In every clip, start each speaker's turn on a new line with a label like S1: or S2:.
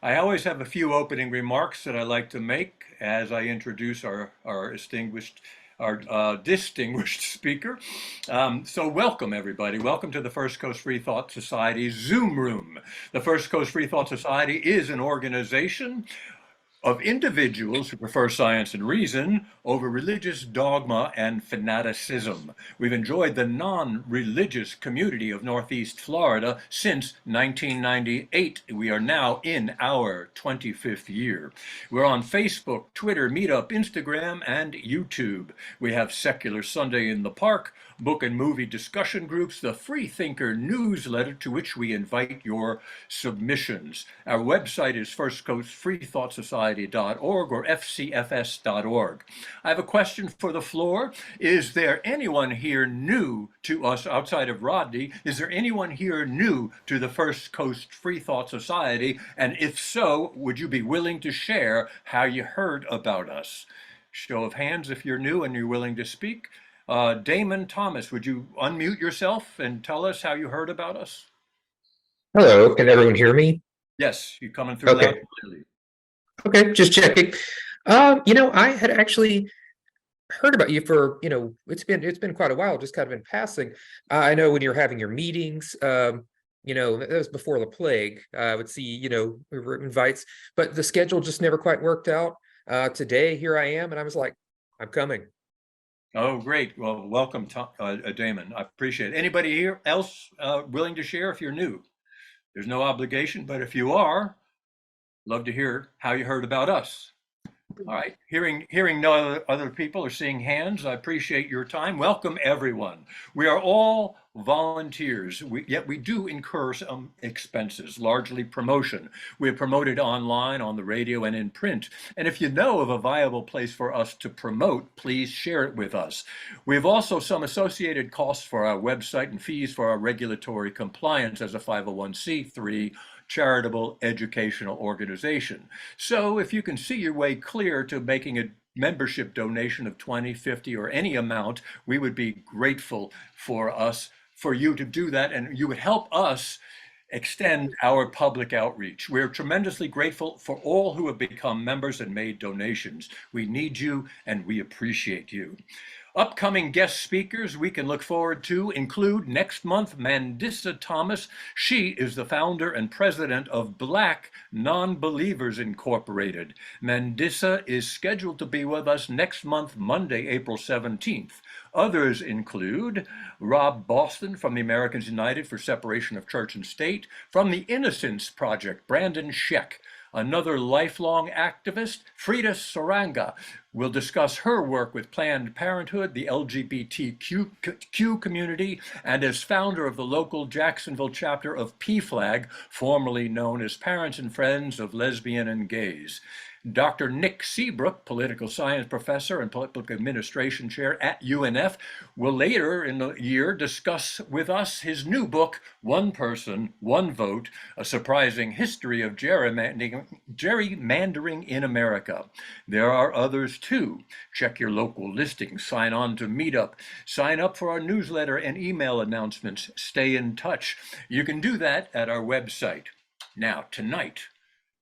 S1: I always have a few opening remarks that I like to make as I introduce our distinguished speaker. So welcome everybody. Welcome to the First Coast Free Thought Society's Zoom room. The First Coast Free Thought Society is an organization of individuals who prefer science and reason over religious dogma and fanaticism. We've enjoyed the non-religious community of Northeast Florida since 1998. We are now in our 25th year. We're on Facebook, Twitter, Meetup, Instagram, and YouTube. We have Secular Sunday in the Park, book and movie discussion groups, the Free Thinker newsletter to which we invite your submissions. Our website is firstcoastfreethoughtsociety.org or fcfs.org. I have a question for the floor. Is there anyone here new to us outside of Rodney? Is there anyone here new to the First Coast Free Thought Society? And if so, would you be willing to share how you heard about us? Show of hands if you're new and you're willing to speak. Damon Thomas, would you unmute yourself and tell us how you heard about us?
S2: Hello, can everyone hear me?
S1: Yes, you're coming through loud and clearly.
S2: Okay, just checking. I had actually heard about you for, it's been quite a while, just kind of in passing. I know when you're having your meetings, that was before the plague. I would see, invites, but the schedule just never quite worked out. Today, here I am, and I was like, I'm coming.
S1: Oh, great. Well, welcome, Damon. I appreciate it. Anybody here else willing to share if you're new? There's no obligation, but if you are, love to hear how you heard about us. All right, hearing no other people or seeing hands, I appreciate your time. Welcome, everyone. We are all volunteers, yet we do incur some expenses, largely promotion. We are promoted online, on the radio, and in print. And if you know of a viable place for us to promote, please share it with us. We have also some associated costs for our website and fees for our regulatory compliance as a 501c3 charitable educational organization. So if you can see your way clear to making a membership donation of 20, 50, or any amount, we would be grateful for you to do that, and you would help us extend our public outreach. We're tremendously grateful for all who have become members and made donations. We need you and we appreciate you. Upcoming guest speakers we can look forward to include next month Mandissa Thomas. She is the founder and president of Black Non-Believers Incorporated. Mandissa is scheduled to be with us next month, Monday, April 17th. Others include Rob Boston from the Americans United for Separation of Church and State, from the Innocence Project, Brandon Scheck. Another lifelong activist, Frida Saranga, will discuss her work with Planned Parenthood, the LGBTQ community, and as founder of the local Jacksonville chapter of PFLAG, formerly known as Parents and Friends of Lesbian and Gays. Dr. Nick Seabrook, political science professor and public administration chair at UNF, will later in the year discuss with us his new book, One Person, One Vote, A Surprising History of Gerrymandering in America. There are others too. Check your local listings, sign on to Meetup, sign up for our newsletter and email announcements, stay in touch. You can do that at our website. Now,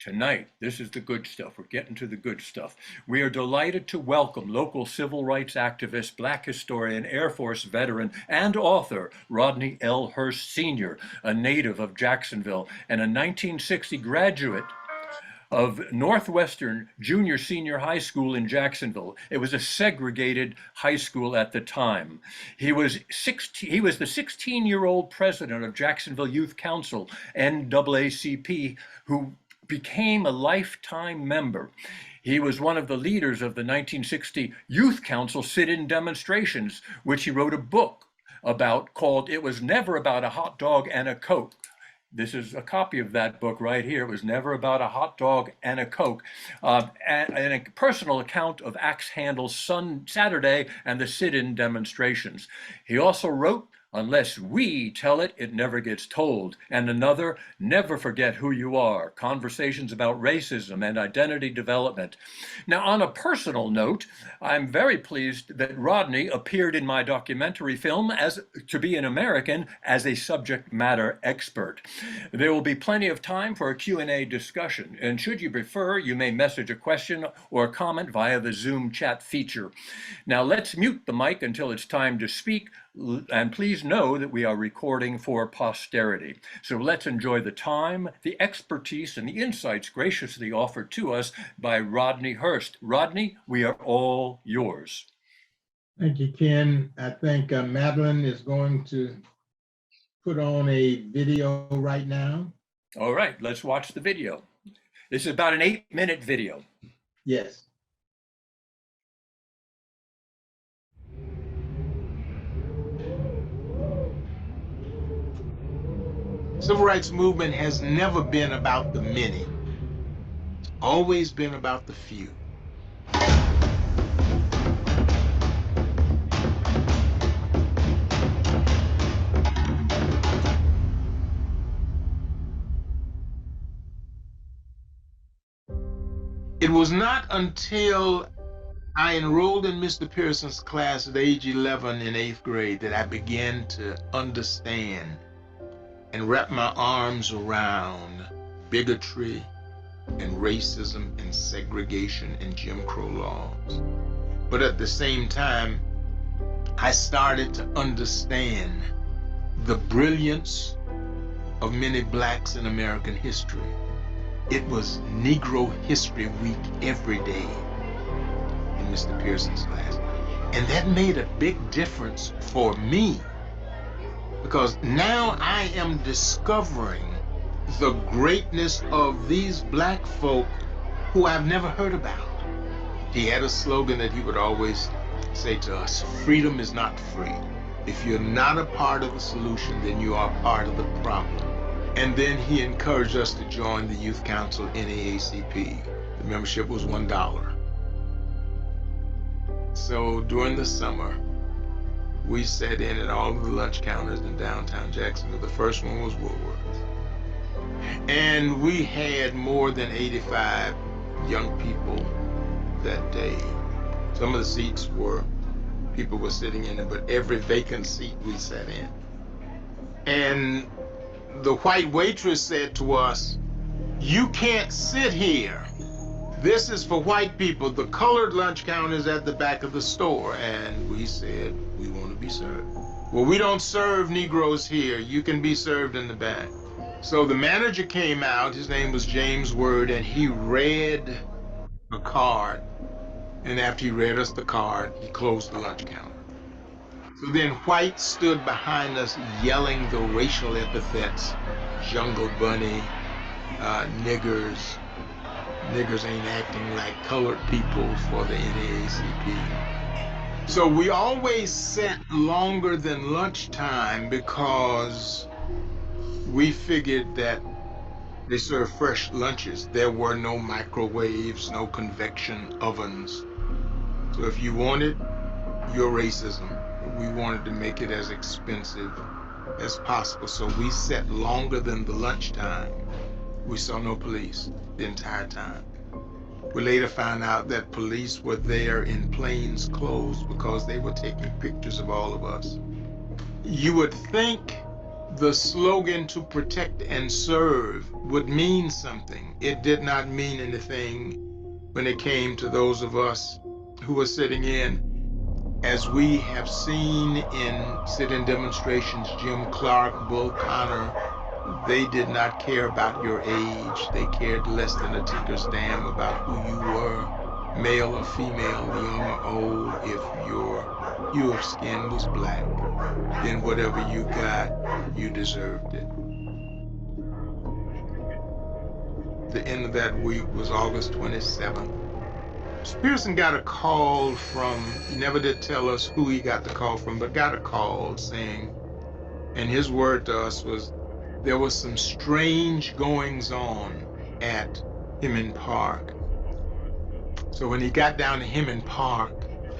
S1: Tonight, this is the good stuff. We're getting to the good stuff. We are delighted to welcome local civil rights activist, Black historian, Air Force veteran, and author Rodney L. Hurst Sr., a native of Jacksonville and a 1960 graduate of Northwestern Junior-Senior High School in Jacksonville. It was a segregated high school at the time. He was the 16-year-old president of Jacksonville Youth Council, NAACP, who became a lifetime member. He was one of the leaders of the 1960 Youth Council sit-in demonstrations, which he wrote a book about called It Was Never About a Hot Dog and a Coke. This is a copy of that book right here. It was never about a hot dog and a Coke. And a personal account of Axe Handle's Saturday and the sit-in demonstrations. He also wrote Unless we tell it, it never gets told. And another, never forget who you are. Conversations about racism and identity development. Now, on a personal note, I'm very pleased that Rodney appeared in my documentary film as To Be an American as a subject matter expert. There will be plenty of time for a Q&A discussion. And should you prefer, you may message a question or a comment via the Zoom chat feature. Now, let's mute the mic until it's time to speak. And please know that we are recording for posterity. So let's enjoy the time, the expertise, and the insights graciously offered to us by Rodney Hurst. Rodney, we are all yours.
S3: Thank you, Ken. I think Madeline is going to put on a video right now.
S1: All right, let's watch the video. This is about an 8-minute video.
S3: Yes. Civil rights movement has never been about the many. It's always been about the few. It was not until I enrolled in Mr. Pearson's class at age 11 in 8th grade that I began to understand and wrap my arms around bigotry and racism and segregation and Jim Crow laws. But at the same time, I started to understand the brilliance of many blacks in American history. It was Negro History Week every day in Mr. Pearson's class. And that made a big difference for me, because now I am discovering the greatness of these black folk who I've never heard about. He had a slogan that he would always say to us: freedom is not free. If you're not a part of the solution, then you are part of the problem. And then he encouraged us to join the Youth Council NAACP. The membership was $1. So during the summer, we sat in at all of the lunch counters in downtown Jacksonville. The first one was Woolworth's. And we had more than 85 young people that day. Some of the seats were, people were sitting in it, but every vacant seat we sat in. And the white waitress said to us, "You can't sit here. This is for white people. The colored lunch counter is at the back of the store." And we said, "We want to be served." "Well, we don't serve Negroes here. You can be served in the back." So the manager came out, his name was James Word, and he read a card. And after he read us the card, he closed the lunch counter. So then whites stood behind us yelling the racial epithets: jungle bunny, niggers, niggers ain't acting like colored people for the NAACP. So we always sat longer than lunchtime because we figured that they served fresh lunches. There were no microwaves, no convection ovens. So if you wanted your racism, we wanted to make it as expensive as possible. So we sat longer than the lunchtime. We saw no police the entire time. We later found out that police were there in plain clothes because they were taking pictures of all of us. You would think the slogan "to protect and serve" would mean something. It did not mean anything when it came to those of us who were sitting in. As we have seen in sit-in demonstrations, Jim Clark, Bull Connor, they did not care about your age. They cared less than a tinker's damn about who you were, male or female, young or old. If your hue of skin was black, then whatever you got, you deserved it. The end of that week was August 27th. Pearson got a call from, he never did tell us who he got the call from, but got a call saying, and his word to us was, there was some strange goings on at Hemming Park. So when he got down to Hemming Park,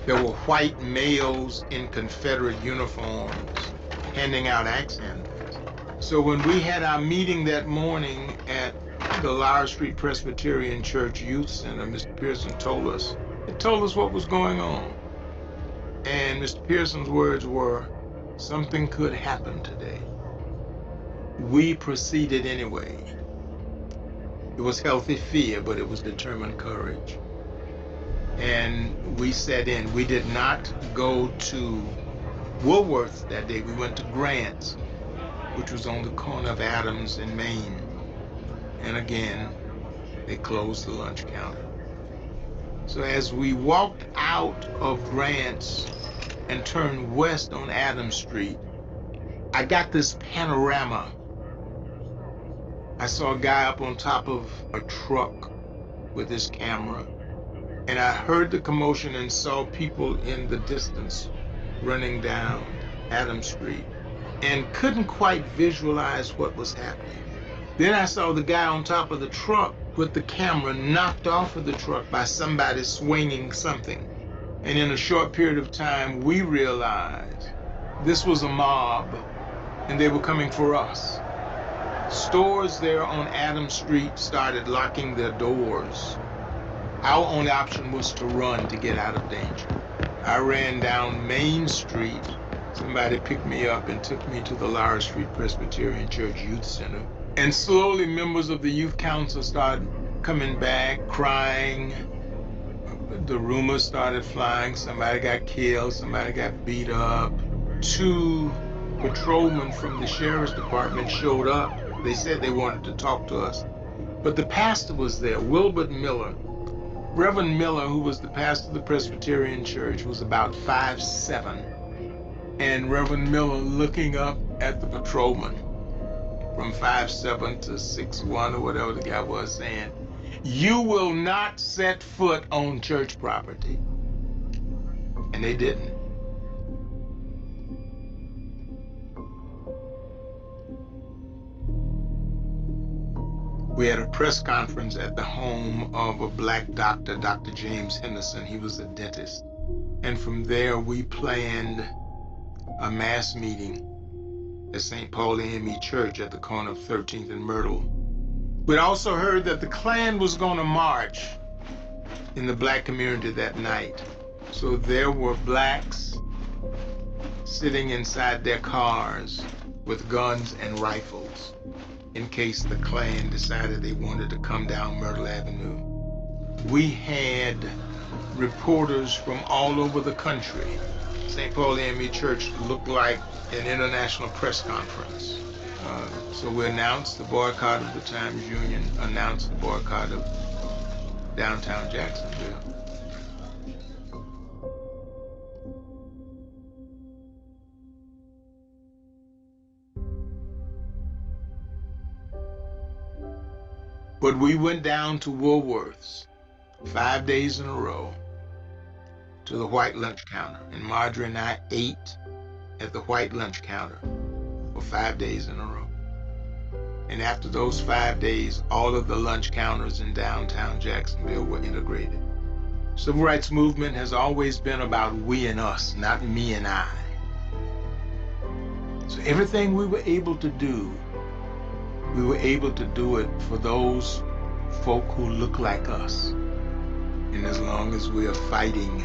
S3: there were white males in Confederate uniforms handing out axe handles. So when we had our meeting that morning at the Lyra Street Presbyterian Church Youth Center, Mr. Pearson told us what was going on. And Mr. Pearson's words were, something could happen today. We proceeded anyway. It was healthy fear, but it was determined courage. And we set in. We did not go to Woolworth's that day. We went to Grant's, which was on the corner of Adams and Main. And again, they closed the lunch counter. So as we walked out of Grant's and turned west on Adams Street, I got this panorama. I saw a guy up on top of a truck with his camera, and I heard the commotion and saw people in the distance running down Adams Street and couldn't quite visualize what was happening. Then I saw the guy on top of the truck with the camera knocked off of the truck by somebody swinging something. And in a short period of time, we realized this was a mob and they were coming for us. Stores there on Adams Street started locking their doors. Our only option was to run to get out of danger. I ran down Main Street. Somebody picked me up and took me to the Lyra Street Presbyterian Church Youth Center. And slowly members of the youth council started coming back, crying. The rumors started flying. Somebody got killed, somebody got beat up. 2 patrolmen from the sheriff's department showed up. They said they wanted to talk to us. But the pastor was there, Wilbert Miller. Reverend Miller, who was the pastor of the Presbyterian Church, was about 5'7". And Reverend Miller looking up at the patrolman from 5'7" to 6'1" or whatever the guy was, saying, "You will not set foot on church property." And they didn't. We had a press conference at the home of a black doctor, Dr. James Henderson. He was a dentist. And from there, we planned a mass meeting at St. Paul AME Church at the corner of 13th and Myrtle. We'd also heard that the Klan was going to march in the black community that night. So there were blacks sitting inside their cars with guns and rifles in case the Klan decided they wanted to come down Myrtle Avenue. We had reporters from all over the country. St. Paul AME Church looked like an international press conference. So we announced the boycott of the Times Union, announced the boycott of downtown Jacksonville. But we went down to Woolworth's 5 days in a row to the white lunch counter. And Marjorie and I ate at the white lunch counter for 5 days in a row. And after those 5 days, all of the lunch counters in downtown Jacksonville were integrated. Civil rights movement has always been about we and us, not me and I. So everything we were able to do, we were able to do it for those folk who look like us. And as long as we are fighting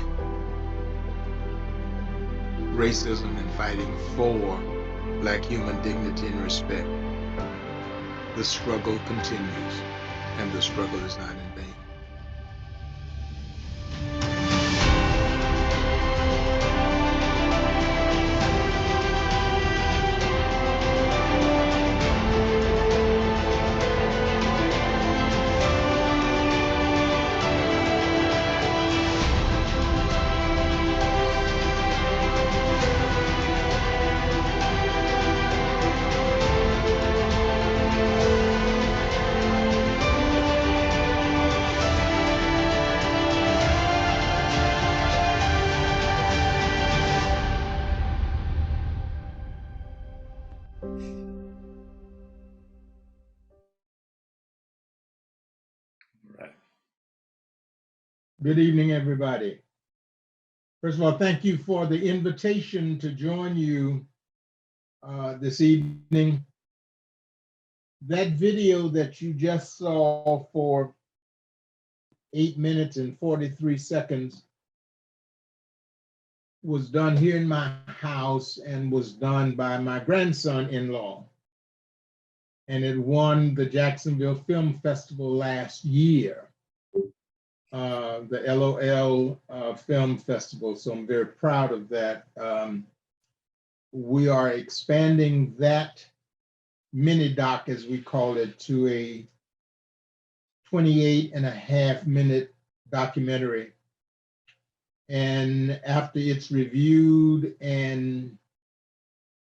S3: racism and fighting for black human dignity and respect, the struggle continues, and the struggle is not in vain.
S4: Good evening, everybody. First of all, thank you for the invitation to join you this evening. That video that you just saw for 8 minutes and 43 seconds was done here in my house and was done by my grandson-in-law. And it won the Jacksonville Film Festival last year, the LOL Film Festival. So I'm very proud of that. We are expanding that mini doc, as we call it, to a 28.5-minute documentary. And after it's reviewed and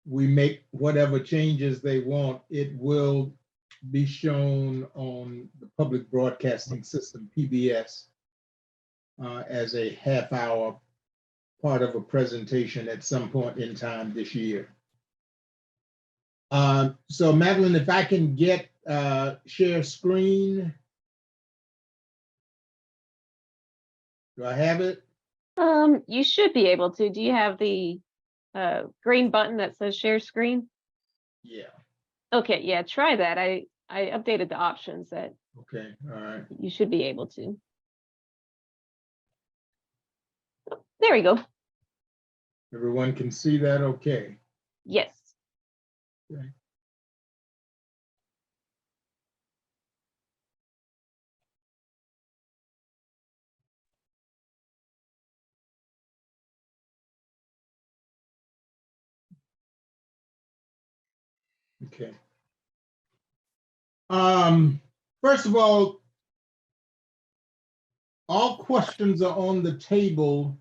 S4: we make whatever changes they want, it will be shown on the public broadcasting system, PBS, as a half-hour part of a presentation at some point in time this year. So Madeline, if I can get share screen. Do I have it?
S5: You should be able to. Do you have the green button that says share screen?
S4: Yeah.
S5: Okay, yeah, try that. I updated the options that
S4: Okay, all right.
S5: you should be able to. There we go.
S4: Everyone can see that okay?
S5: Yes.
S4: Okay. Okay. First of all questions are on the table.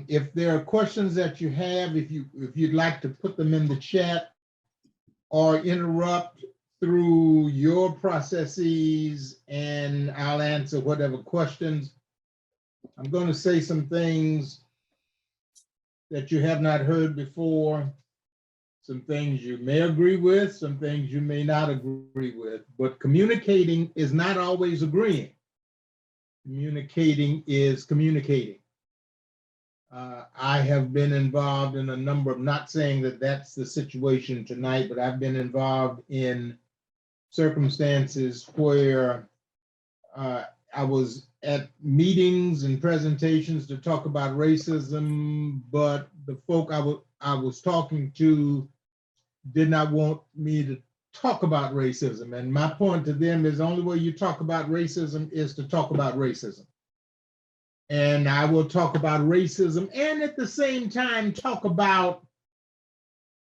S4: If there are questions that you have, if you'd like to put them in the chat or interrupt through your processes, and I'll answer whatever questions. I'm going to say some things that you have not heard before, some things you may agree with, some things you may not agree with, but communicating is not always agreeing. Communicating is communicating. I have been involved in a number of, not saying that that's the situation tonight, but I've been involved in circumstances where I was at meetings and presentations to talk about racism, but the folk I was talking to did not want me to talk about racism. And my point to them is the only way you talk about racism is to talk about racism. And I will talk about racism and at the same time talk about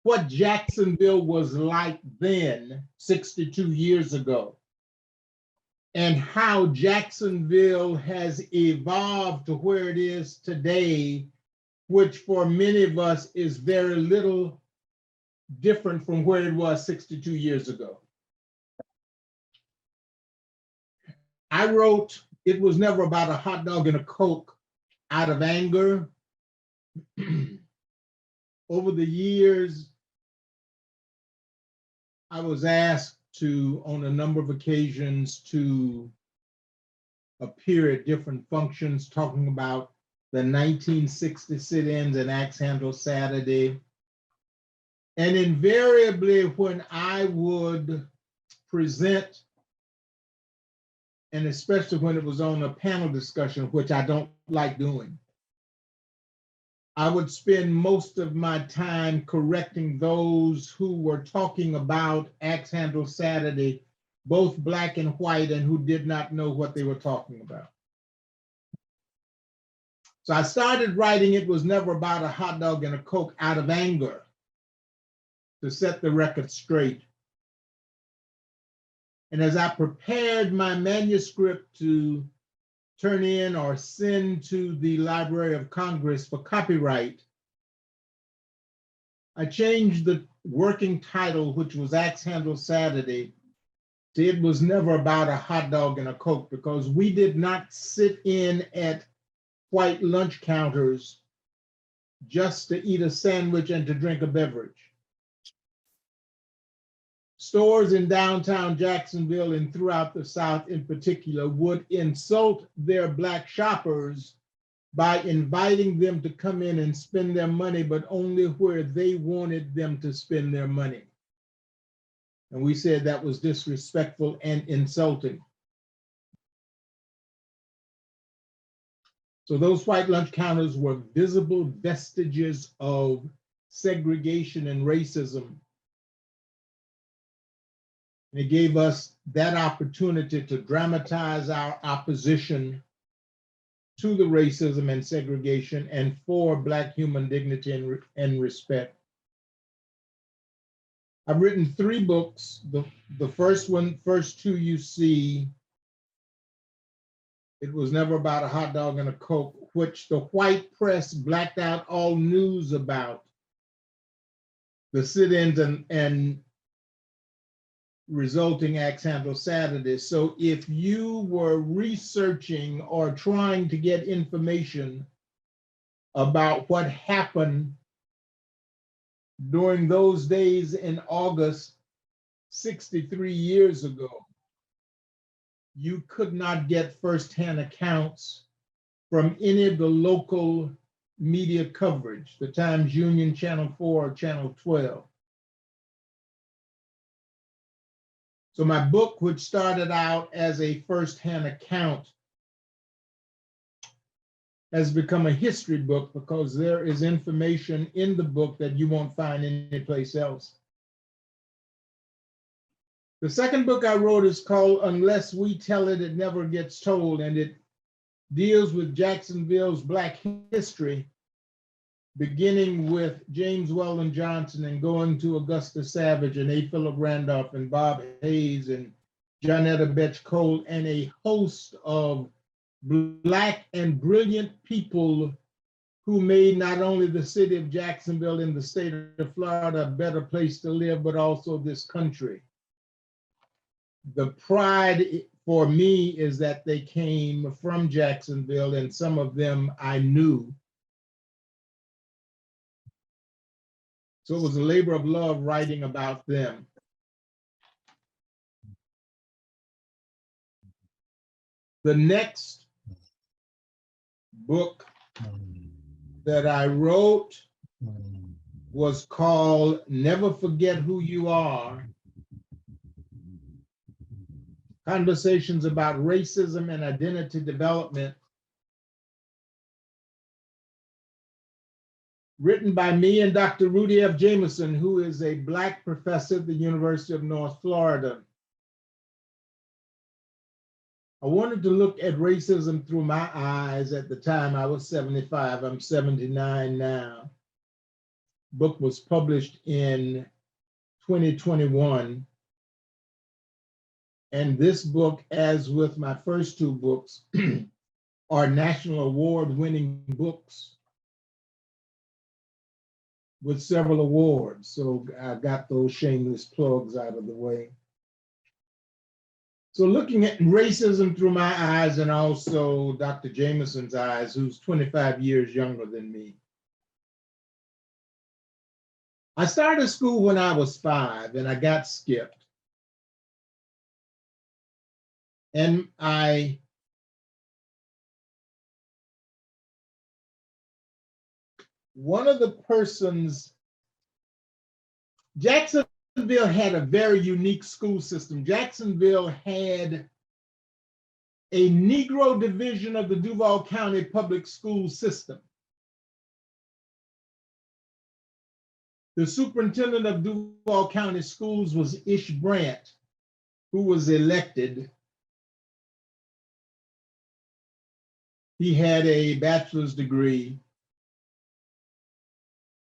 S4: what Jacksonville was like then, 62 years ago, and how Jacksonville has evolved to where it is today, which for many of us is very little different from where it was 62 years ago. I wrote, "It was never about a hot dog and a Coke" out of anger. Over the years, I was asked to, on a number of occasions, to appear at different functions talking about the 1960 sit-ins and Axe Handle Saturday. And invariably, when I would present, and especially when it was on a panel discussion, which I don't like doing, I would spend most of my time correcting those who were talking about Axe Handle Saturday, both black and white, and who did not know what they were talking about. So I started writing "It was never about a hot dog and a Coke" out of anger, to set the record straight. And as I prepared my manuscript to turn in or send to the Library of Congress for copyright, I changed the working title, which was Axe Handle Saturday, to "It was never about a hot dog and a Coke," because we did not sit in at white lunch counters just to eat a sandwich and to drink a beverage. Stores in downtown Jacksonville and throughout the South in particular would insult their black shoppers by inviting them to come in and spend their money, but only where they wanted them to spend their money. And we said that was disrespectful and insulting. So those white lunch counters were visible vestiges of segregation and racism. And it gave us that opportunity to dramatize our opposition to the racism and segregation and for Black human dignity and respect. I've written 3 books. The first two you see, It Was Never About a Hot Dog and a Coke, which the white press blacked out all news about the sit-ins and resulting axe handle Saturdays. So if you were researching or trying to get information about what happened during those days in August 63 years ago, you could not get firsthand accounts from any of the local media coverage, the Times Union, Channel 4, or Channel 12. So my book, which started out as a firsthand account, has become a history book because there is information in the book that you won't find anyplace else. The second book I wrote is called Unless We Tell It, It Never Gets Told, and it deals with Jacksonville's Black history, beginning with James Weldon Johnson and going to Augusta Savage and A. Philip Randolph and Bob Hayes and Johnetta Betch Cole and a host of Black and brilliant people who made not only the city of Jacksonville and the state of Florida a better place to live, but also this country. The pride for me is that they came from Jacksonville, and some of them I knew. So it was a labor of love writing about them. The next book that I wrote was called Never Forget Who You Are: Conversations about Racism and Identity Development, written by me and Dr. Rudy F. Jameson, who is a Black professor at the University of North Florida. I wanted to look at racism through my eyes. At the time, I was 75, I'm 79 now. Book was published in 2021. And this book, as with my first 2 books, are national award-winning books with several awards. So I got those shameless plugs out of the way. So looking at racism through my eyes and also Dr. Jameson's eyes, who's 25 years younger than me. I started school when I was 5 and I got skipped. And one of the persons, Jacksonville had a very unique school system. Jacksonville had a Negro division of the Duval County public school system. The superintendent of Duval County schools was Ish Brandt, who was elected. He had a bachelor's degree.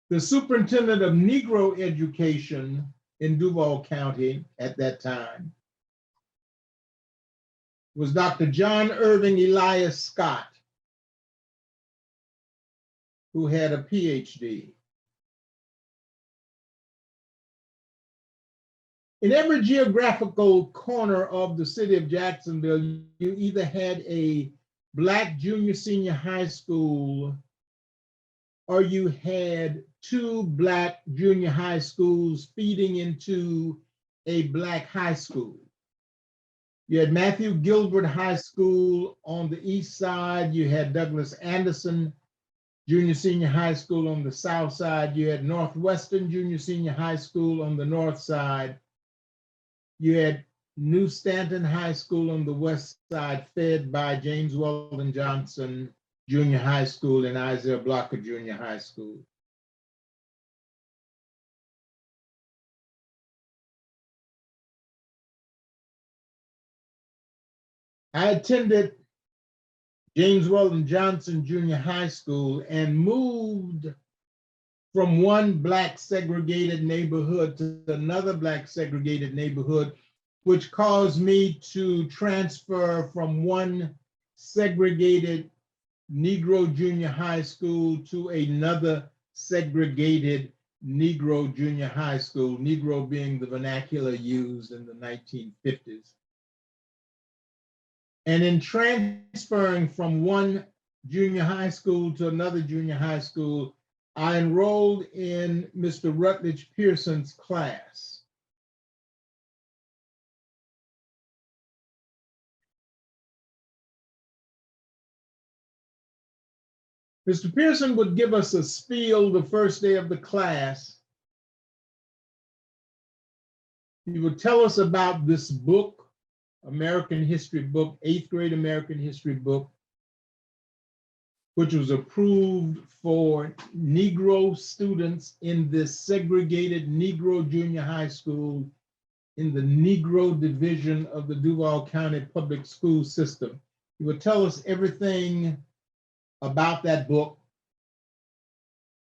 S4: The superintendent of Negro education in Duval County at that time was Dr. John Irving Elias Scott, who had a PhD. In every geographical corner of the city of Jacksonville, you either had a Black junior senior high school, or you had 2 Black junior high schools feeding into a Black high school. You had Matthew Gilbert High School on the east side. You had Douglas Anderson Junior Senior High School on the south side. You had Northwestern Junior Senior High School on the north side. You had New Stanton High School on the west side, fed by James Weldon Johnson Junior High School and Isaiah Blocker Junior High School. I attended James Weldon Johnson Junior High School and moved from one Black segregated neighborhood to another Black segregated neighborhood, which caused me to transfer from one segregated Negro junior high school to another segregated Negro junior high school, Negro being the vernacular used in the 1950s. And in transferring from one junior high school to another junior high school, I enrolled in Mr. Rutledge Pearson's class. Mr. Pearson would give us a spiel the first day of the class. He would tell us about this book, American history book, 8th grade American history book, which was approved for Negro students in this segregated Negro junior high school in the Negro division of the Duval County public school system. He would tell us everything about that book.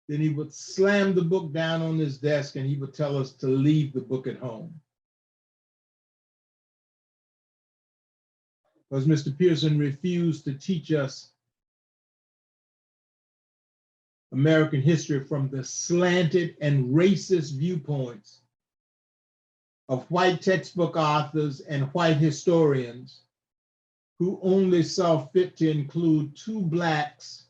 S4: Then he would slam the book down on his desk and he would tell us to leave the book at home. Because Mr. Pearson refused to teach us American history from the slanted and racist viewpoints of white textbook authors and white historians who only saw fit to include 2 Blacks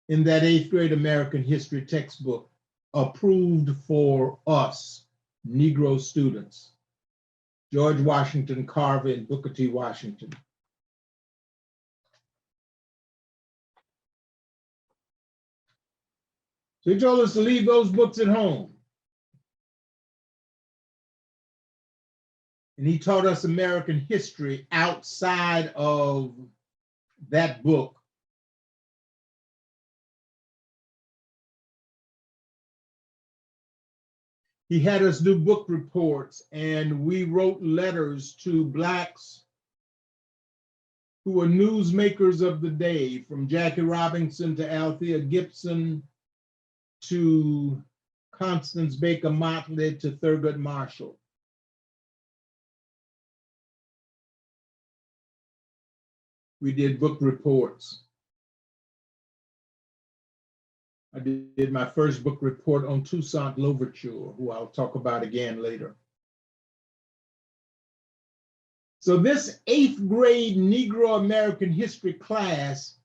S4: in that 8th grade American history textbook approved for us, Negro students, George Washington Carver and Booker T. Washington. So he told us to leave those books at home. And he taught us American history outside of that book. He had us do book reports, and we wrote letters to Blacks who were newsmakers of the day, from Jackie Robinson to Althea Gibson to Constance Baker Motley to Thurgood Marshall. We did book reports. I did my first book report on Toussaint Louverture, who I'll talk about again later. So this 8th grade Negro American history class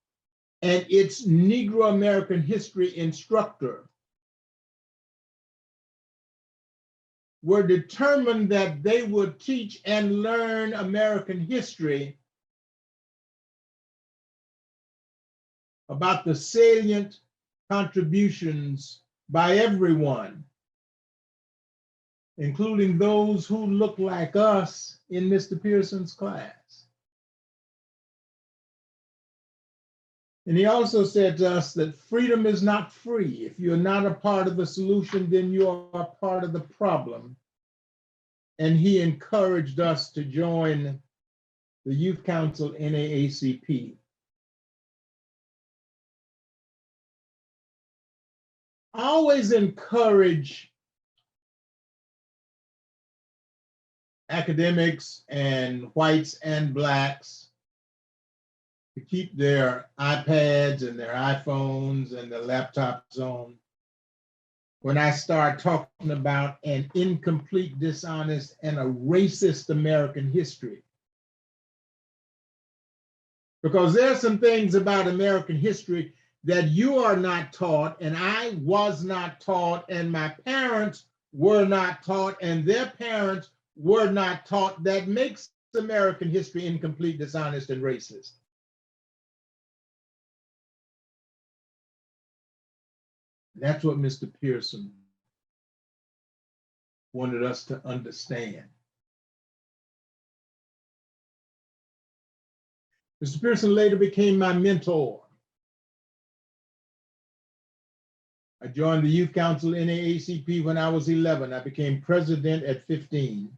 S4: and its Negro American history instructor were determined that they would teach and learn American history about the salient contributions by everyone, including those who look like us in Mr. Pearson's class. And he also said to us that freedom is not free. If you're not a part of the solution, then you are part of the problem. And he encouraged us to join the Youth Council NAACP. I always encourage academics and whites and Blacks to keep their iPads and their iPhones and their laptops on when I start talking about an incomplete, dishonest, and a racist American history. Because there are some things about American history that you are not taught, and I was not taught, and my parents were not taught, and their parents were not taught, that makes American history incomplete, dishonest, and racist? That's what Mr. Pearson wanted us to understand. Mr. Pearson later became my mentor. I joined the Youth Council NAACP when I was 11. I became president at 15.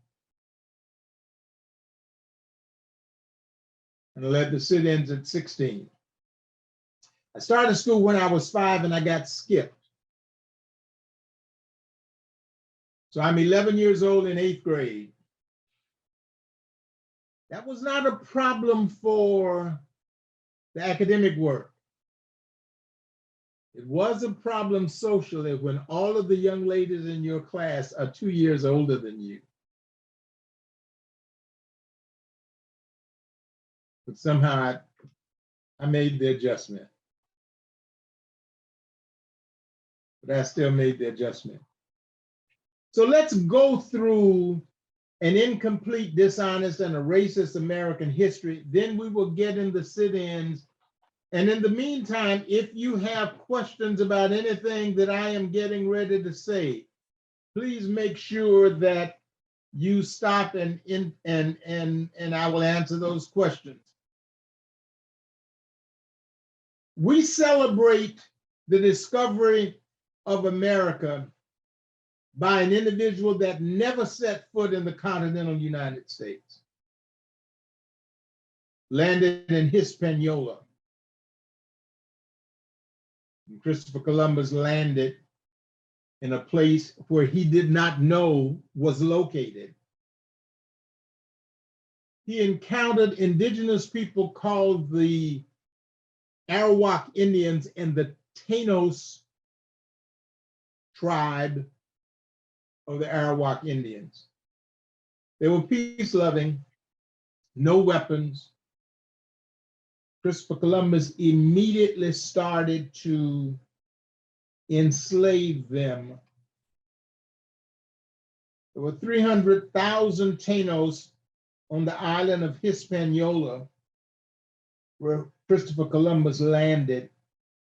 S4: And I led the sit-ins at 16. I started school when I was 5 and I got skipped. So I'm 11 years old in 8th grade. That was not a problem for the academic work. It was a problem socially when all of the young ladies in your class are 2 years older than you. But somehow I made the adjustment. But I still made the adjustment. So let's go through an incomplete, dishonest, and a racist American history. Then we will get in the sit-ins. And in the meantime, if you have questions about anything that I am getting ready to say, please make sure that you stop and I will answer those questions. We celebrate the discovery of America by an individual that never set foot in the continental United States. Landed in Hispaniola. And Christopher Columbus landed in a place where he did not know was located. He encountered indigenous people called the Arawak Indians and the Tanos tribe of the Arawak Indians. They were peace-loving, no weapons. Christopher Columbus immediately started to enslave them. There were 300,000 Tanos on the island of Hispaniola, where Christopher Columbus landed,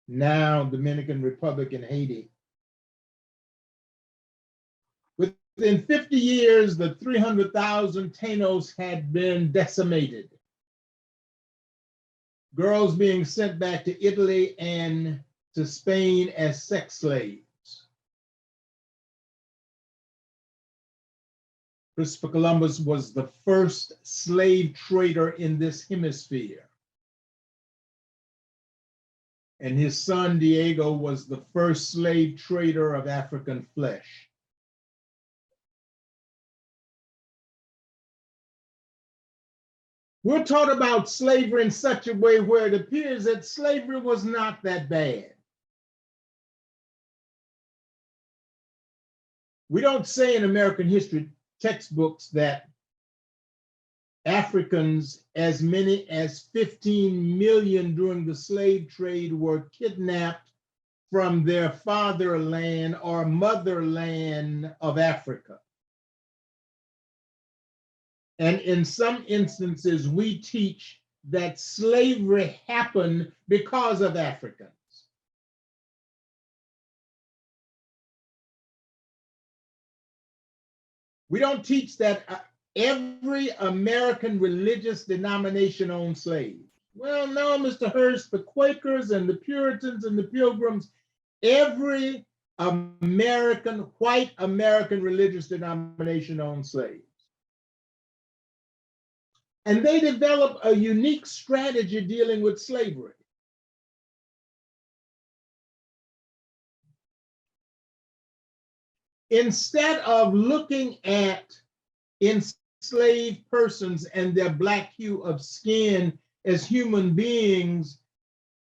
S4: now Dominican Republic and Haiti. Within 50 years, the 300,000 Tanos had been decimated. Girls being sent back to Italy and to Spain as sex slaves. Christopher Columbus was the first slave trader in this hemisphere. And his son Diego was the first slave trader of African flesh. We're taught about slavery in such a way where it appears that slavery was not that bad. We don't say in American history textbooks that Africans, as many as 15 million during the slave trade, were kidnapped from their fatherland or motherland of Africa. And in some instances, we teach that slavery happened because of Africans. We don't teach that every American religious denomination owned slaves. Well, no, Mr. Hurst, the Quakers and the Puritans and the Pilgrims, every white American religious denomination owned slaves. And they developed a unique strategy dealing with slavery. Instead of looking at enslaved persons and their black hue of skin as human beings,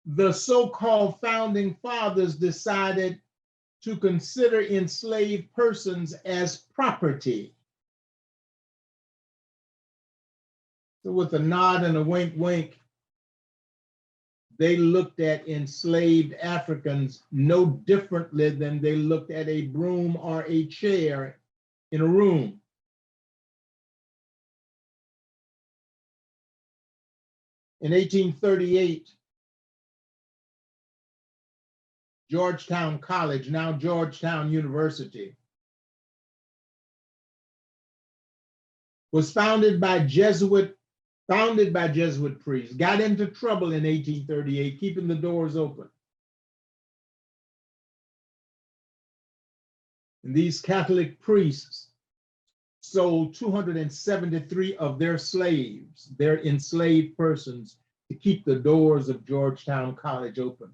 S4: the so-called founding fathers decided to consider enslaved persons as property. So with a nod and a wink, wink, they looked at enslaved Africans no differently than they looked at a broom or a chair in a room. In 1838, Georgetown College, now Georgetown University, was founded by Jesuit priests, got into trouble in 1838, keeping the doors open. And these Catholic priests sold 273 of their slaves, their enslaved persons, to keep the doors of Georgetown College open.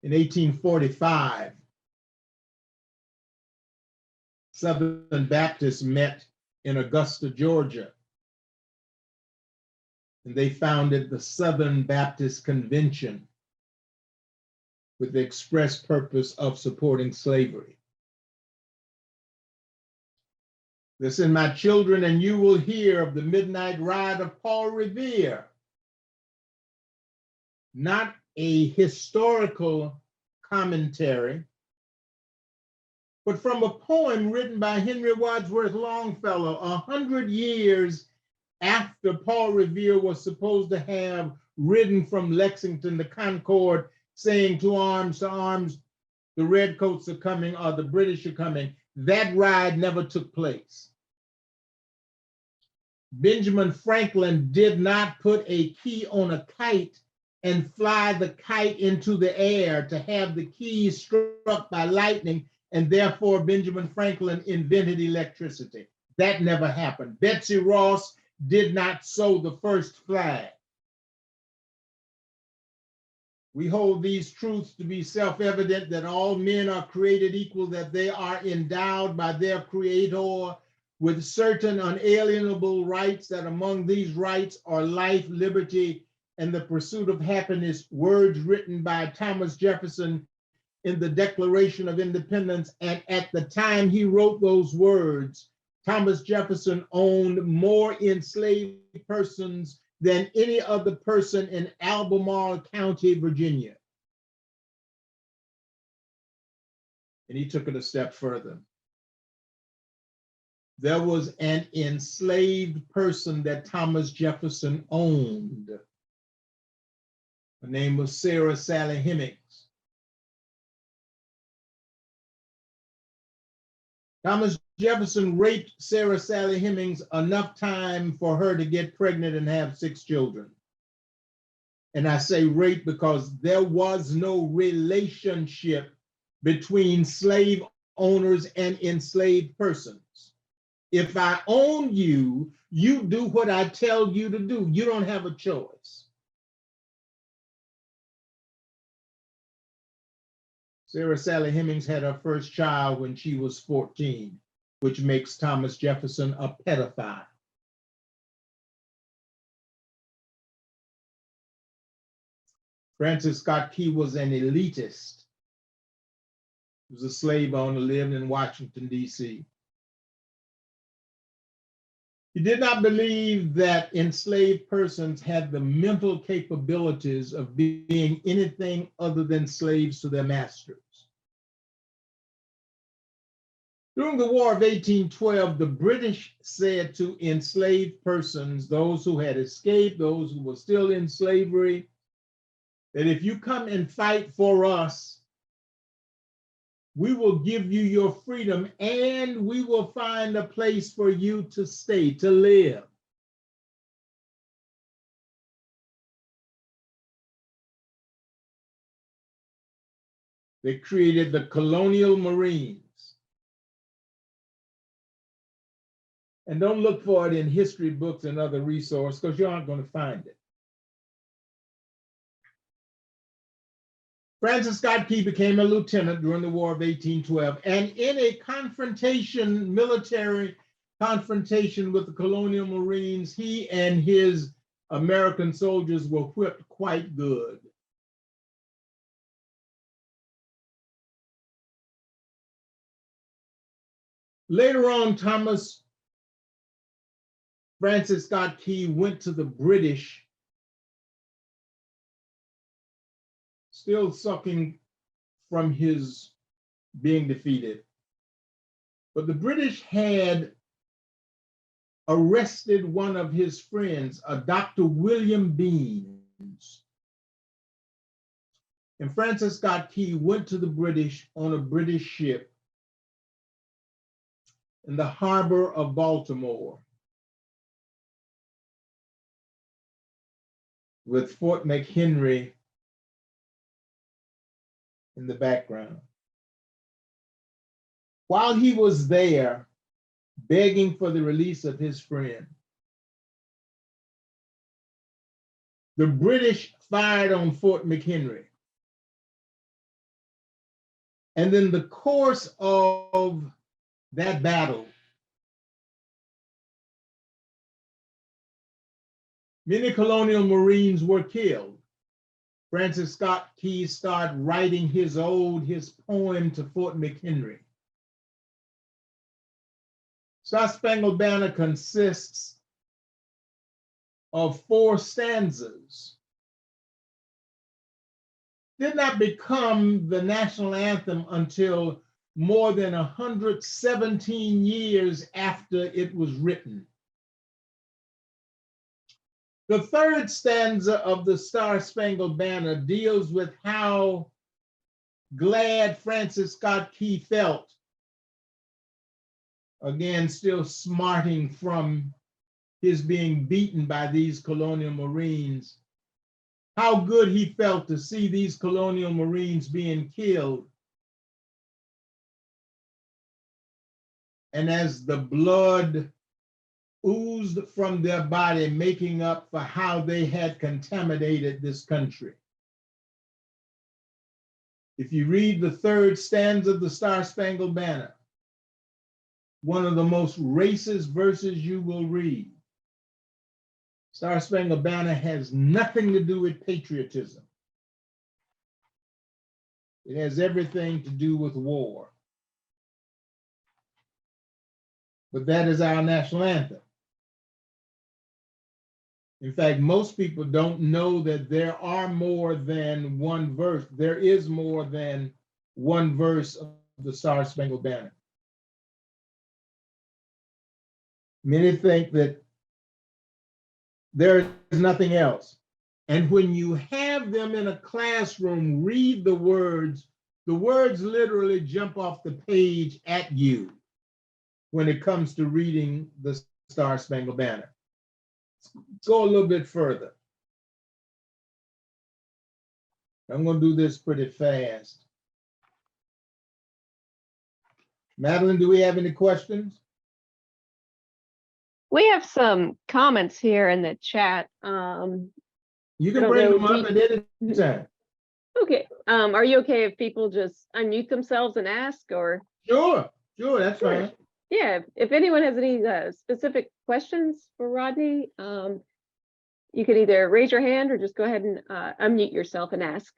S4: In 1845, Southern Baptists met in Augusta, Georgia, and they founded the Southern Baptist Convention with the express purpose of supporting slavery. Listen, my children, and you will hear of the midnight ride of Paul Revere, not a historical commentary, but from a poem written by Henry Wadsworth Longfellow 100 years after Paul Revere was supposed to have ridden from Lexington to Concord, saying to arms, the redcoats are coming, or the British are coming. That ride never took place. Benjamin Franklin did not put a key on a kite and fly the kite into the air to have the key struck by lightning, and therefore Benjamin Franklin invented electricity. That never happened. Betsy Ross did not sew the first flag. We hold these truths to be self-evident, that all men are created equal, that they are endowed by their Creator with certain unalienable rights, that among these rights are life, liberty, and the pursuit of happiness, words written by Thomas Jefferson in the Declaration of Independence. And at the time he wrote those words, Thomas Jefferson owned more enslaved persons than any other person in Albemarle County, Virginia. And he took it a step further. There was an enslaved person that Thomas Jefferson owned. Her name was Sarah Sally Hemings. Thomas Jefferson raped Sarah Sally Hemings enough time for her to get pregnant and have 6 children. And I say rape because there was no relationship between slave owners and enslaved persons. If I own you, you do what I tell you to do. You don't have a choice. Sarah Sally Hemings had her first child when she was 14, which makes Thomas Jefferson a pedophile. Francis Scott Key was an elitist. He was a slave owner, lived in Washington, D.C. He did not believe that enslaved persons had the mental capabilities of being anything other than slaves to their masters. During the War of 1812, the British said to enslaved persons, those who had escaped, those who were still in slavery, that if you come and fight for us, we will give you your freedom and we will find a place for you to stay, to live. They created the Colonial Marines. And don't look for it in history books and other resources because you aren't going to find it. Francis Scott Key became a lieutenant during the War of 1812, and in a confrontation, military confrontation with the Colonial Marines, he and his American soldiers were whipped quite good. Later on, Francis Scott Key went to the British, still sucking from his being defeated. But the British had arrested one of his friends, a Dr. William Beans. And Francis Scott Key went to the British on a British ship in the harbor of Baltimore with Fort McHenry in the background. While he was there begging for the release of his friend, the British fired on Fort McHenry. And in the course of that battle, many colonial Marines were killed. Francis Scott Key started writing his poem to Fort McHenry. Star Spangled Banner consists of 4 stanzas. Did not become the national anthem until more than 117 years after it was written. The 3rd stanza of the Star Spangled Banner deals with how glad Francis Scott Key felt, again, still smarting from his being beaten by these colonial Marines, how good he felt to see these colonial Marines being killed. And as the blood oozed from their body, making up for how they had contaminated this country. If you read the 3rd stanza of the Star Spangled Banner, one of the most racist verses you will read. Star Spangled Banner has nothing to do with patriotism. It has everything to do with war. But that is our national anthem. In fact, most people don't know that there are more than one verse. There is more than one verse of the Star Spangled Banner. Many think that there is nothing else. And when you have them in a classroom read the words literally jump off the page at you when it comes to reading the Star Spangled Banner. Let's go a little bit further. I'm going to do this pretty fast. Madeline, do we have any questions?
S5: We have some comments here in the chat.
S4: You
S5: I
S4: can
S5: don't
S4: bring
S5: know,
S4: them up at any time.
S5: Okay. Are you okay if people just unmute themselves and ask, or?
S4: Sure, that's
S5: Sure.
S4: fine.
S5: Yeah, if anyone has any specific questions for Rodney, you could either raise your hand or just go ahead and unmute yourself and ask.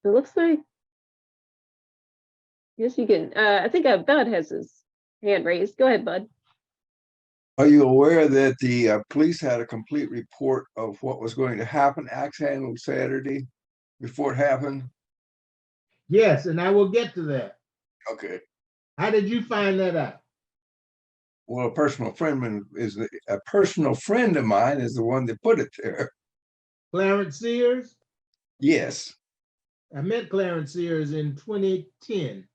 S5: It looks like, yes, you can. I think Bud has his hand raised. Go ahead, Bud.
S6: Are you aware that the police had a complete report of what was going to happen axe handle Saturday before it happened?
S4: Yes, and I will get to that.
S6: Okay.
S4: How did you find that out?
S6: Well, a personal friend of mine is the one that put it there.
S4: Clarence Sears?
S6: Yes.
S4: I met Clarence Sears in 2010.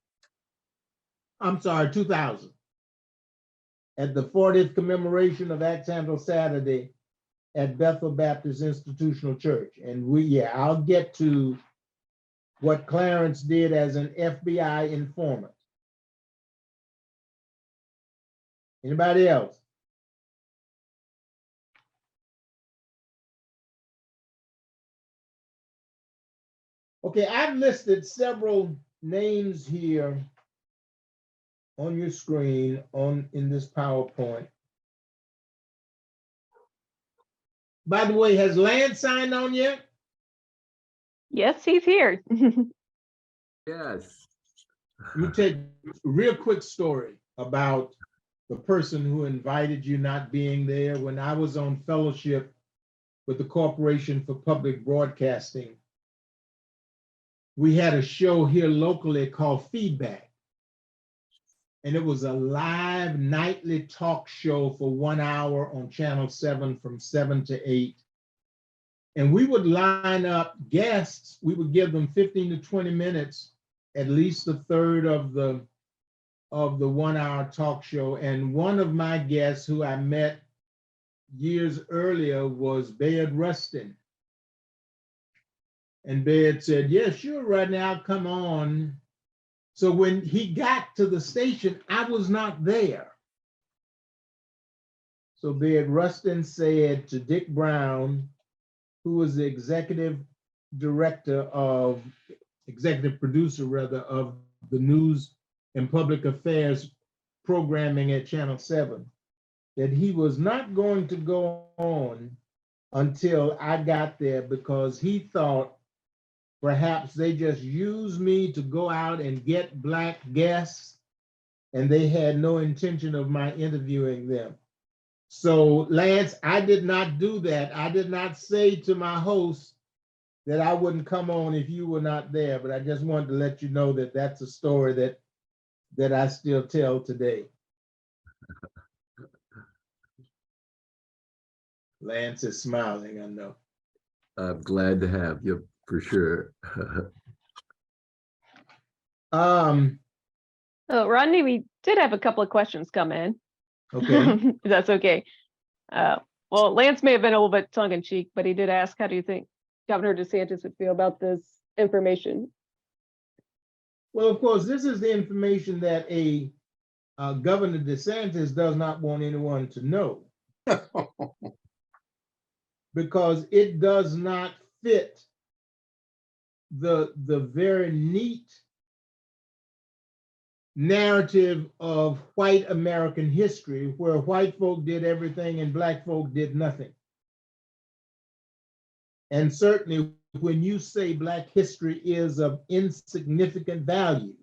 S4: I'm sorry, 2000. At the 40th commemoration of Axe Handle Saturday at Bethel Baptist Institutional Church. And I'll get to what Clarence did as an FBI informant. Anybody else? Okay, I've listed several names here on your screen in this PowerPoint. By the way, has Lance signed on yet?
S5: Yes, he's here.
S7: Yes.
S4: Let me take a real quick story about the person who invited you not being there. When I was on fellowship with the Corporation for Public Broadcasting, we had a show here locally called Feedback. And it was a live nightly talk show for 1 hour on Channel 7 from 7 to 8. And we would line up guests. We would give them 15 to 20 minutes, at least a third of the 1 hour talk show. And one of my guests who I met years earlier was Bayard Rustin. And Bayard said, yeah, sure, Rodney, I'll come on. So when he got to the station, I was not there. So Bayard Rustin said to Dick Brown, who was the executive producer rather, of the news and public affairs programming at Channel 7, that he was not going to go on until I got there, because he thought perhaps they just used me to go out and get Black guests, and they had no intention of my interviewing them. So Lance, I did not do that. I did not say to my host that I wouldn't come on if you were not there, but I just wanted to let you know that that's a story that I still tell today. Lance is smiling, I know.
S7: I'm glad to have you, for sure.
S5: Oh, Rodney, we did have a couple of questions come in.
S4: Okay.
S5: If that's okay. Well, Lance may have been a little bit tongue in cheek, but he did ask, how do you think Governor DeSantis would feel about this information?
S4: Well, of course, this is the information that a Governor DeSantis does not want anyone to know, because it does not fit the very neat narrative of white American history, where white folk did everything and Black folk did nothing. And certainly when you say Black history is of insignificant value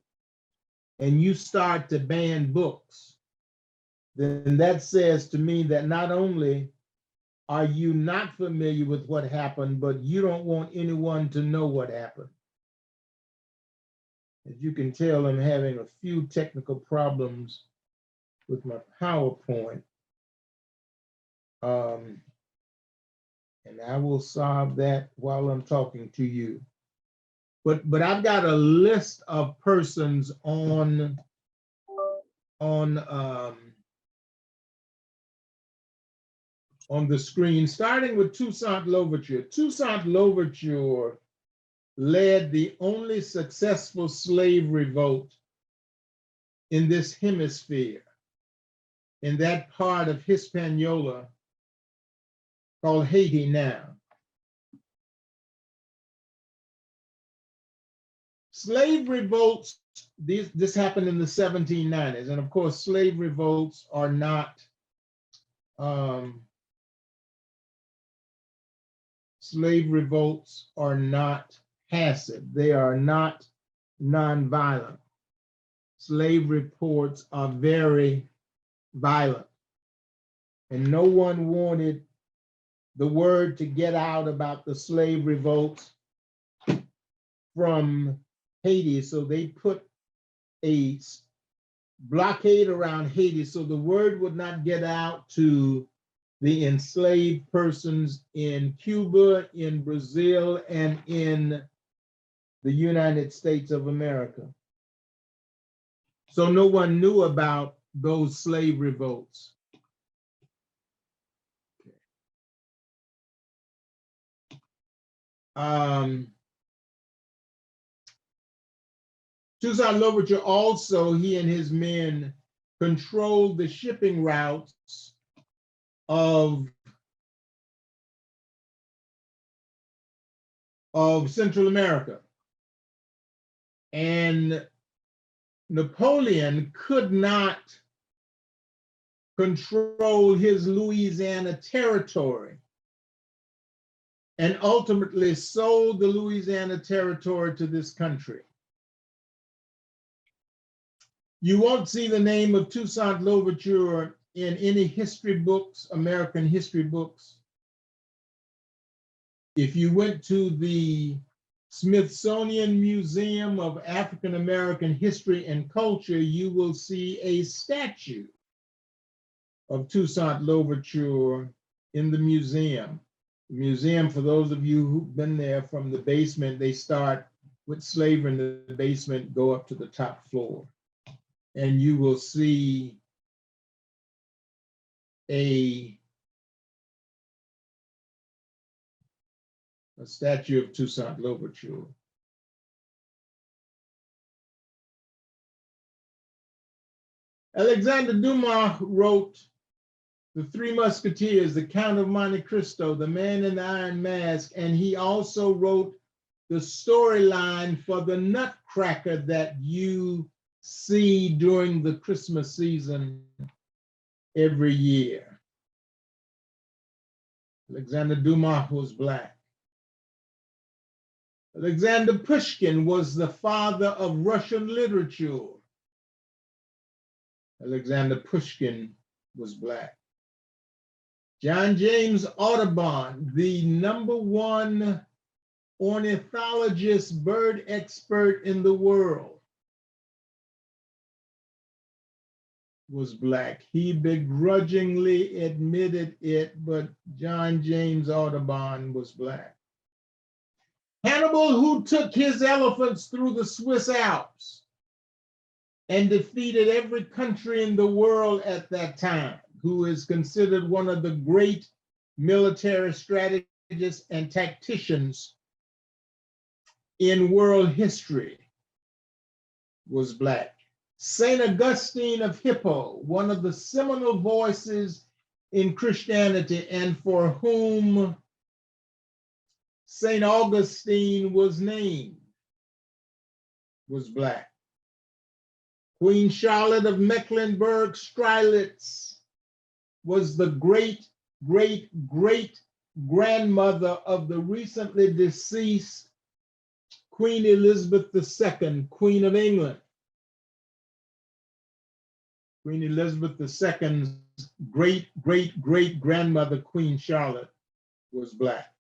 S4: and you start to ban books, then that says to me that not only are you not familiar with what happened, but you don't want anyone to know what happened. As you can tell, I'm having a few technical problems with my PowerPoint. And I will solve that while I'm talking to you. But I've got a list of persons on the screen, starting with Toussaint Louverture. Toussaint Louverture led the only successful slave revolt in this hemisphere, in that part of Hispaniola called Haiti now. Slave revolts, this happened in the 1790s, and of course, slave revolts are not passive. They are not nonviolent. Slave reports are very violent, and no one wanted the word to get out about the slave revolts from Haiti, so they put a blockade around Haiti so the word would not get out to the enslaved persons in Cuba, in Brazil, and in the United States of America. So no one knew about those slave revolts. Toussaint Louverture also, he and his men controlled the shipping routes of Central America. And Napoleon could not control his Louisiana territory, and ultimately sold the Louisiana territory to this country. You won't see the name of Toussaint Louverture in any history books, American history books. If you went to the Smithsonian Museum of African American History and Culture, you will see a statue of Toussaint Louverture in the museum. The museum, for those of you who've been there, from the basement, they start with slavery in the basement, go up to the top floor. And you will see a statue of Toussaint Louverture. Alexander Dumas wrote The Three Musketeers, The Count of Monte Cristo, The Man in the Iron Mask, and he also wrote the storyline for the Nutcracker that you see during the Christmas season every year. Alexander Dumas was Black. Alexander Pushkin was the father of Russian literature. Alexander Pushkin was Black. John James Audubon, the #1 ornithologist, bird expert in the world, was Black. He begrudgingly admitted it, but John James Audubon was Black. Hannibal, who took his elephants through the Swiss Alps and defeated every country in the world at that time, who is considered one of the great military strategists and tacticians in world history, was Black. Saint Augustine of Hippo, one of the seminal voices in Christianity, and for whom Saint Augustine was named, was Black. Queen Charlotte of Mecklenburg-Strelitz was the great-great-great-grandmother of the recently deceased Queen Elizabeth II, Queen of England. Queen Elizabeth II's great-great-great-grandmother, Queen Charlotte, was Black.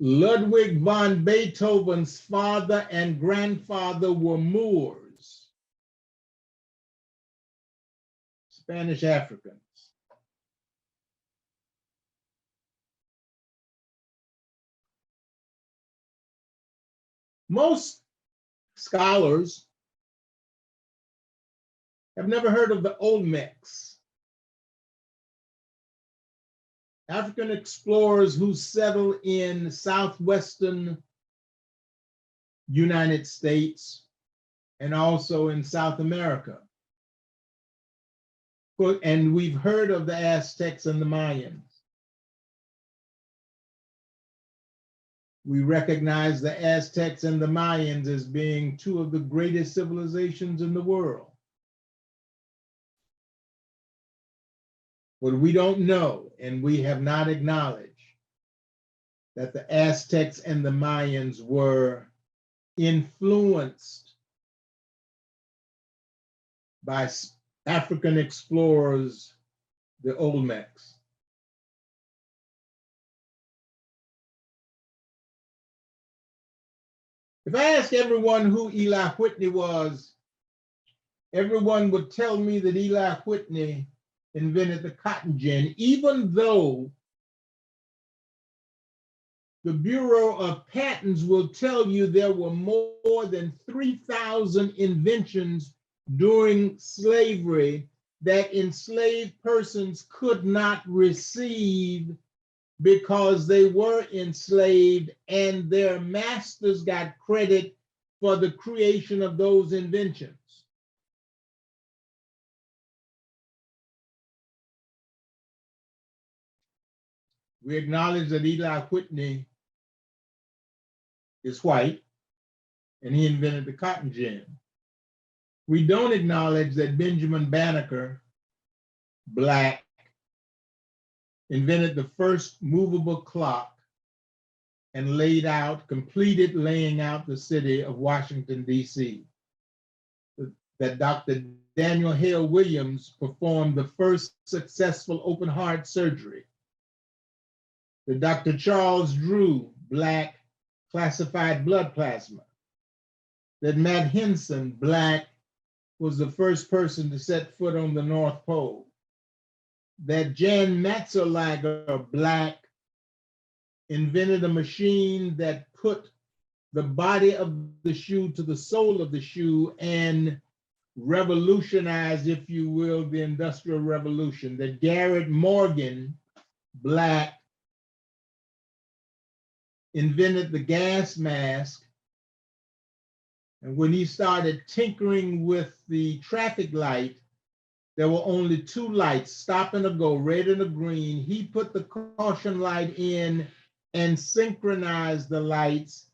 S4: Ludwig von Beethoven's father and grandfather were Moors, Spanish Africans. Most scholars have never heard of the Olmecs, African explorers who settled in southwestern United States and also in South America. And we've heard of the Aztecs and the Mayans. We recognize the Aztecs and the Mayans as being two of the greatest civilizations in the world. But we don't know, and we have not acknowledged that the Aztecs and the Mayans were influenced by African explorers, the Olmecs. If I ask everyone who Eli Whitney was, everyone would tell me that Eli Whitney invented the cotton gin, even though the Bureau of Patents will tell you there were more than 3,000 inventions during slavery that enslaved persons could not receive because they were enslaved, and their masters got credit for the creation of those inventions. We acknowledge that Eli Whitney is white and he invented the cotton gin. We don't acknowledge that Benjamin Banneker, Black, invented the first movable clock and completed laying out the city of Washington, D.C. That Dr. Daniel Hale Williams performed the first successful open heart surgery. that Dr. Charles Drew, Black, classified blood plasma, that Matt Henson, Black, was the first person to set foot on the North Pole, that Jan Matzelager, Black, invented a machine that put the body of the shoe to the sole of the shoe and revolutionized, if you will, the Industrial Revolution, that Garrett Morgan, Black, invented the gas mask. And when he started tinkering with the traffic light, there were only two lights, stop and a go, red and a green. He put the caution light in and synchronized the lights.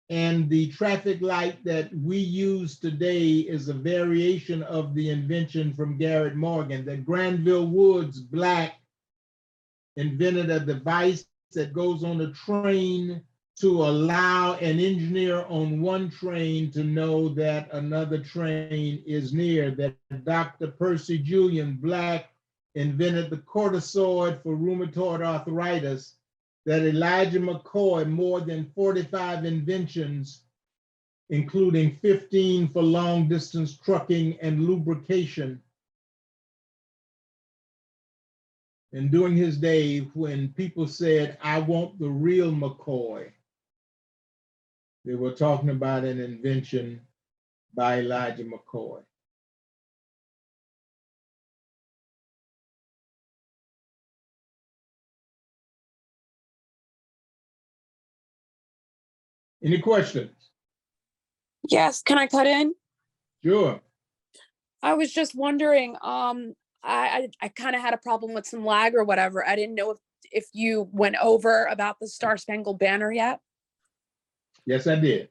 S4: And the traffic light that we use today is a variation of the invention from Garrett Morgan. That Granville Woods, Black, invented a device that goes on a train to allow an engineer on one train to know that another train is near. That Dr. Percy Julian, Black, invented the cortisoid for rheumatoid arthritis. That Elijah McCoy, more than 45 inventions, including 15 for long distance trucking and lubrication. And during his day, when people said, I want the real McCoy, they were talking about an invention by Elijah McCoy. Any questions?
S8: Yes, can I cut in?
S4: Sure.
S8: I was just wondering, I kind of had a problem with some lag or whatever. I didn't know if you went over about the Star Spangled Banner yet.
S4: Yes, I did.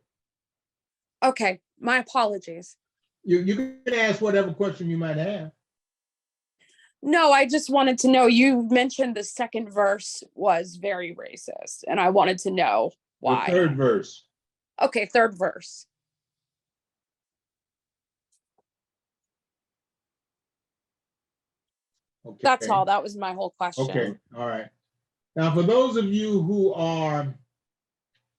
S8: Okay, my apologies.
S4: You can ask whatever question you might have.
S8: No, I just wanted to know, you mentioned the second verse was very racist, and I wanted to know why.
S4: The third verse.
S8: Okay, third verse.
S4: Okay.
S8: That's all. That was my whole question.
S4: Okay, all right. Now, for those of you who are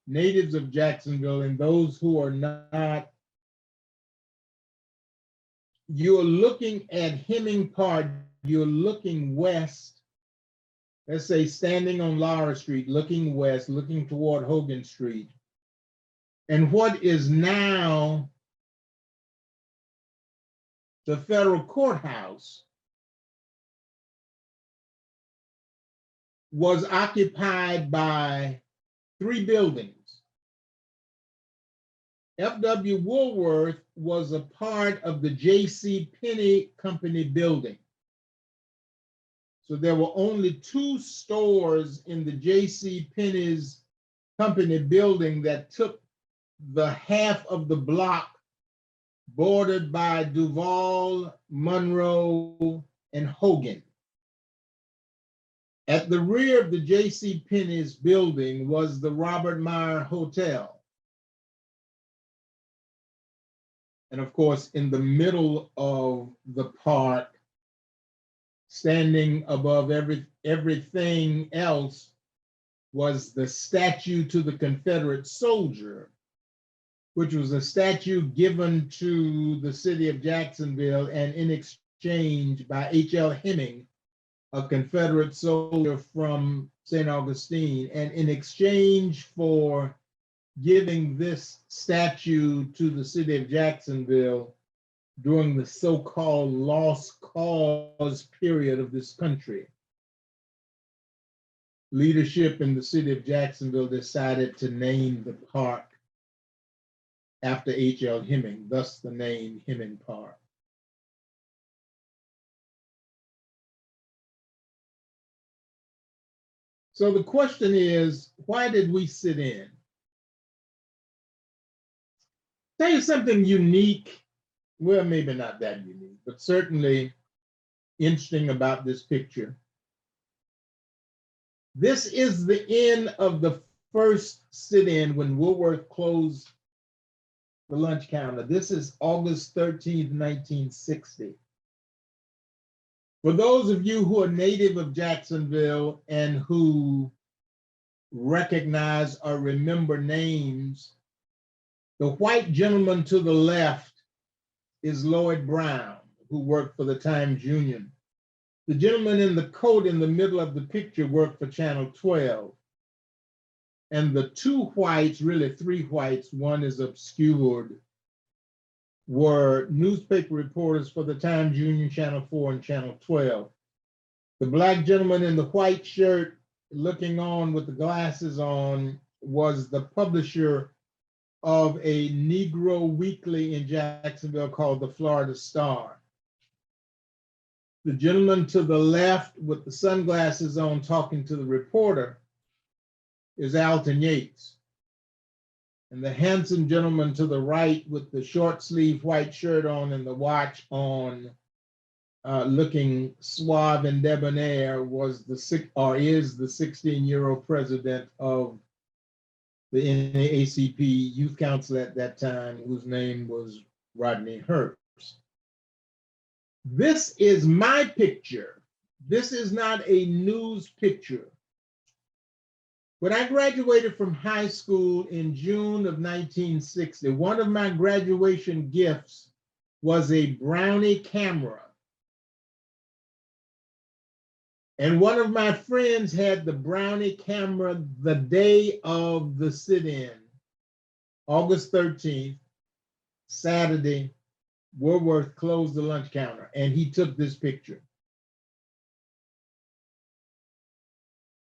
S4: natives of Jacksonville and those who are not, you're looking at Hemming Park, you're looking west, let's say standing on Laura Street, looking west, looking toward Hogan Street. And what is now the federal courthouse was occupied by three buildings. F.W. Woolworth was a part of the J.C. Penney Company building. So there were only two stores in the J.C. Penney's company building that took the half of the block bordered by Duval, Monroe, and Hogan. At the rear of the J.C. Penney's building was the Robert Meyer Hotel. And of course, in the middle of the park, standing above everything else, was the statue to the Confederate soldier, which was a statue given to the city of Jacksonville and in exchange by H.L. Hemming, a Confederate soldier from St. Augustine. And in exchange for giving this statue to the city of Jacksonville during the so-called lost cause period of this country, leadership in the city of Jacksonville decided to name the park after H.L. Hemming, thus the name Hemming Park. So the question is, why did we sit in? Tell you something unique, well, maybe not that unique, but certainly interesting about this picture. This is the end of the first sit-in when Woolworth closed the lunch counter. This is August 13th, 1960. For those of you who are native of Jacksonville and who recognize or remember names. The white gentleman to the left is Lloyd Brown, who worked for the Times Union. The gentleman in the coat in the middle of the picture worked for Channel 12. And the two whites, really three whites, one is obscured, were newspaper reporters for the Times Union, Channel 4, and Channel 12. The black gentleman in the white shirt looking on with the glasses on was the publisher of a Negro weekly in Jacksonville called the Florida Star. The gentleman to the left with the sunglasses on talking to the reporter is Alton Yates. And the handsome gentleman to the right with the short sleeve white shirt on and the watch on, looking suave and debonair, is the 16-year-old president of the NAACP Youth Council at that time, whose name was Rodney Hurst. This is my picture. This is not a news picture. When I graduated from high school in June of 1960, one of my graduation gifts was a Brownie camera. And one of my friends had the Brownie camera the day of the sit-in, August 13th, Saturday. Woolworth closed the lunch counter, and he took this picture.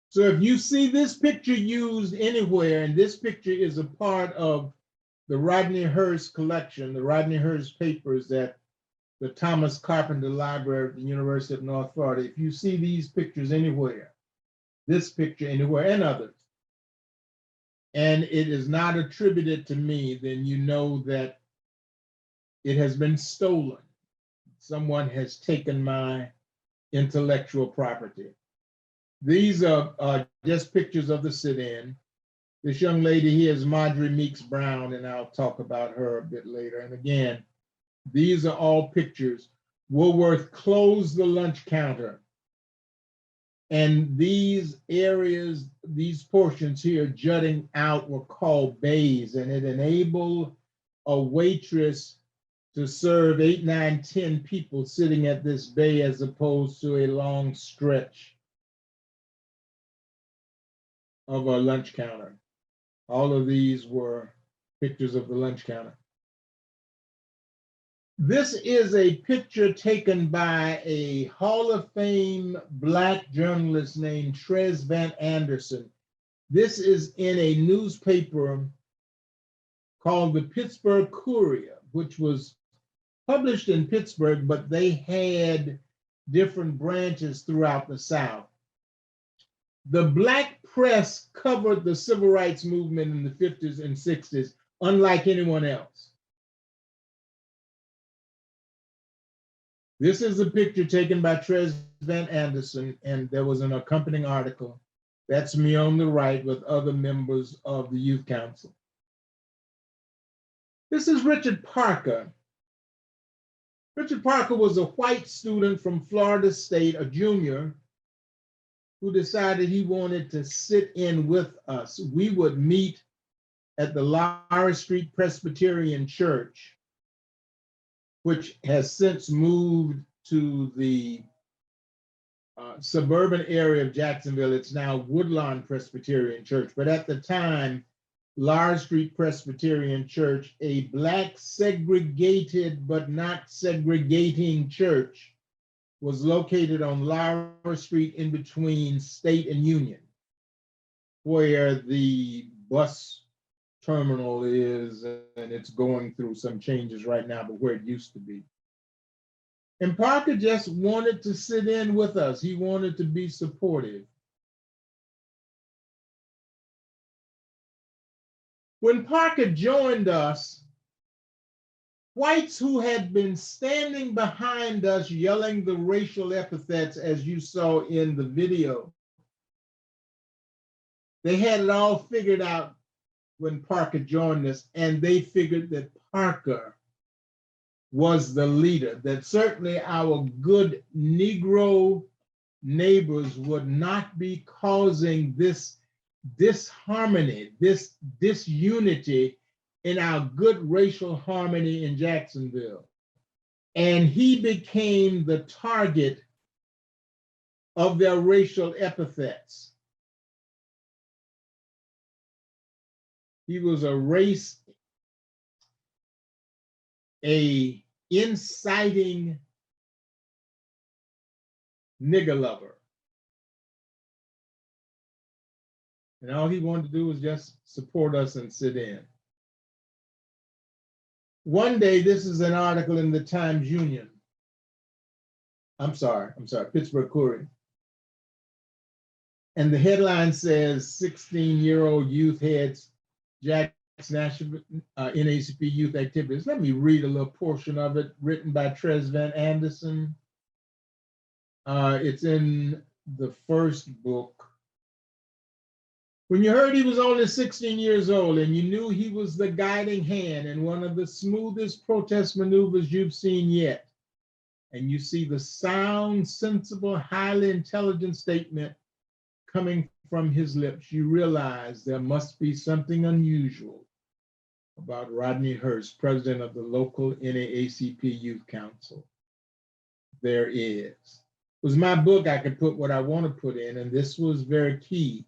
S4: So if you see this picture used anywhere, and this picture is a part of the Rodney Hurst collection, the Rodney Hurst papers at the Thomas Carpenter Library at the University of North Florida, if you see these pictures anywhere, this picture anywhere, and others, and it is not attributed to me, then you know that it has been stolen. Someone has taken my intellectual property. These are just pictures of the sit-in. This young lady here is Marjorie Meeks Brown, and I'll talk about her a bit later. And again, these are all pictures. Woolworth closed the lunch counter. And these areas, these portions here jutting out were called bays, and it enabled a waitress to serve 8, 9, 10 people sitting at this bay as opposed to a long stretch of a lunch counter. All of these were pictures of the lunch counter. This is a picture taken by a Hall of Fame Black journalist named Trez Van Anderson. This is in a newspaper called the Pittsburgh Courier, which was published in Pittsburgh, but they had different branches throughout the South. The Black press covered the civil rights movement in the 50s and 60s, unlike anyone else. This is a picture taken by Trez Van Anderson, and there was an accompanying article. That's me on the right with other members of the Youth Council. This is Richard Parker. Richard Parker was a white student from Florida State, a junior, who decided he wanted to sit in with us. We would meet at the Lowry Street Presbyterian Church, which has since moved to the suburban area of Jacksonville. It's now Woodlawn Presbyterian Church. But at the time, Lowry Street Presbyterian Church, a Black segregated but not segregating church, was located on Lowry Street in between State and Union, where the bus terminal is, and it's going through some changes right now, but where it used to be. And Parker just wanted to sit in with us. He wanted to be supportive. When Parker joined us, whites who had been standing behind us yelling the racial epithets, as you saw in the video, they had it all figured out when Parker joined us, and they figured that Parker was the leader, that certainly our good Negro neighbors would not be causing this disharmony, this disunity in our good racial harmony in Jacksonville. And he became the target of their racial epithets. He was a inciting nigger lover. And all he wanted to do was just support us and sit in. One day, this is an article in the Times Union. I'm sorry, Pittsburgh Courier. And the headline says 16-year-old youth heads Jack's national NAACP youth activities. Let me read a little portion of it, written by Tres Van Anderson. It's in the first book. When you heard he was only 16 years old and you knew he was the guiding hand in one of the smoothest protest maneuvers you've seen yet, and you see the sound, sensible, highly intelligent statement coming from his lips, you realize there must be something unusual about Rodney Hurst, president of the local NAACP Youth Council. There is. It was my book, I could put what I want to put in, and this was very key,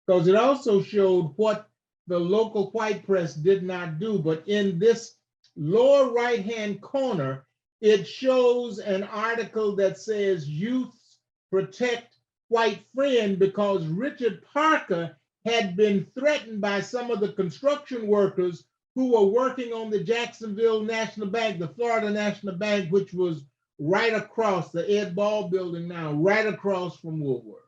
S4: because it also showed what the local white press did not do. But in this lower right-hand corner, it shows an article that says youths protect white friend, because Richard Parker had been threatened by some of the construction workers who were working on the Jacksonville National Bank, the Florida National Bank, which was right across the Ed Ball building now, right across from Woolworth.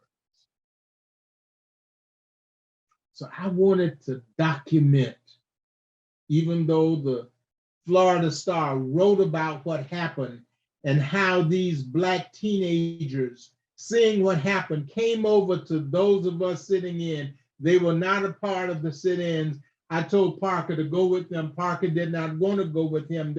S4: So I wanted to document, even though the Florida Star wrote about what happened and how these Black teenagers, seeing what happened, came over to those of us sitting in. They were not a part of the sit-ins. I told Parker to go with them. Parker did not want to go with him.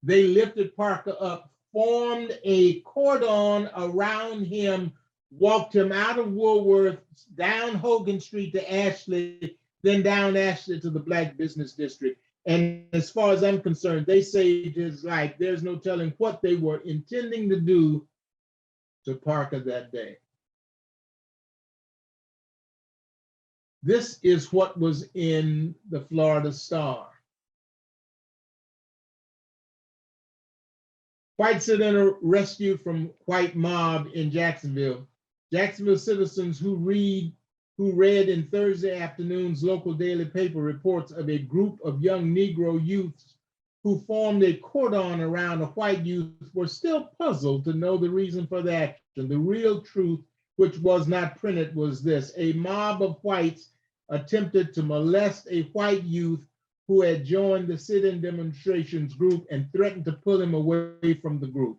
S4: They lifted Parker up, formed a cordon around him, walked him out of Woolworth, down Hogan Street to Ashley, then down Ashley to the Black Business District. And as far as I'm concerned, they saved his life. There's no telling what they were intending to do to Parker that day. This is what was in the Florida Star. White sit-in rescued from white mob in Jacksonville. Jacksonville citizens who read in Thursday afternoon's local daily paper reports of a group of young Negro youths who formed a cordon around a white youth were still puzzled to know the reason for the action. The real truth, which was not printed, was this: a mob of whites attempted to molest a white youth who had joined the sit-in demonstrations group and threatened to pull him away from the group.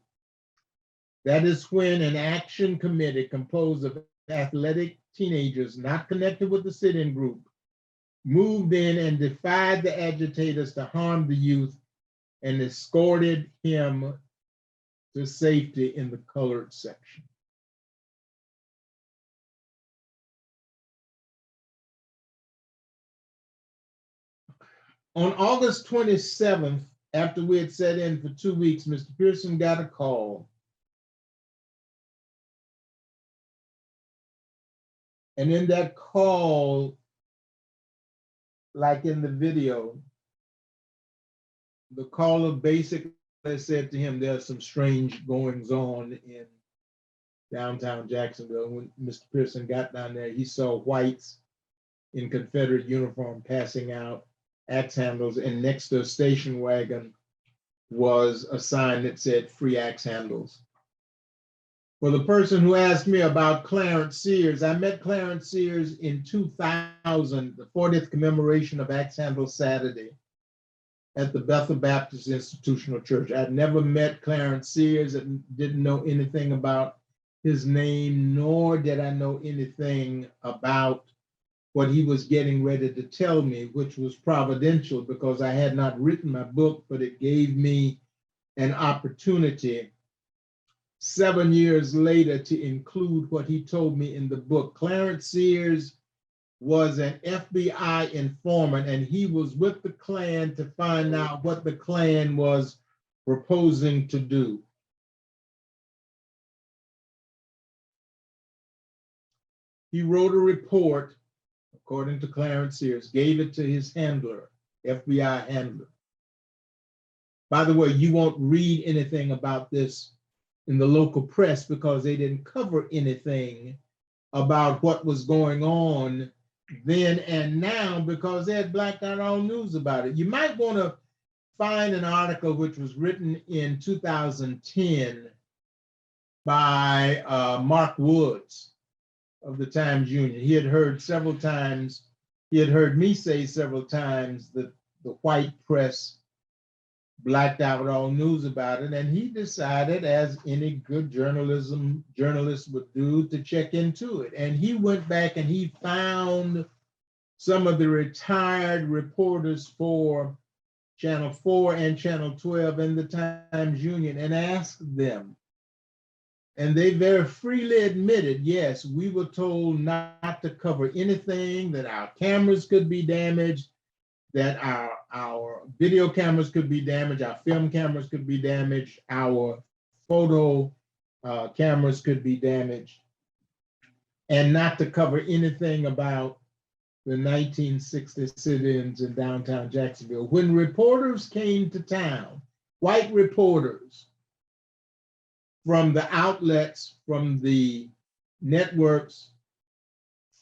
S4: That is when an action committee composed of athletic teenagers not connected with the sit-in group moved in and defied the agitators to harm the youth and escorted him to safety in the colored section. On August 27th, after we had sat in for 2 weeks, Mr. Pearson got a call. And in that call, like in the video, the caller basically said to him, there's some strange goings on in downtown Jacksonville. When Mr. Pearson got down there, he saw whites in Confederate uniform passing out axe handles, and next to a station wagon was a sign that said free axe handles. For the person who asked me about Clarence Sears, I met Clarence Sears in 2000, the 40th commemoration of Axe Handle Saturday at the Bethel Baptist Institutional Church. I'd never met Clarence Sears and didn't know anything about his name, nor did I know anything about what he was getting ready to tell me, which was providential because I had not written my book, but it gave me an opportunity 7 years later to include what he told me in the book. Clarence Sears was an FBI informant, and he was with the Klan to find out what the Klan was proposing to do. He wrote a report, according to Clarence Sears, gave it to his handler, FBI handler. By the way, you won't read anything about this in the local press because they didn't cover anything about what was going on then and now because they had blacked out all news about it. You might want to find an article which was written in 2010 by Mark Woods of the Times-Union. He had heard several times, he had heard me say several times that the white press blacked out all news about it, and he decided, as any good journalist would do, to check into it. And he went back and he found some of the retired reporters for Channel 4 and Channel 12 in the Times-Union and asked them. And they very freely admitted, yes, we were told not to cover anything, that our cameras could be damaged, that our video cameras could be damaged, our film cameras could be damaged, our photo cameras could be damaged, and not to cover anything about the 1960 sit-ins in downtown Jacksonville. When reporters came to town, white reporters from the outlets, from the networks,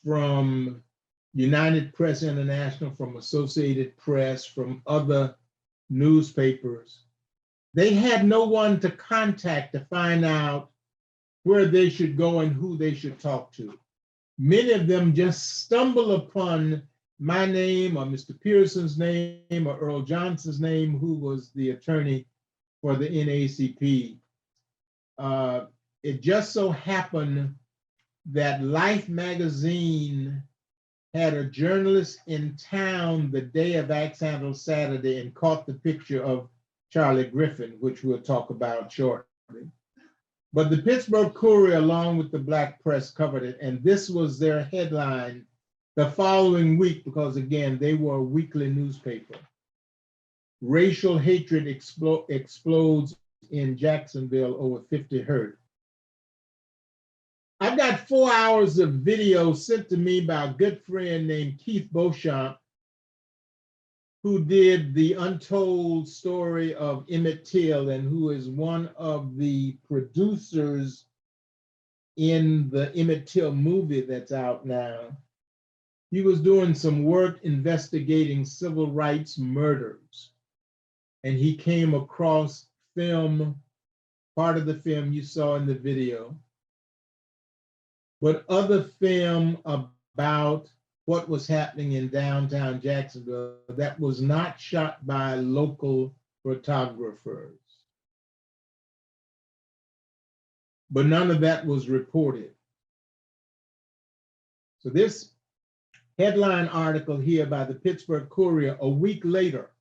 S4: from United Press International, from Associated Press, from other newspapers, they had no one to contact to find out where they should go and who they should talk to. Many of them just stumble upon my name or Mr. Pearson's name or Earl Johnson's name, who was the attorney for the NAACP. It just so happened that Life magazine had a journalist in town the day of Axe Handle Saturday and caught the picture of Charlie Griffin, which we'll talk about shortly. But the Pittsburgh Courier, along with the black press, covered it, and this was their headline the following week, because again, they were a weekly newspaper. Racial hatred explodes in Jacksonville over 50 hurt. I've got 4 hours of video sent to me by a good friend named Keith Beauchamp, who did the untold story of Emmett Till and who is one of the producers in the Emmett Till movie that's out now. He was doing some work investigating civil rights murders, and he came across film, part of the film you saw in the video, but other film about what was happening in downtown Jacksonville that was not shot by local photographers. But none of that was reported. So this headline article here by the Pittsburgh Courier a week later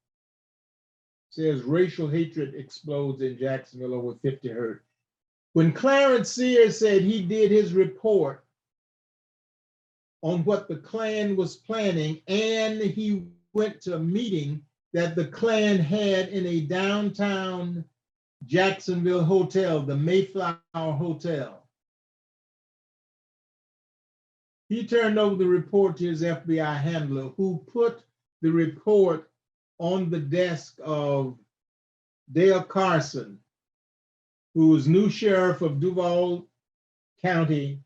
S4: says racial hatred explodes in Jacksonville over 50 hurt. When Clarence Sears said he did his report on what the Klan was planning, and he went to a meeting that the Klan had in a downtown Jacksonville hotel, the Mayflower Hotel. He turned over the report to his FBI handler, who put the report on the desk of Dale Carson, who was new sheriff of Duval County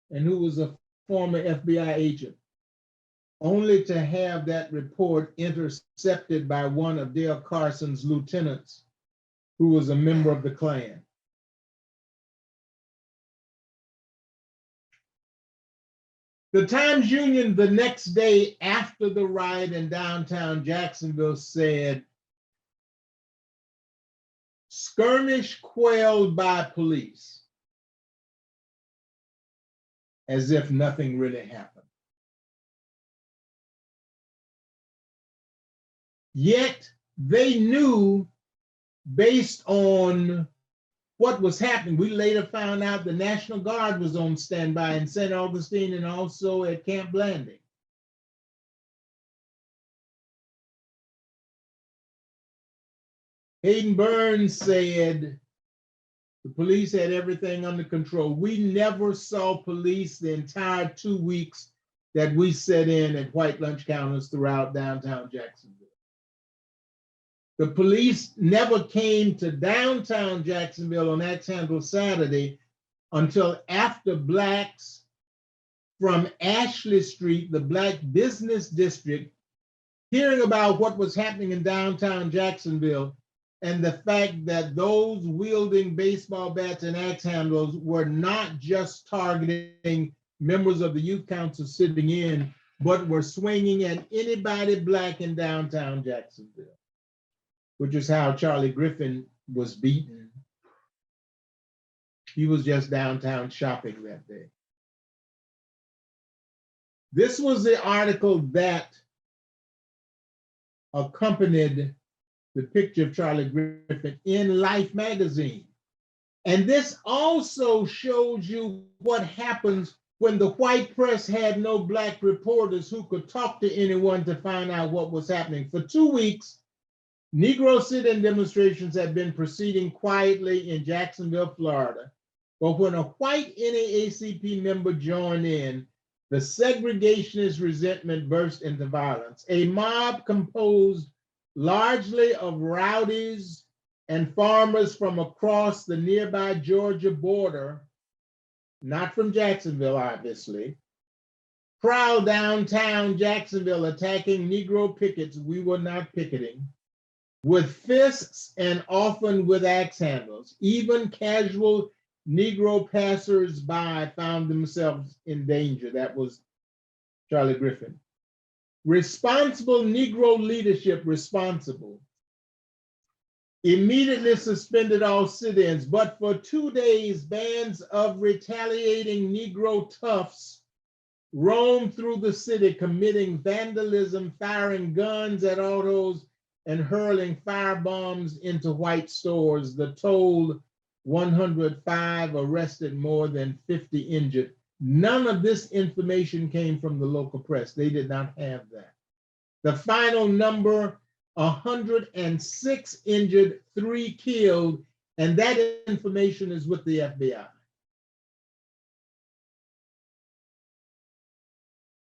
S4: and who was a former FBI agent, only to have that report intercepted by one of Dale Carson's lieutenants, who was a member of the Klan. The Times-Union the next day after the riot in downtown Jacksonville said, skirmish quelled by police, as if nothing really happened. Yet they knew, based on what was happening. We later found out the National Guard was on standby in St. Augustine and also at Camp Blanding. Hayden Burns said the police had everything under control. We never saw police the entire 2 weeks that we set in at white lunch counters throughout downtown Jacksonville. The police never came to downtown Jacksonville on Axe Handle Saturday until after blacks from Ashley Street, the Black Business District, hearing about what was happening in downtown Jacksonville and the fact that those wielding baseball bats and axe handles were not just targeting members of the youth council sitting in, but were swinging at anybody black in downtown Jacksonville, which is how Charlie Griffin was beaten. He was just downtown shopping that day. This was the article that accompanied the picture of Charlie Griffin in Life magazine. And this also shows you what happens when the white press had no black reporters who could talk to anyone to find out what was happening. For 2 weeks, Negro sit-in demonstrations had been proceeding quietly in Jacksonville, Florida. But when a white NAACP member joined in, the segregationist resentment burst into violence. A mob composed largely of rowdies and farmers from across the nearby Georgia border, not from Jacksonville, obviously, prowled downtown Jacksonville, attacking Negro pickets. We were not picketing, with fists and often with axe handles. Even casual Negro passers-by found themselves in danger. That was Charlie Griffin. Responsible Negro leadership, immediately suspended all sit-ins, but for 2 days, bands of retaliating Negro toughs roamed through the city, committing vandalism, firing guns at autos, and hurling firebombs into white stores. The toll, 105 arrested, more than 50 injured. None of this information came from the local press. They did not have that. The final number, 106 injured, 3 killed, and that information is with the FBI.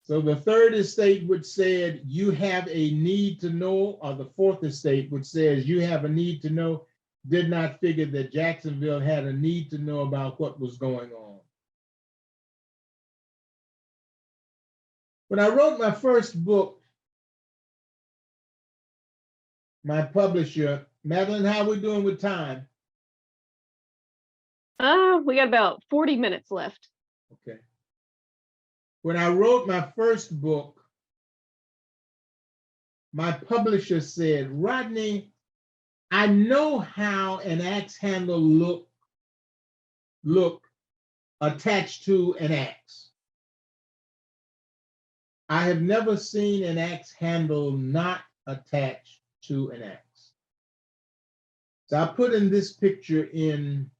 S4: So the third estate, which said you have a need to know, or the fourth estate, which says you have a need to know, did not figure that Jacksonville had a need to know about what was going on. When I wrote my first book, my publisher, Madeline, how are we doing with time?
S5: We got about 40 minutes left.
S4: Okay. When I wrote my first book, my publisher said, Rodney, I know how an axe handle look attached to an axe. I have never seen an axe handle not attached to an axe. So I put in this picture in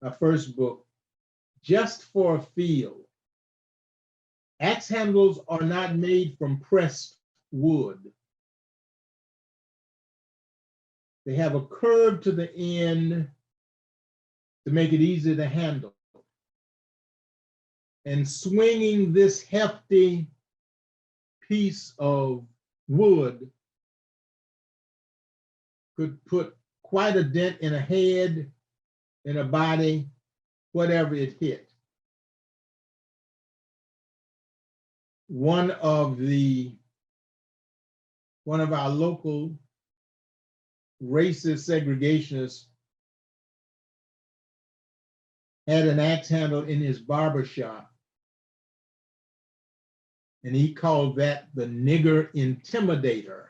S4: my first book, just for a feel. Axe handles are not made from pressed wood. They have a curve to the end to make it easy to handle. And swinging this hefty piece of wood could put quite a dent in a head, in a body, whatever it hit. One of our local racist segregationists had an axe handle in his barber shop, and he called that the nigger intimidator.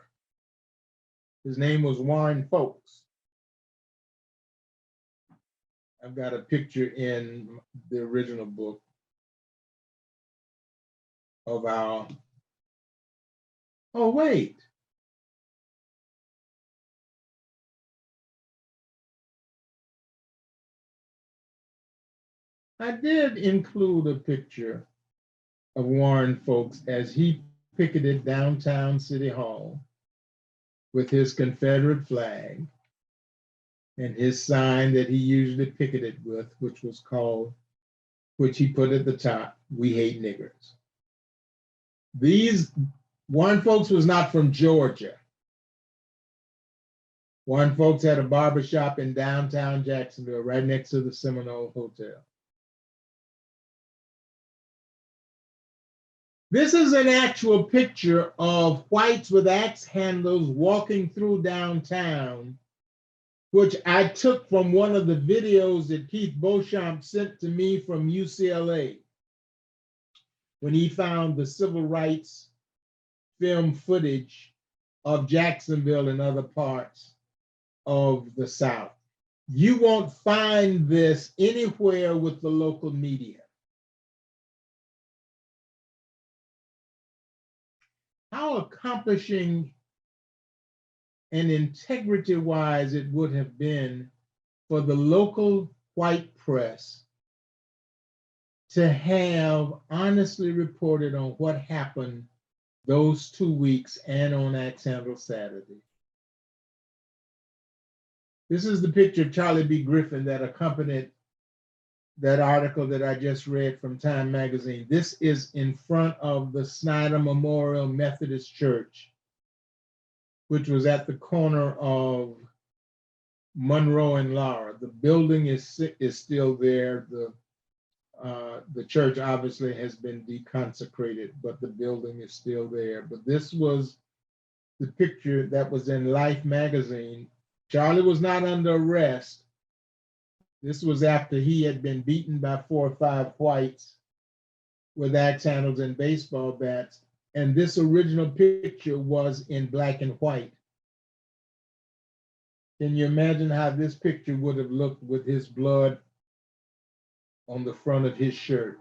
S4: His name was Warren Folks. I've got a picture in the original book of our, oh wait. I did include a picture of Warren folks as he picketed downtown City Hall with his Confederate flag and his sign that he usually picketed with, which was called, which he put at the top, "We hate niggers." These Warren folks was not from Georgia. Warren folks had a barbershop in downtown Jacksonville, right next to the Seminole Hotel. This is an actual picture of whites with axe handles walking through downtown, which I took from one of the videos that Keith Beauchamp sent to me from UCLA when he found the civil rights film footage of Jacksonville and other parts of the South. You won't find this anywhere with the local media. How accomplishing and integrity-wise it would have been for the local white press to have honestly reported on what happened those 2 weeks and on Axe Handle Saturday. This is the picture of Charlie B. Griffin that accompanied that article that I just read from Time Magazine. This is in front of the Snyder Memorial Methodist Church, which was at the corner of Monroe and Laura. The building is still there. The church obviously has been deconsecrated, but the building is still there. But this was the picture that was in Life magazine. Charlie was not under arrest. This was after he had been beaten by 4 or 5 whites with axe handles and baseball bats. And this original picture was in black and white. Can you imagine how this picture would have looked with his blood on the front of his shirt?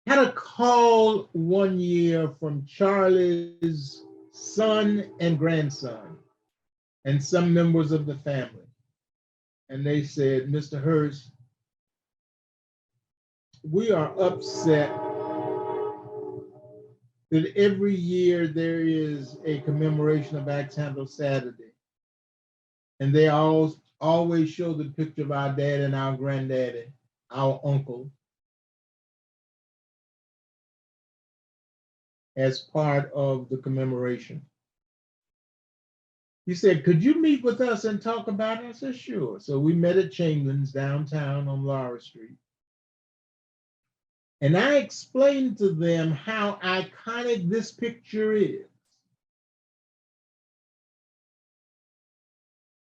S4: Had a call one year from Charlie's son and grandson and some members of the family. And they said, "Mr. Hurst, we are upset that every year there is a commemoration of Axe Handle Saturday. And they always show the picture of our dad and our granddaddy, our uncle, as part of the commemoration." He said, "Could you meet with us and talk about it?" I said, "Sure." So we met at Chamberlain's downtown on Laura Street. And I explained to them how iconic this picture is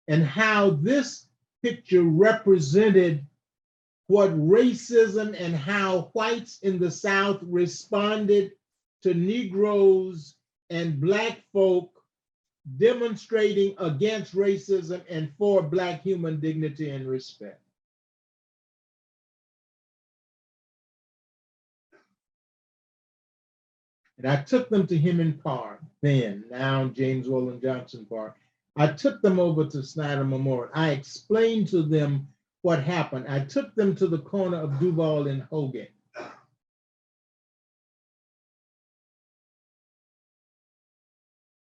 S4: and how this picture represented what racism and how whites in the South responded to Negroes and Black folk demonstrating against racism and for Black human dignity and respect. And I took them to Hemming Park, then, now James Wolin Johnson Park. I took them over to Snyder Memorial. I explained to them what happened. I took them to the corner of Duval and Hogan.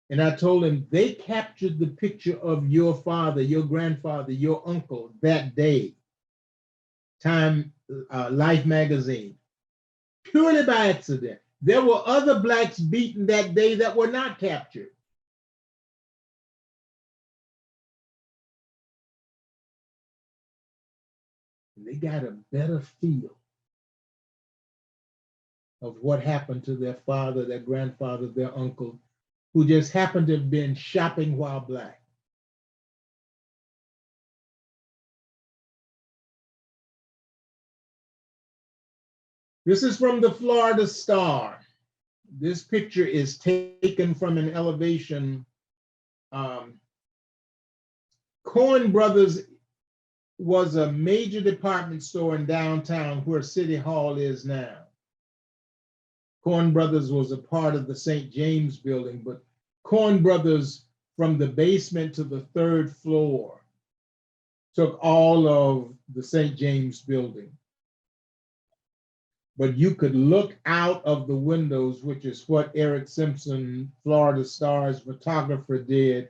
S4: And I told him they captured the picture of your father, your grandfather, your uncle that day. Time, Life magazine, purely by accident. There were other Blacks beaten that day that were not captured. And they got a better feel of what happened to their father, their grandfather, their uncle, who just happened to have been shopping while Black. This is from the Florida Star. This picture is taken from an elevation. Cohen Brothers was a major department store in downtown where City Hall is now. Cohen Brothers was a part of the St. James building, but Cohen Brothers from the basement to the 3rd floor took all of the St. James building. But you could look out of the windows, which is what Eric Simpson, Florida Star's photographer, did,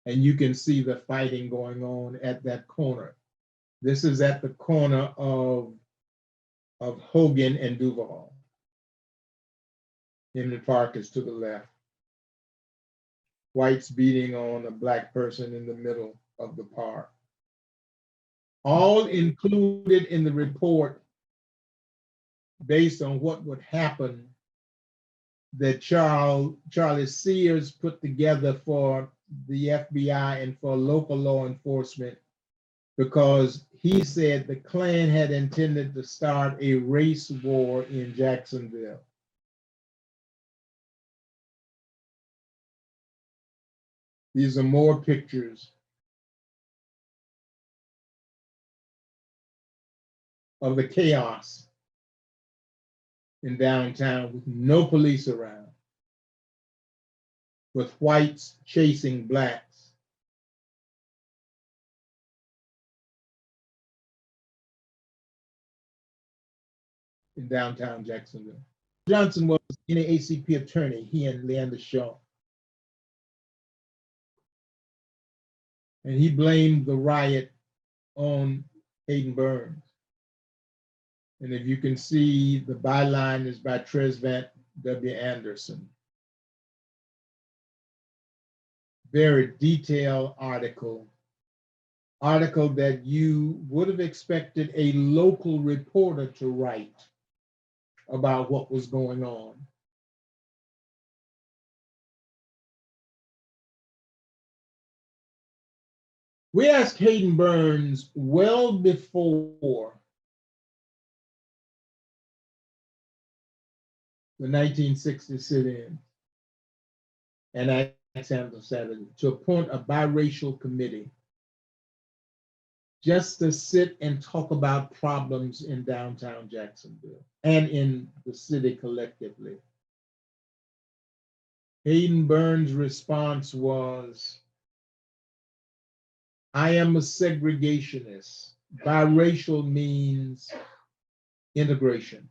S4: and you can see the fighting going on at that corner. This is at the corner of Hogan and Duval. Henry Park is to the left. Whites beating on a black person in the middle of the park. All included in the report based on what would happen that Charlie Sears put together for the FBI and for local law enforcement, because he said the Klan had intended to start a race war in Jacksonville. These are more pictures of the chaos in downtown with no police around, with whites chasing blacks. In downtown Jacksonville. Johnson was an ACP attorney, he and Leander Shaw. And he blamed the riot on Hayden Burns. And if you can see, the byline is by Tresvant W. Anderson. Very detailed article that you would have expected a local reporter to write about what was going on. We asked Hayden Burns well before the 1960 sit-in and Jacksonville Saturday to appoint a biracial committee just to sit and talk about problems in downtown Jacksonville and in the city collectively. Hayden Burns' response was, I am a segregationist. Biracial means integration.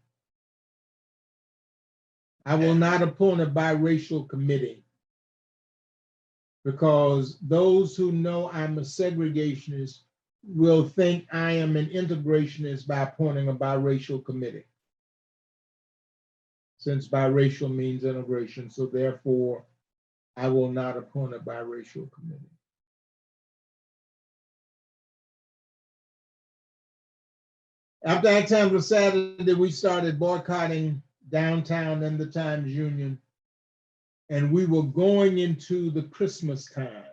S4: I will not appoint a biracial committee because those who know I'm a segregationist will think I am an integrationist by appointing a biracial committee, since biracial means integration. So therefore, I will not appoint a biracial committee. After that time was Saturday, we started boycotting downtown and the Times Union, and we were going into the Christmas time,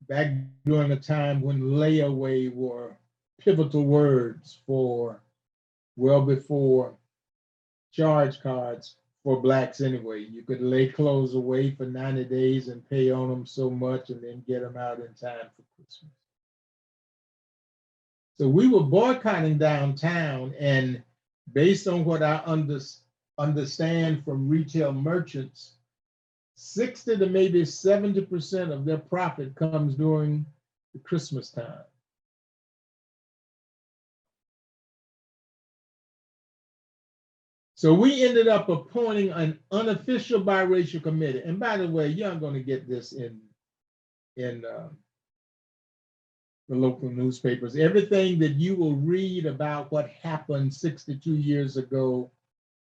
S4: back during a time when layaway were pivotal words for, well before charge cards for blacks anyway. You could lay clothes away for 90 days and pay on them so much and then get them out in time for Christmas. So we were boycotting downtown, and based on what I understand from retail merchants, 60 to maybe 70% of their profit comes during the Christmas time. So we ended up appointing an unofficial biracial committee. And by the way, you're going to get this in the local newspapers. Everything that you will read about what happened 62 years ago,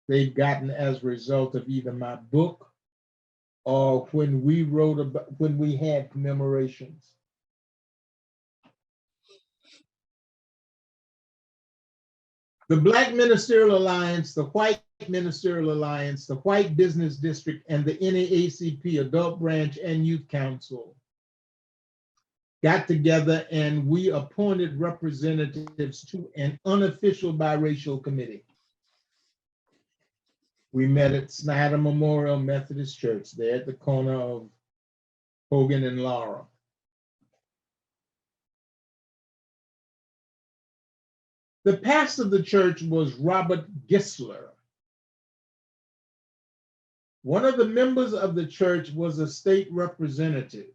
S4: they've gotten as a result of either my book or when we wrote about, when we had commemorations. The Black Ministerial Alliance, the White Ministerial Alliance, the White Business District, and the NAACP, Adult Branch and Youth Council, got together and we appointed representatives to an unofficial biracial committee. We met at Snyder Memorial Methodist Church, there at the corner of Hogan and Laura. The pastor of the church was Robert Gisler. One of the members of the church was a state representative.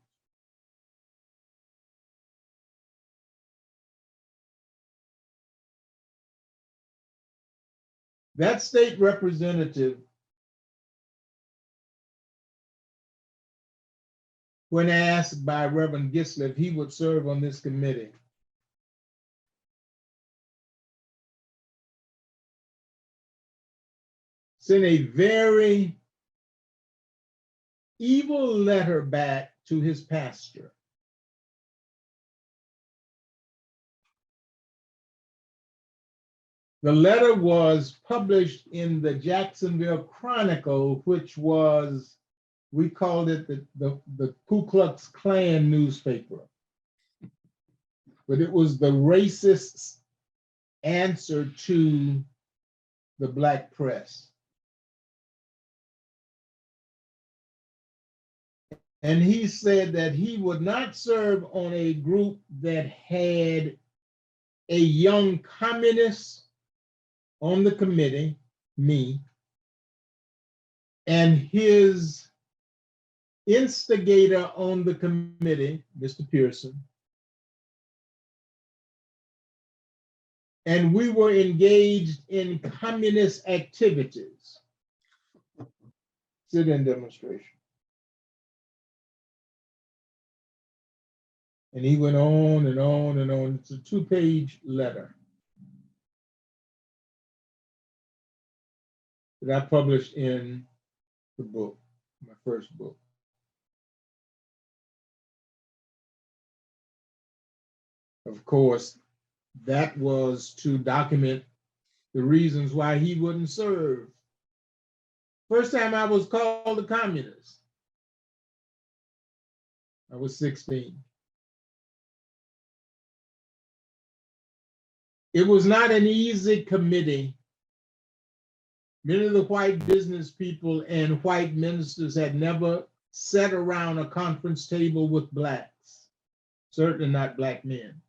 S4: That state representative, when asked by Reverend Gisler if he would serve on this committee, sent a very evil letter back to his pastor. The letter was published in the Jacksonville Chronicle, which was, we called it the Ku Klux Klan newspaper. But it was the racist answer to the Black press. And he said that he would not serve on a group that had a young communist on the committee, me, and his instigator on the committee, Mr. Pearson. And we were engaged in communist activities. Sit-in demonstration. And he went on and on and on. It's a 2-page letter that I published in the book, my first book. Of course, that was to document the reasons why he wouldn't serve. First time I was called a communist, I was 16. It was not an easy committee. Many of the white business people and white ministers had never sat around a conference table with blacks, certainly not black men.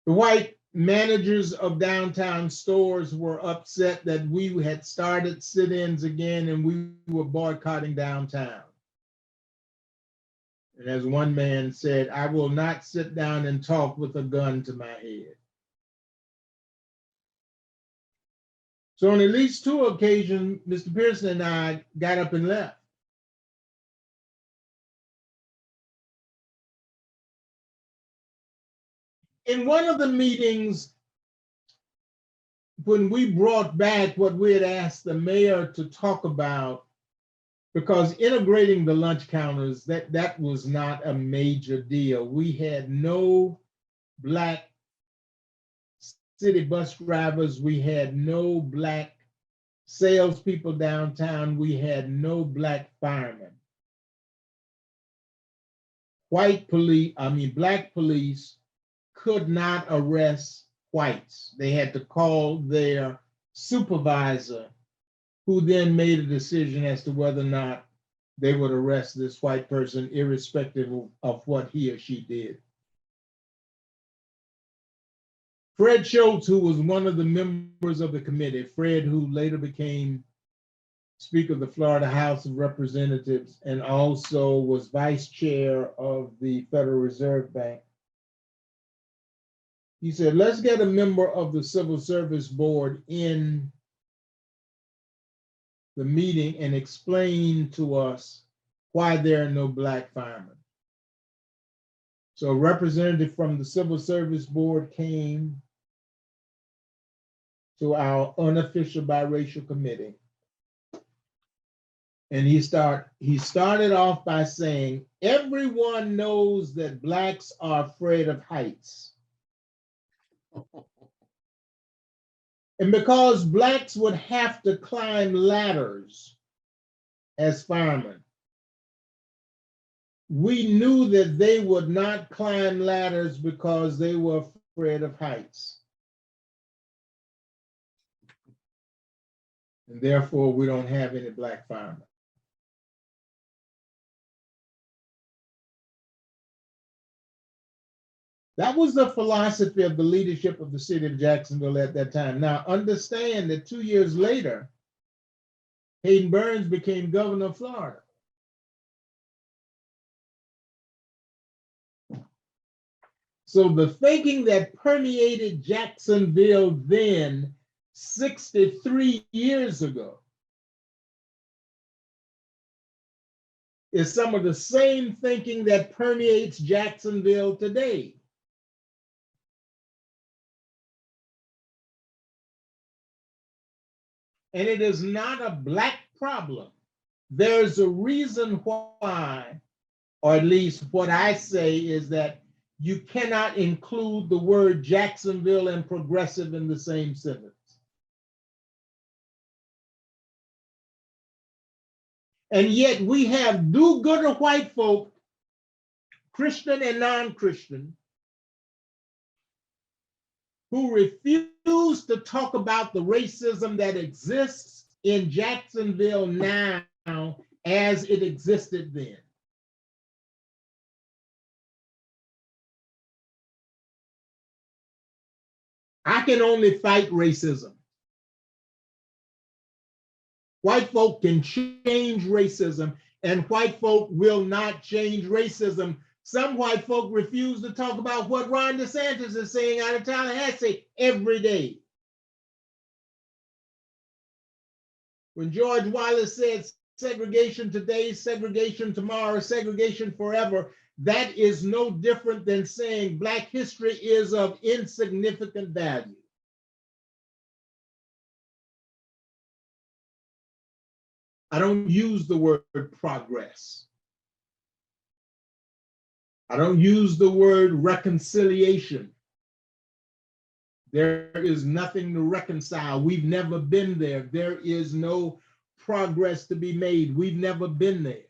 S4: The white managers of downtown stores were upset that we had started sit-ins again and we were boycotting downtown. And as one man said, I will not sit down and talk with a gun to my head. So on at least 2 occasions, Mr. Pearson and I got up and left. In one of the meetings, when we brought back what we had asked the mayor to talk about, because integrating the lunch counters, that was not a major deal. We had no black city bus drivers. We had no black salespeople downtown. We had no black firemen. Black police could not arrest whites. They had to call their supervisor, who then made a decision as to whether or not they would arrest this white person, irrespective of what he or she did. Fred Schultz, who was one of the members of the committee, Fred, who later became Speaker of the Florida House of Representatives and also was vice chair of the Federal Reserve Bank, he said, let's get a member of the Civil Service Board in the meeting and explain to us why there are no black firemen. So a representative from the Civil Service Board came to our unofficial biracial committee. And he started off by saying, everyone knows that blacks are afraid of heights. And because blacks would have to climb ladders as firemen, we knew that they would not climb ladders because they were afraid of heights. And therefore, we don't have any black firemen. That was the philosophy of the leadership of the city of Jacksonville at that time. Now, understand that 2 years later, Hayden Burns became governor of Florida. So the thinking that permeated Jacksonville then, 63 years ago, is some of the same thinking that permeates Jacksonville today. And it is not a Black problem. There's a reason why, or at least what I say is that you cannot include the word Jacksonville and progressive in the same sentence. And yet we have do-gooder white folk, Christian and non-Christian, who refuse to talk about the racism that exists in Jacksonville now as it existed then. I can only fight racism. White folk can change racism, and white folk will not change racism. Some white folk refuse to talk about what Ron DeSantis is saying out of Tallahassee every day. When George Wallace said segregation today, segregation tomorrow, segregation forever, that is no different than saying Black history is of insignificant value. I don't use the word progress. I don't use the word reconciliation. There is nothing to reconcile. We've never been there. There is no progress to be made. We've never been there.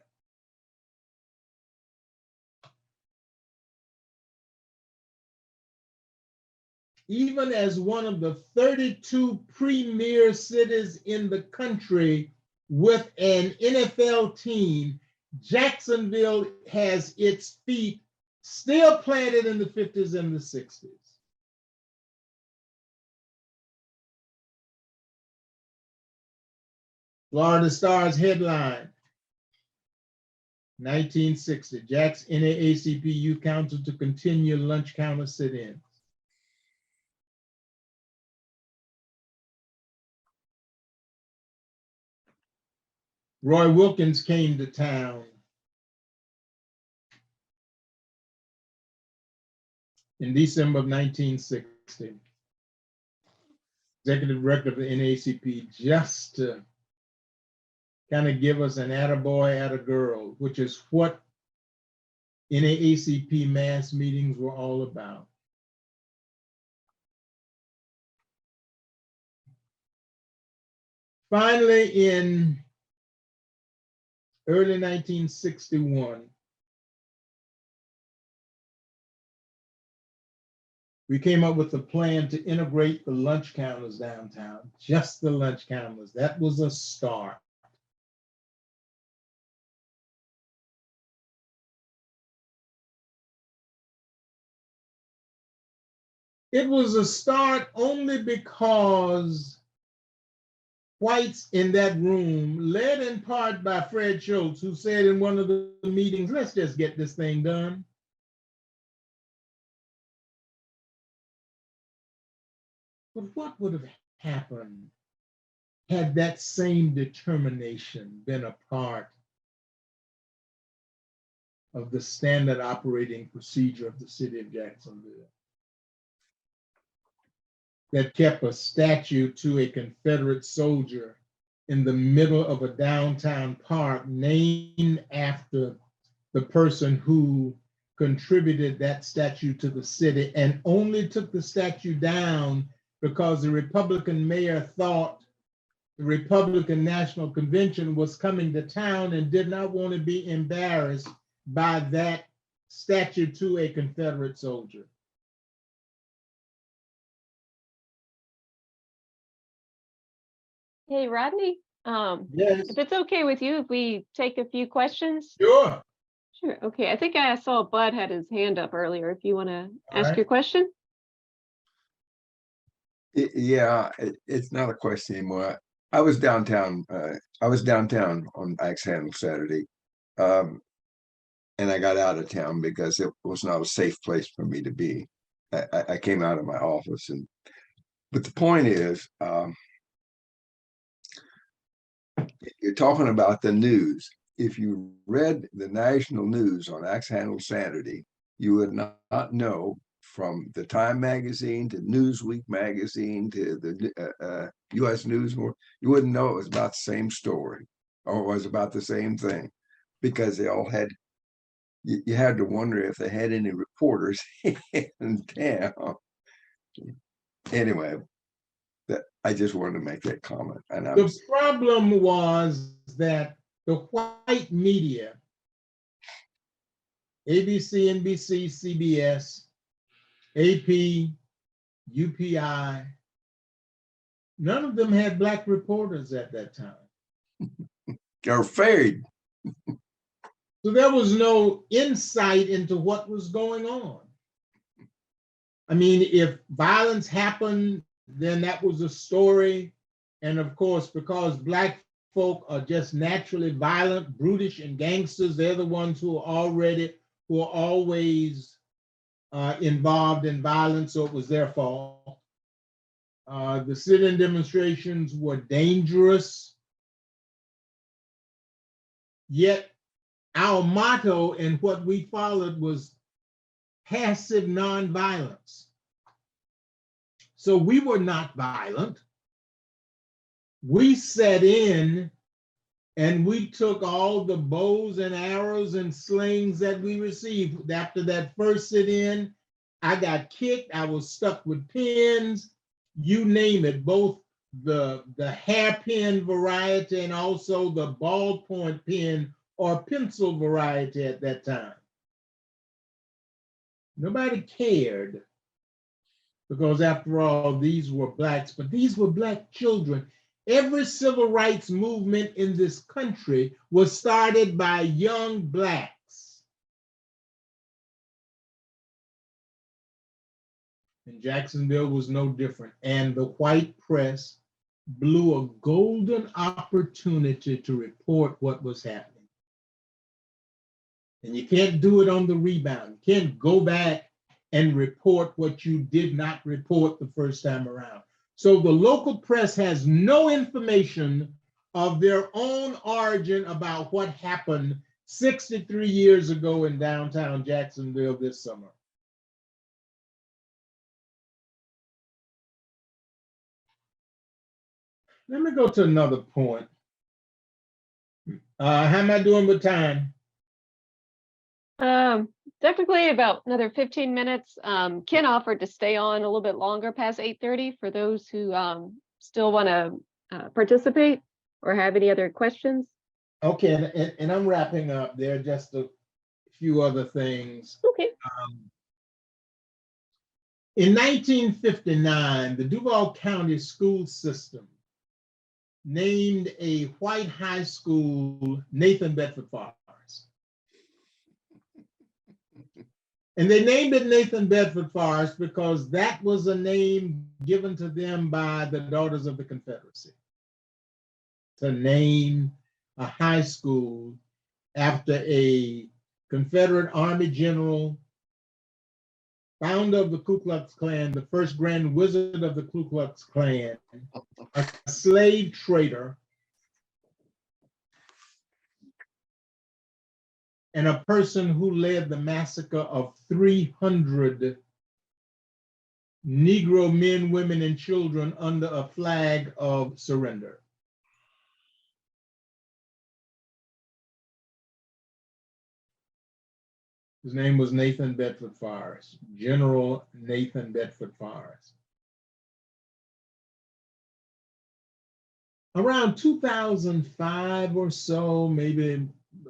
S4: Even as one of the 32 premier cities in the country with an NFL team, Jacksonville has its feet still planted in the 50s and the 60s. Florida Star's headline, 1960, Jack's NAACP Council to continue lunch counter sit-ins. Roy Wilkins came to town in December of 1960, executive director of the NAACP, just to kind of give us an attaboy, attagirl, which is what NAACP mass meetings were all about. Finally, in early 1961, we came up with a plan to integrate the lunch counters downtown, just the lunch counters. That was a start. It was a start only because whites in that room, led in part by Fred Schultz, who said in one of the meetings, let's just get this thing done. But what would have happened had that same determination been a part of the standard operating procedure of the city of Jacksonville that kept a statue to a Confederate soldier in the middle of a downtown park named after the person who contributed that statue to the city, and only took the statue down because the Republican mayor thought the Republican National Convention was coming to town and did not want to be embarrassed by that statue to a Confederate soldier.
S5: Hey, Rodney,
S4: Yes,
S5: if it's okay with you, if we take a few questions?
S4: sure.
S5: Sure. Okay. I think I saw Bud had his hand up earlier. If you want to ask
S4: right.
S5: your question.
S6: Yeah, it's not a question anymore. I was downtown on Axe Handle Saturday. and I got out of town because it was not a safe place for me to be. I came out of my office, but the point is, you're talking about the news. If you read the national news on Axe Handle Saturday, you would not know, from the Time magazine to Newsweek magazine to the U.S. News, you wouldn't know it was about the same story or it was about the same thing, because they all had, you had to wonder if they had any reporters in town. Anyway, that I just wanted to make that comment. And
S4: The problem was that the white media, ABC, NBC, CBS, AP, UPI, none of them had Black reporters at that time.
S6: they're afraid.
S4: So there was no insight into what was going on. I mean, if violence happened, then that was a story. And of course, because Black folk are just naturally violent, brutish, and gangsters, they're the ones who are always involved in violence, so it was their fault. The sit-in demonstrations were dangerous, yet our motto and what we followed was passive nonviolence. So we were not violent. We sat in and we took all the bows and arrows and slings that we received. After that first sit-in, I got kicked, I was stuck with pins, you name it, both the hairpin variety and also the ballpoint pen or pencil variety at that time. Nobody cared, because after all, these were Blacks, but these were Black children. Every civil rights movement in this country was started by young Blacks. And Jacksonville was no different. And the white press blew a golden opportunity to report what was happening. And you can't do it on the rebound. You can't go back and report what you did not report the first time around. So the local press has no information of their own origin about what happened 63 years ago in downtown Jacksonville this summer. Let me go to another point. How am I doing with time?
S5: Technically about another 15 minutes. Ken offered to stay on a little bit longer past 8:30 for those who still want to participate or have any other questions.
S4: Okay, and I'm wrapping up. There are just a few other things.
S5: Okay.
S4: In 1959, the Duval County school system named a white high school Nathan Bedford Forrest. And they named it Nathan Bedford Forrest because that was a name given to them by the Daughters of the Confederacy, to name a high school after a Confederate Army general, founder of the Ku Klux Klan, the first Grand Wizard of the Ku Klux Klan, a slave trader, and a person who led the massacre of 300 Negro men, women, and children under a flag of surrender. His name was Nathan Bedford Forrest, General Nathan Bedford Forrest. Around 2005 or so, maybe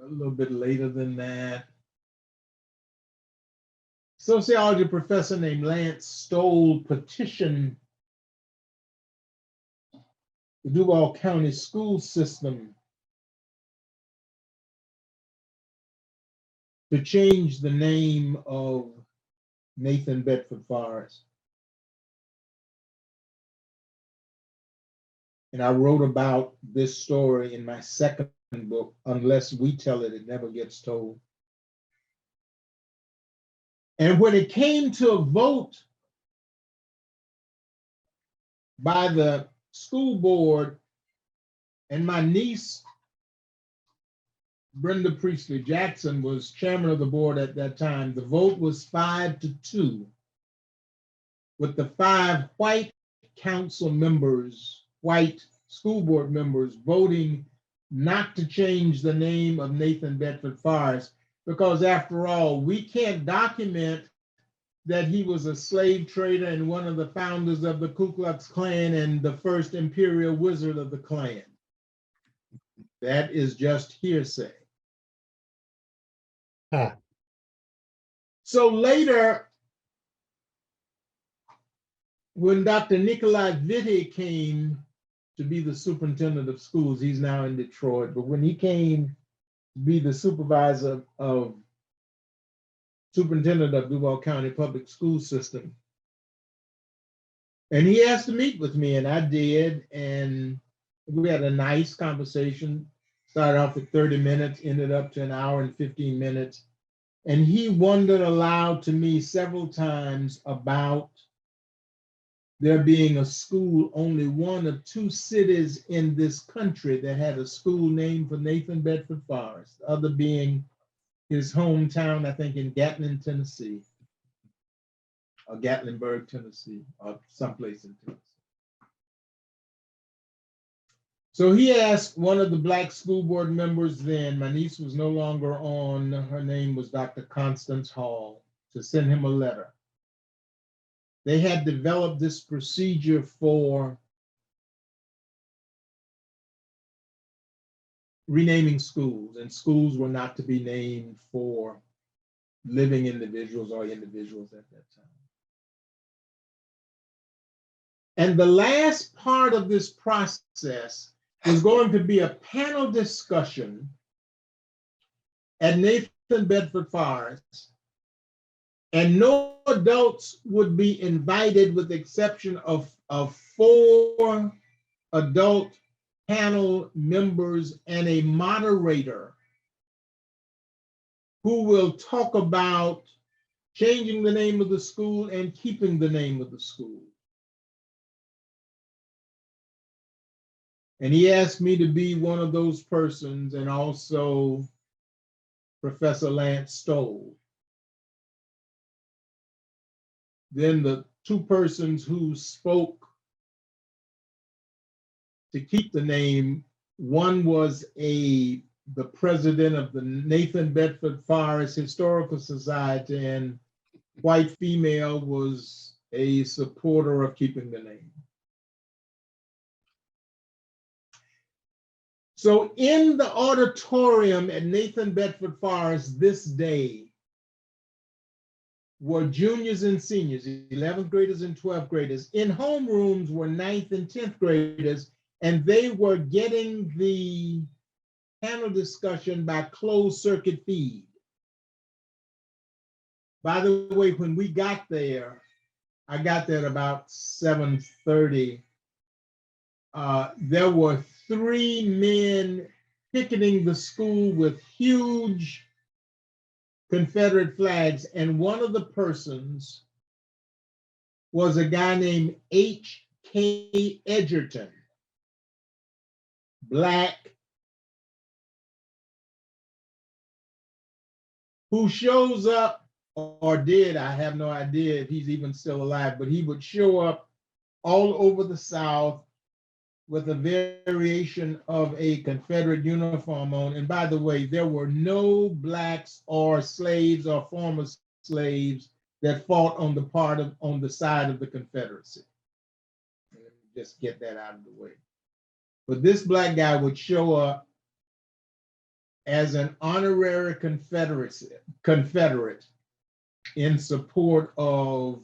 S4: a little bit later than that, sociology professor named Lance Stoll petitioned the Duval County school system to change the name of Nathan Bedford Forrest. And I wrote about this story in my second book, Unless We Tell It, It Never Gets Told. And when it came to a vote by the school board, and my niece, Brenda Priestley Jackson, was chairman of the board at that time, the vote was 5-2, with the 5 white council members, white school board members, voting not to change the name of Nathan Bedford Forrest, because after all, we can't document that he was a slave trader and one of the founders of the Ku Klux Klan and the first imperial wizard of the Klan. That is just hearsay.
S9: Huh.
S4: So later, when Dr. Nikolai Vitti came to be the superintendent of schools, he's now in Detroit, but when he came to be the superintendent of Duval County Public School System, and he asked to meet with me, and I did, and we had a nice conversation. Started off with 30 minutes, ended up to 1 hour and 15 minutes. And he wondered aloud to me several times about there being a school, only one of 2 cities in this country that had a school named for Nathan Bedford Forrest, the other being his hometown, I think in Gatlin, Tennessee, or Gatlinburg, Tennessee, or someplace in Tennessee. So he asked one of the Black school board members then, my niece was no longer on, her name was Dr. Constance Hall, to send him a letter. They had developed this procedure for renaming schools, and schools were not to be named for living individuals or individuals at that time. And the last part of this process was going to be a panel discussion at Nathan Bedford Forrest, and no adults would be invited with the exception of 4 adult panel members and a moderator who will talk about changing the name of the school and keeping the name of the school. And he asked me to be one of those persons, and also Professor Lance Stoll. Then the 2 persons who spoke to keep the name, one was the president of the Nathan Bedford Forrest Historical Society, and white female was a supporter of keeping the name. So in the auditorium at Nathan Bedford Forrest this day were juniors and seniors, 11th graders and 12th graders. In homerooms were 9th and 10th graders, and they were getting the panel discussion by closed circuit feed. By the way, when we got there, I got there at about 7:30. There were 3 men picketing the school with huge Confederate flags, and one of the persons was a guy named H.K. Edgerton, Black, who shows up, or did, I have no idea if he's even still alive, but he would show up all over the South with a variation of a Confederate uniform on. And by the way, there were no Blacks or slaves or former slaves that fought on the side of the Confederacy. Let me just get that out of the way. But this Black guy would show up as an honorary Confederate in support of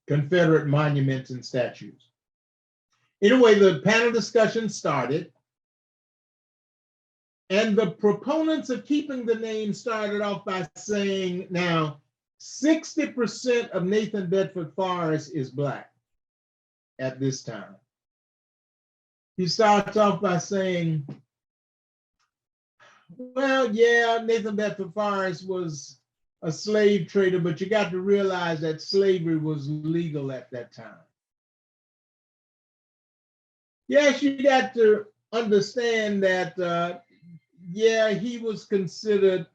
S4: Confederate monuments and statues. Anyway, the panel discussion started, and the proponents of keeping the name started off by saying, now, 60% of Nathan Bedford Forrest is Black at this time. He starts off by saying, well, yeah, Nathan Bedford Forrest was a slave trader, but you got to realize that slavery was legal at that time. Yes, you got to understand that, yeah, he was considered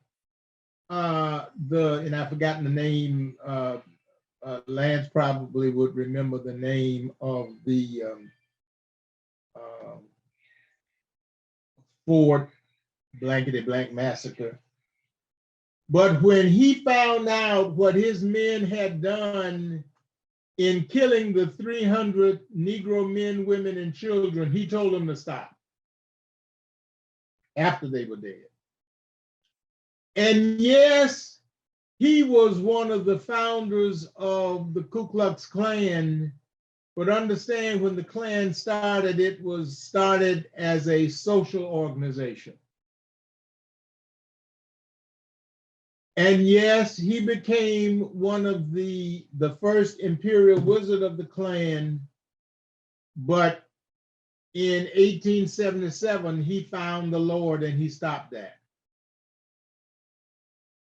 S4: and I've forgotten the name, Lance probably would remember the name of the Fort blankety blank massacre. But when he found out what his men had done in killing the 300 Negro men, women, and children, he told them to stop after they were dead. And yes, he was one of the founders of the Ku Klux Klan, but understand when the Klan started, it was started as a social organization. And yes, he became one of the first imperial wizard of the Klan, but in 1877, he found the Lord and he stopped that.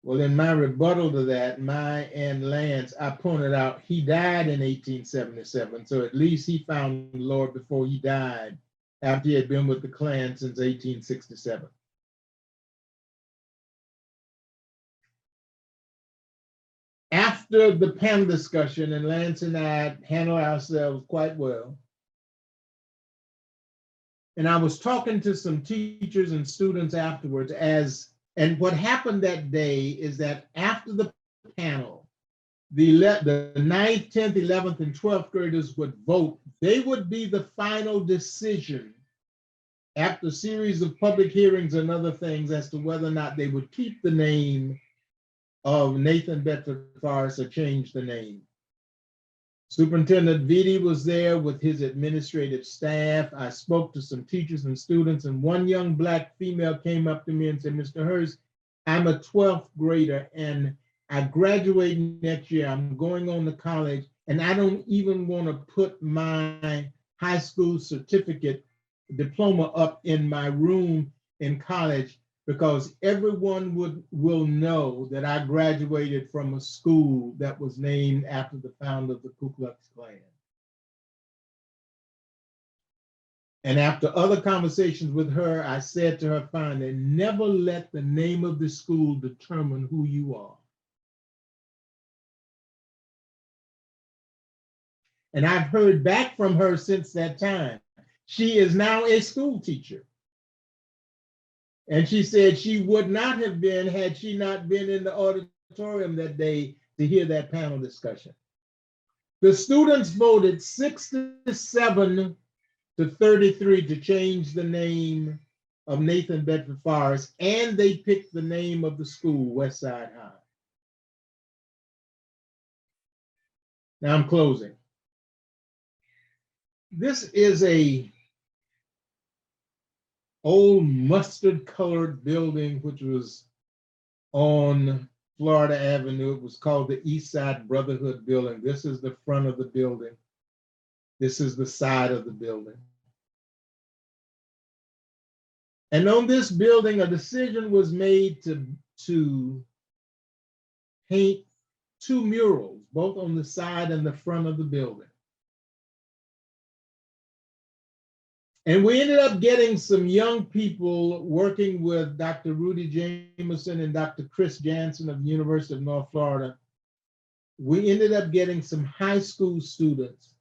S4: Well, in my rebuttal to that, and Lance, I pointed out he died in 1877, so at least he found the Lord before he died, after he had been with the Klan since 1867. After the panel discussion, and Lance and I handled ourselves quite well, and I was talking to some teachers and students afterwards, and what happened that day is that after the panel, the 9th, 10th, 11th, and 12th graders would vote. They would be the final decision after a series of public hearings and other things as to whether or not they would keep the name of Nathan Bedford Forrest or change the name. Superintendent Vitti was there with his administrative staff. I spoke to some teachers and students, and one young Black female came up to me and said, "Mr. Hurst, I'm a 12th grader and I graduate next year. I'm going on to college, and I don't even want to put my high school certificate diploma up in my room in college because everyone will know that I graduated from a school that was named after the founder of the Ku Klux Klan." And after other conversations with her, I said to her finally, never let the name of the school determine who you are. And I've heard back from her since that time. She is now a school teacher. And she said she would not have been had she not been in the auditorium that day to hear that panel discussion. The students voted 67 to 33 to change the name of Nathan Bedford Forrest, and they picked the name of the school, Westside High. Now I'm closing. This is a old mustard colored building which was on Florida Avenue. It was called the East Side Brotherhood Building. This is the front of the building. This is the side of the building. And on this building, a decision was made to paint 2 murals, both on the side and the front of the building. And we ended up getting some young people working with Dr. Rudy Jameson and Dr. Chris Jansen of the University of North Florida. We ended up getting some high school students,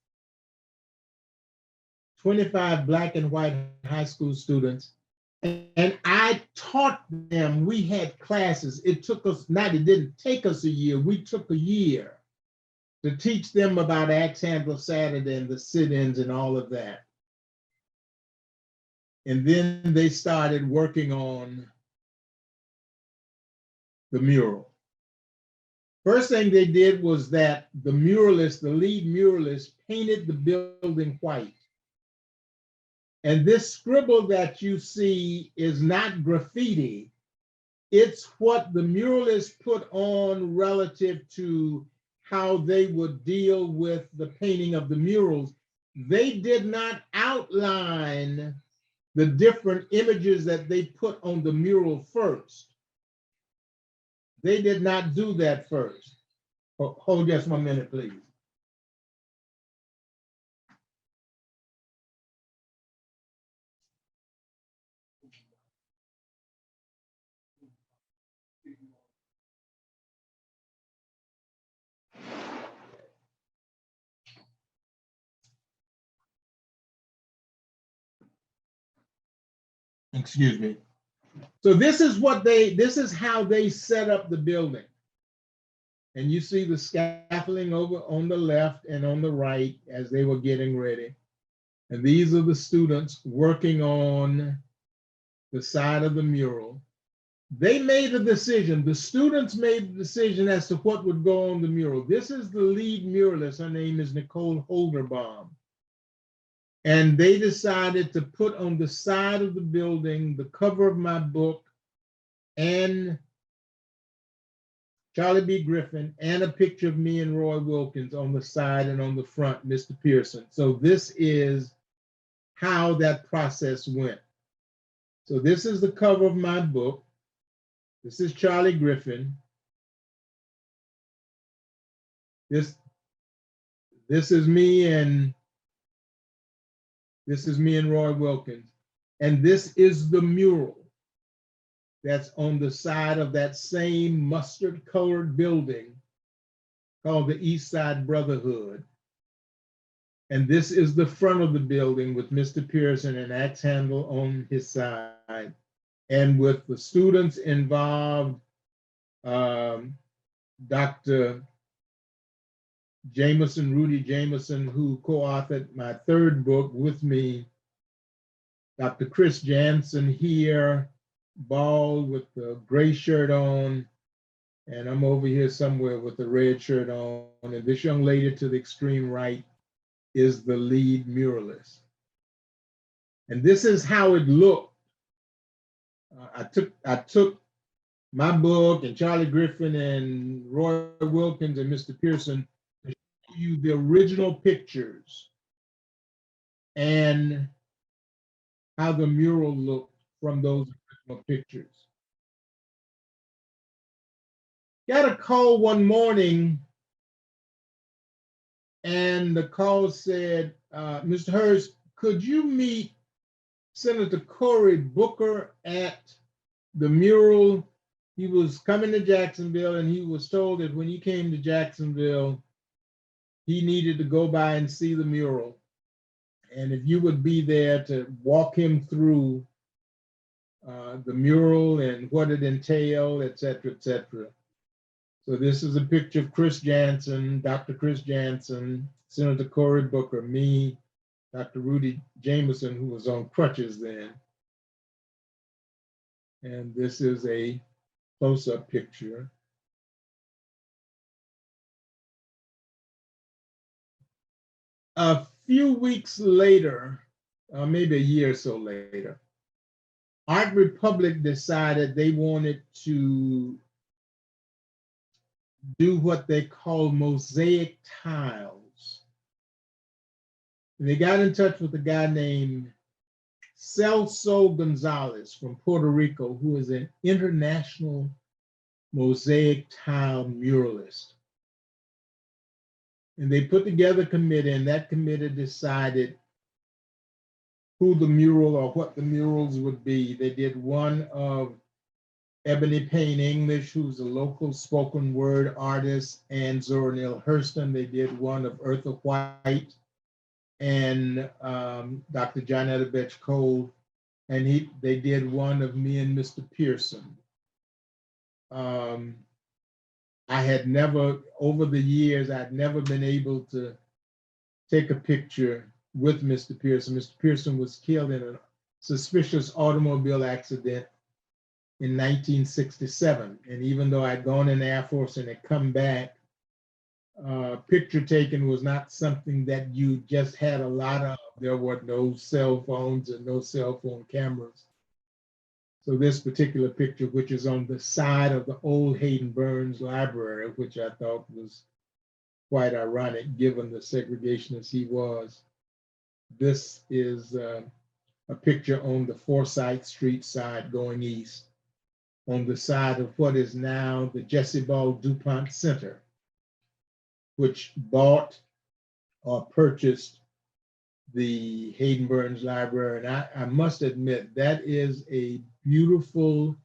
S4: 25 Black and white high school students. And I taught them, we had classes. It took us, it didn't take us a year, we took a year to teach them about Axe Handle Saturday and the sit-ins and all of that. And then they started working on the mural. First thing they did was that the muralist, the lead muralist, painted the building white. And this scribble that you see is not graffiti. It's what the muralist put on relative to how they would deal with the painting of the murals. They did not outline the different images that they put on the mural first. They did not do that first. Hold just 1 minute, please. Excuse me. So this is how they set up the building. And you see the scaffolding over on the left and on the right as they were getting ready. And these are the students working on the side of the mural. They made a decision. The students made the decision as to what would go on the mural. This is the lead muralist. Her name is Nicole Holderbaum. And they decided to put on the side of the building the cover of my book and Charlie B. Griffin and a picture of me and Roy Wilkins on the side and on the front, Mr. Pearson. So this is how that process went. So this is the cover of my book. This is Charlie Griffin. This is me and Roy Wilkins. And this is the mural that's on the side of that same mustard colored building called the East Side Brotherhood. And this is the front of the building with Mr. Pearson and axe handle on his side. And with the students involved, Dr. Jameson, Rudy Jameson, who co-authored my third book with me, Dr. Chris Jansen here, bald with the gray shirt on, and I'm over here somewhere with the red shirt on. And this young lady to the extreme right is the lead muralist. And this is how it looked. I took my book and Charlie Griffin and Roy Wilkins and Mr. Pearson to show you the original pictures and how the mural looked from those original pictures. Got a call one morning and the call said, Mr. Hurst, could you meet Senator Cory Booker at the mural? He was coming to Jacksonville and he was told that when he came to Jacksonville, he needed to go by and see the mural. And if you would be there to walk him through the mural and what it entailed, et cetera, et cetera. So this is a picture of Chris Jansen, Dr. Chris Jansen, Senator Cory Booker, me, Dr. Rudy Jameson, who was on crutches then. And this is a close-up picture. A few weeks later, maybe a year or so later, Art Republic decided they wanted to do what they call mosaic tiles. And they got in touch with a guy named Celso Gonzalez from Puerto Rico, who is an international mosaic tile muralist. And they put together a committee, and that committee decided who the mural or what the murals would be. They did one of Ebony Payne English, who's a local spoken word artist, and Zora Neale Hurston. They did one of Eartha White and Dr. Johnetta Betch Cole, and they did one of me and Mr. Pearson. I had never, over the years, I'd never been able to take a picture with Mr. Pearson. Mr. Pearson was killed in a suspicious automobile accident in 1967. And even though I'd gone in the Air Force and had come back, picture taking was not something that you just had a lot of. There were no cell phones and no cell phone cameras. So this particular picture, which is on the side of the old Hayden Burns Library, which I thought was quite ironic given the segregationist he was. This is a picture on the Forsyth Street side going east. on the side of what is now the Jesse Ball DuPont Center, which bought or purchased the Hayden Burns Library. And I must admit, that is a beautiful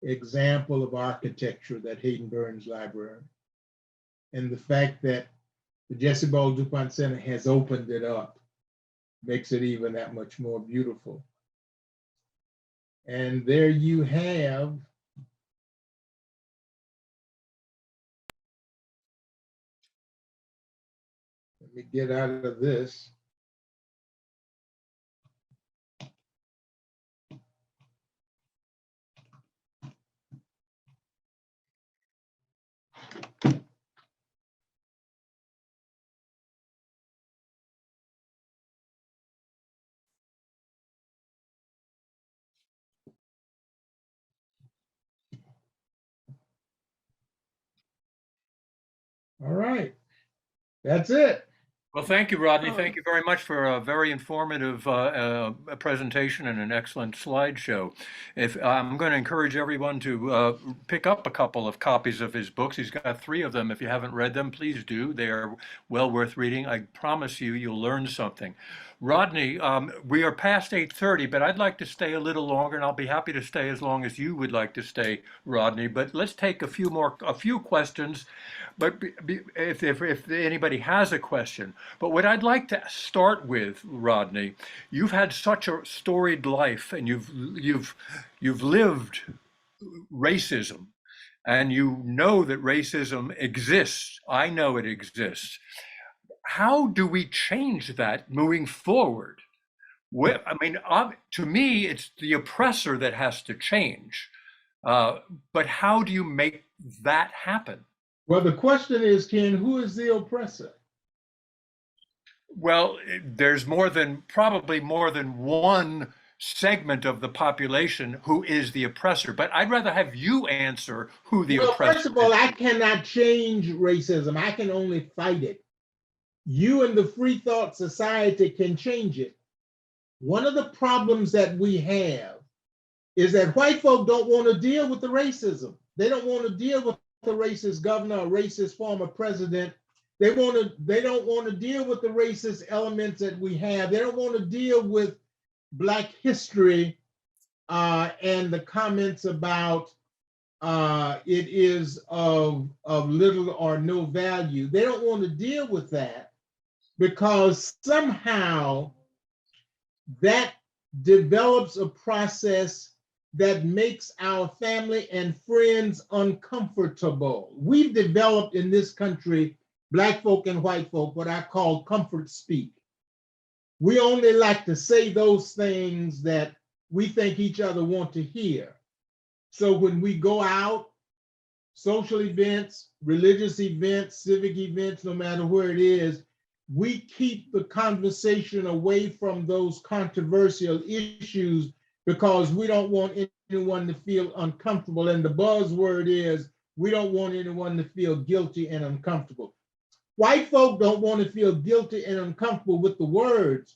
S4: example of architecture, that Hayden Burns Library. And the fact that the Jesse Ball DuPont Center has opened it up makes it even that much more beautiful. And there you have let me get out of this. All right, that's it.
S1: Well, thank you, Rodney.
S5: Oh.
S1: Thank you very much for a very informative presentation and an excellent slideshow. If I'm going to encourage everyone to pick up a couple of copies of his books. He's got 3 of them. If you haven't read them, please do. They are well worth reading. I promise you, you'll learn something. Rodney, we are past 8:30, but I'd like to stay a little longer, and I'll be happy to stay as long as you would like to stay, Rodney. But let's take a few questions. But if anybody has a question, but what I'd like to start with, Rodney, you've had such a storied life, and you've lived racism, and you know that racism exists. I know it exists. How do we change that moving forward? I mean, to me, it's the oppressor that has to change. But how do you make that happen?
S4: Well, the question is, Ken, who is the oppressor?
S1: Well, there's probably more than one segment of the population who is the oppressor, but I'd rather have you answer who the oppressor is.
S4: First of all, I cannot change racism. I can only fight it. You and the free thought society can change it. One of the problems that we have is that white folk don't want to deal with the racism. They don't want to deal with the racist governor or racist former president. They don't want to deal with the racist elements that we have. They don't want to deal with Black history and the comments about it is of little or no value. They don't want to deal with that because somehow that develops a process that makes our family and friends uncomfortable. We've developed in this country, Black folk and white folk, what I call comfort speak. We only like to say those things that we think each other want to hear. So when we go out, social events, religious events, civic events, no matter where it is, we keep the conversation away from those controversial issues because we don't want anyone to feel uncomfortable. And the buzzword is, we don't want anyone to feel guilty and uncomfortable. White folk don't want to feel guilty and uncomfortable with the words,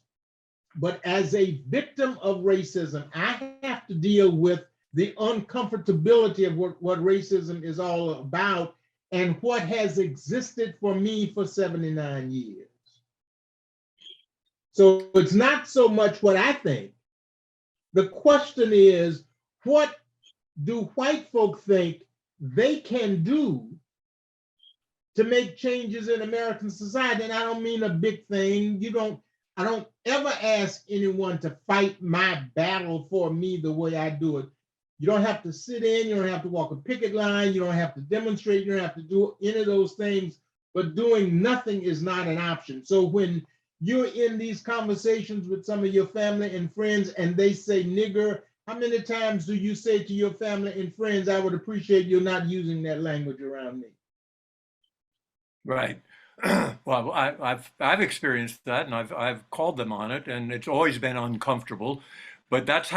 S4: but as a victim of racism, I have to deal with the uncomfortability of what racism is all about and what has existed for me for 79 years. So it's not so much what I think. The question is, what do white folk think they can do to make changes in American society? And I don't mean a big thing. I don't ever ask anyone to fight my battle for me the way I do it. You don't have to sit in, you don't have to walk a picket line, you don't have to demonstrate, you don't have to do any of those things, but doing nothing is not an option. So when you're in these conversations with some of your family and friends and they say nigger, how many times do you say to your family and friends, I would appreciate you not using that language around me?
S1: Right. Well, I've experienced that, and I've called them on it, and it's always been uncomfortable. But that's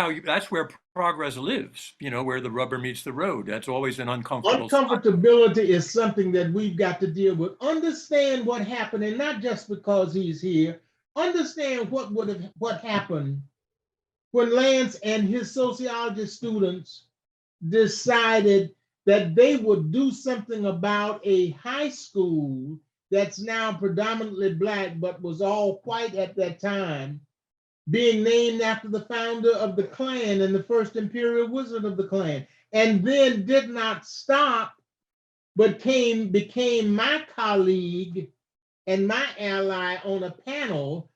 S1: where progress lives. You know, where the rubber meets the road. That's always an uncomfortable.
S4: Uncomfortability is something that we've got to deal with. Understand what happened, and not just because he's here. Understand what happened when Lance and his sociology students decided that they would do something about a high school that's now predominantly black, but was all white at that time, being named after the founder of the Klan and the first imperial wizard of the Klan, and then did not stop, but became my colleague and my ally on a panel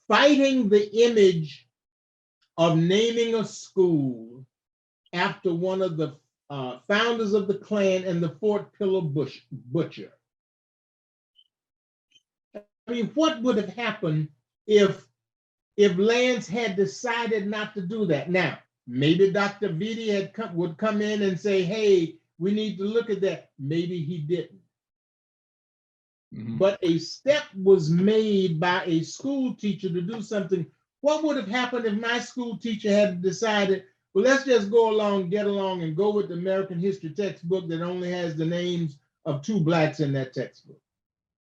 S4: fighting the image of naming a school after one of the founders of the Klan and the Fort Pillow Butcher. I mean, what would have happened if Lance had decided not to do that? Now, maybe Dr. Vitti would come in and say, hey, we need to look at that. Maybe he didn't. But a step was made by a school teacher to do something. What would have happened if my school teacher had decided, well, let's just go along, get along, and go with the American history textbook that only has the names of 2 blacks in that textbook?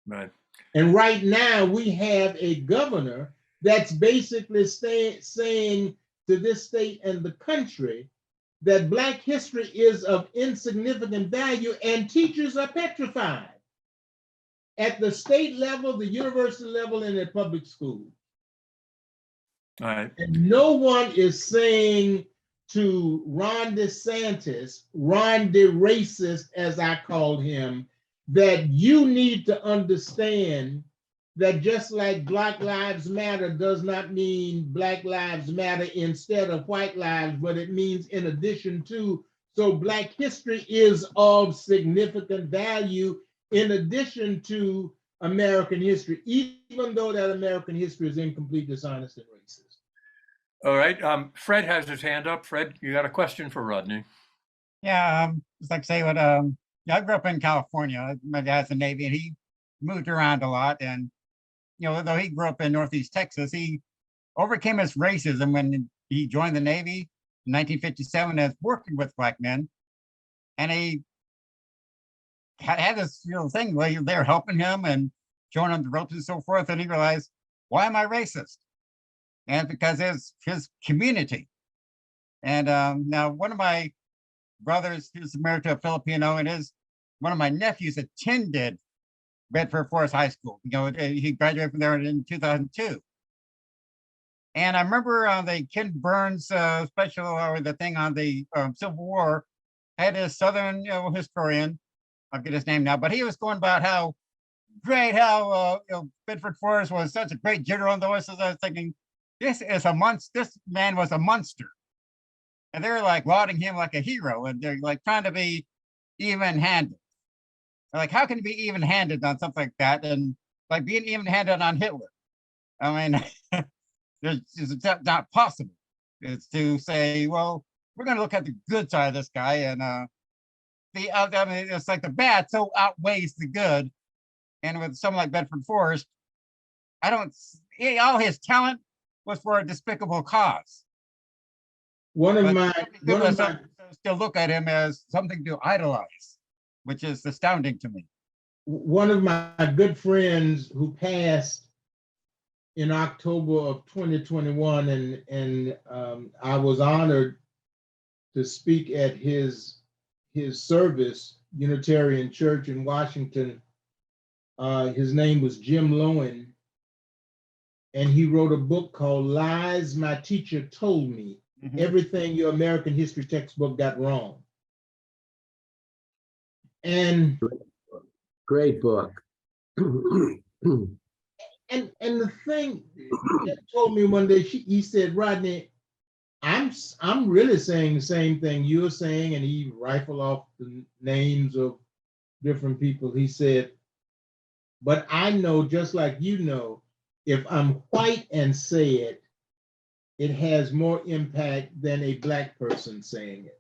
S1: Right.
S4: And right now we have a governor that's basically saying to this state and the country that black history is of insignificant value, and teachers are petrified at the state level, the university level, and at public schools.
S1: All right.
S4: And no one is saying to Ron DeSantis, Ron the racist, as I called him, that you need to understand that just like Black Lives Matter does not mean Black Lives Matter instead of white lives, but it means in addition to. So Black history is of significant value in addition to American history, even though that American history is incomplete, dishonest, and racist.
S1: All right. Fred has his hand up. Fred, you got a question for Rodney?
S9: Yeah, just like to say what I grew up in California. My dad's in the Navy, and he moved around a lot. And though he grew up in Northeast Texas, he overcame his racism when he joined the Navy in 1957 as working with black men. And he had this thing where they were helping him and showing him the ropes and so forth. And he realized, why am I racist? And because it's his community. And now one of my brothers who's married to a Filipino, and one of my nephews attended Bedford Forest High School. He graduated from there in 2002. And I remember the Ken Burns special, or the thing on the Civil War, had a Southern historian, I'll get his name now, but he was going about how great, how Bedford Forest was such a great general and those. I was thinking, this man was a monster. And they're like lauding him like a hero, and they're like trying to be even-handed. Like, how can you be even-handed on something like that? And like being even-handed on Hitler. I mean, it's not possible. It's to say, well, we're going to look at the good side of this guy, and I mean, it's like the bad so outweighs the good. And with someone like Bedford Forrest, all his talent was for a despicable cause. Still look at him as something to idolize, which is astounding to me.
S4: One of my good friends who passed in October of 2021, and I was honored to speak at his service, Unitarian Church in Washington. His name was Jim Lowen, and he wrote a book called Lies My Teacher Told Me. Mm-hmm. Everything your American history textbook got wrong. And
S7: great book.
S4: and the thing that told me one day, he said, Rodney, I'm really saying the same thing you're saying, and he rifled off the names of different people. He said, but I know, just like you know, if I'm white and say it, it has more impact than a black person saying it.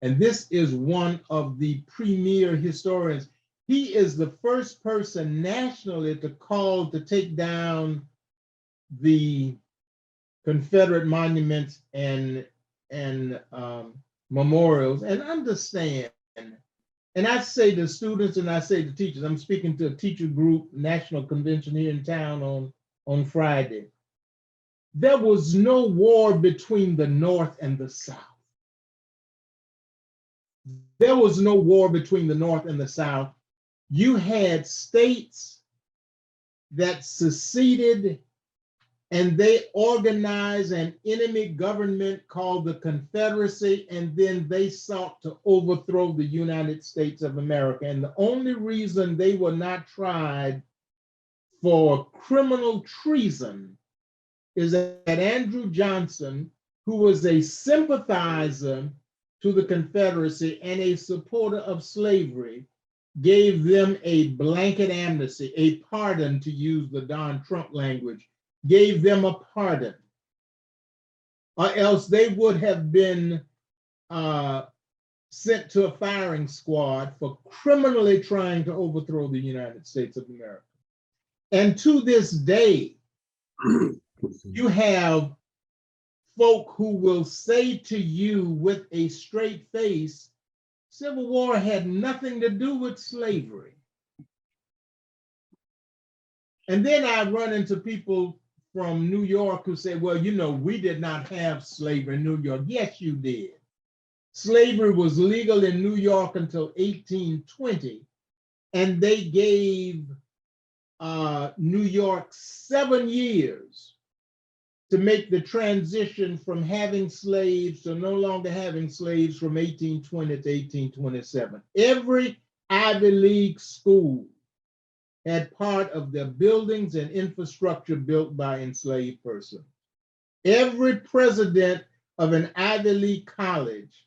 S4: And this is one of the premier historians. He is the first person nationally to call to take down the Confederate monuments and memorials. And understand, and I say to students and I say to teachers, I'm speaking to a teacher group national convention here in town on Friday. There was no war between the North and the South. there was no war between the North and the South. You had states that seceded and they organized an enemy government called the Confederacy, and then they sought to overthrow the United States of America. And the only reason they were not tried for criminal treason is that Andrew Johnson, who was a sympathizer to the Confederacy and a supporter of slavery, gave them a blanket amnesty, a pardon, to use the Don Trump language, gave them a pardon, or else they would have been sent to a firing squad for criminally trying to overthrow the United States of America. And to this day, you have folk who will say to you with a straight face, Civil War had nothing to do with slavery. And then I run into people from New York who say, well, you know, we did not have slavery in New York. Yes, you did. Slavery was legal in New York until 1820, and they gave New York 7 years to make the transition from having slaves to no longer having slaves from 1820 to 1827. Every Ivy League school had part of their buildings and infrastructure built by enslaved persons. Every president of an Ivy League college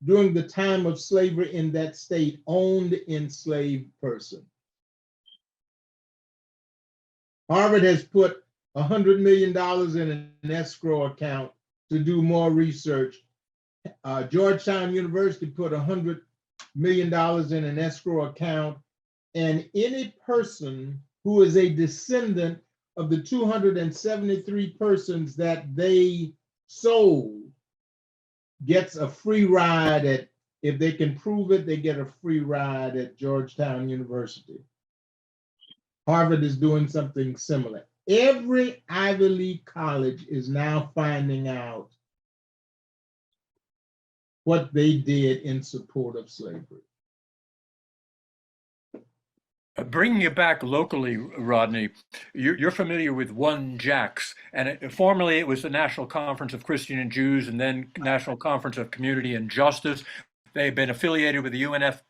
S4: during the time of slavery in that state owned enslaved persons. Harvard has put $100 million in an escrow account to do more research. Georgetown University put $100 million in an escrow account, and any person who is a descendant of the 273 persons that they sold gets a free ride at, if they can prove it, they get a free ride at Georgetown University. Harvard is doing something similar. Every Ivy League college is now finding out what they did in support of slavery.
S1: Bringing it back locally, Rodney, you're familiar with One Jacks, and formerly it was the National Conference of Christian and Jews, and then National Conference of Community and Justice. They've been affiliated with the UNF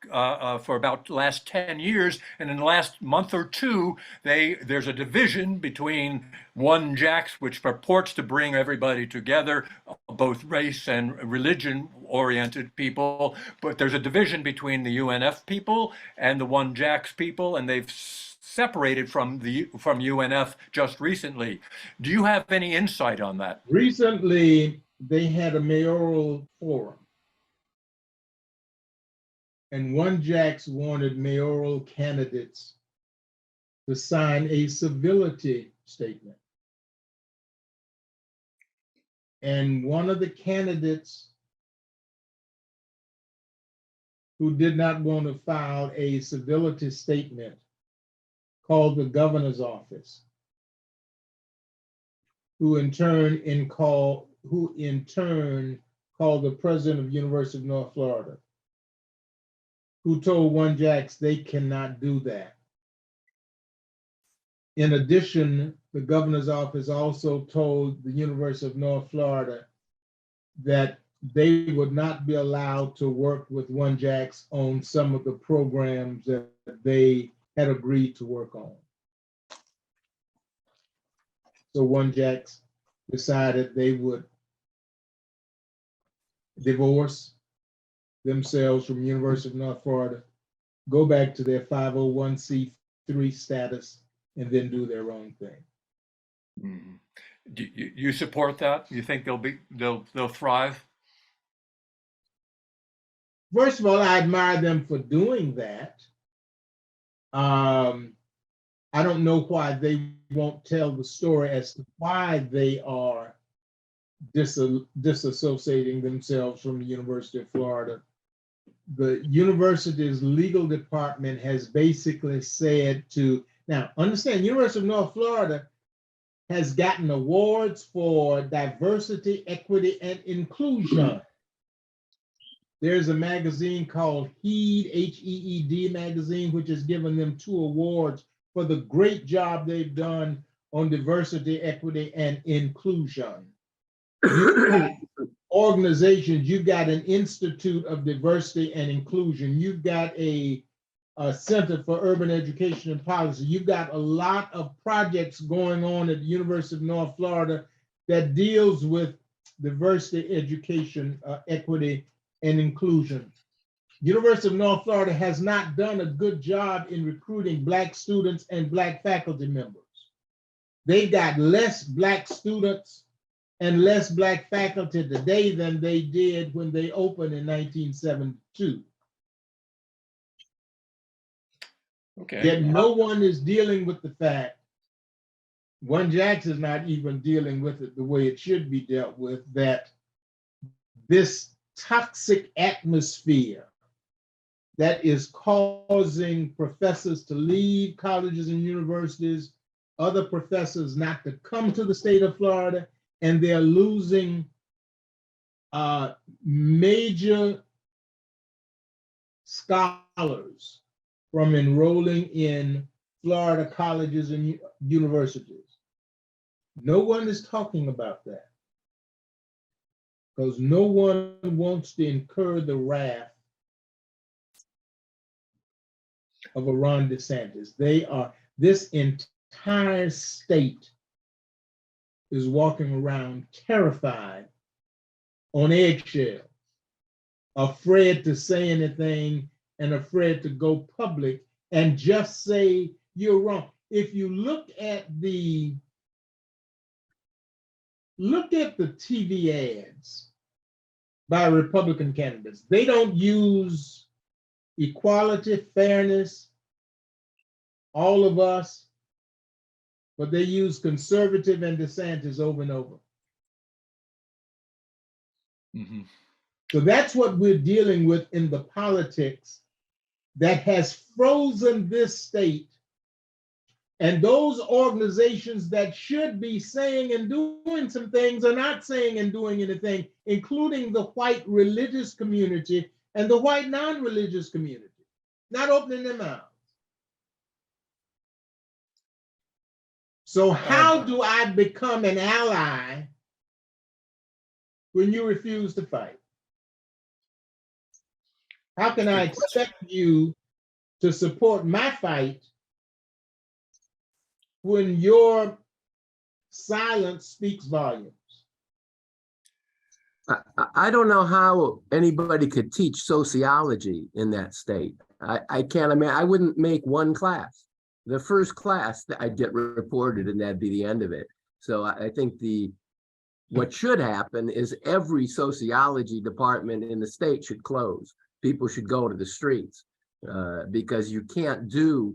S1: for about the last 10 years, and in the last month or two, there's a division between One Jacks, which purports to bring everybody together, both race and religion-oriented people, but there's a division between the UNF people and the One Jacks people, and they've separated from UNF just recently. Do you have any insight on that?
S4: Recently, they had a mayoral forum. And One Jacks wanted mayoral candidates to sign a civility statement. And one of the candidates who did not want to file a civility statement called the governor's office, who in turn called the president of University of North Florida, who told One Jacks they cannot do that. In addition, the governor's office also told the University of North Florida that they would not be allowed to work with One Jacks on some of the programs that they had agreed to work on. So One Jacks decided they would divorce themselves from University of North Florida, go back to their 501c3 status, and then do their own thing.
S1: Mm-hmm. Do you support that? You think they'll thrive?
S4: First of all, I admire them for doing that. I don't know why they won't tell the story as to why they are disassociating themselves from the University of Florida. The university's legal department has basically said to, now understand, University of North Florida has gotten awards for diversity, equity, and inclusion. There's a magazine called HEED, H-E-E-D magazine, which has given them 2 awards for the great job they've done on diversity, equity, and inclusion. You've got organizations, you've got an Institute of Diversity and Inclusion, you've got a Center for Urban Education and Policy, you've got a lot of projects going on at the University of North Florida that deals with diversity, education, equity, and inclusion. University of North Florida has not done a good job in recruiting Black students and Black faculty members. They've got less Black students and less Black faculty today than they did when they opened in 1972.
S1: Okay.
S4: Yet no one is dealing with the fact, One Jacks is not even dealing with it the way it should be dealt with, that this toxic atmosphere that is causing professors to leave colleges and universities, other professors not to come to the state of Florida, and they're losing major scholars from enrolling in Florida colleges and universities. No one is talking about that because no one wants to incur the wrath of a Ron DeSantis. This entire state is walking around terrified, on eggshells, afraid to say anything and afraid to go public and just say you're wrong. If you look at the TV ads by Republican candidates, they don't use equality, fairness, all of us, but they use conservative and DeSantis over and over.
S1: Mm-hmm.
S4: So that's what we're dealing with in the politics that has frozen this state. And those organizations that should be saying and doing some things are not saying and doing anything, including the white religious community and the white non-religious community, not opening their mouths. So how do I become an ally when you refuse to fight? How can I expect you to support my fight when your silence speaks volumes?
S7: I don't know how anybody could teach sociology in that state. I can't imagine. I wouldn't make one class. The first class that I'd get reported, and that'd be the end of it. So I think what should happen is every sociology department in the state should close. People should go to the streets because you can't do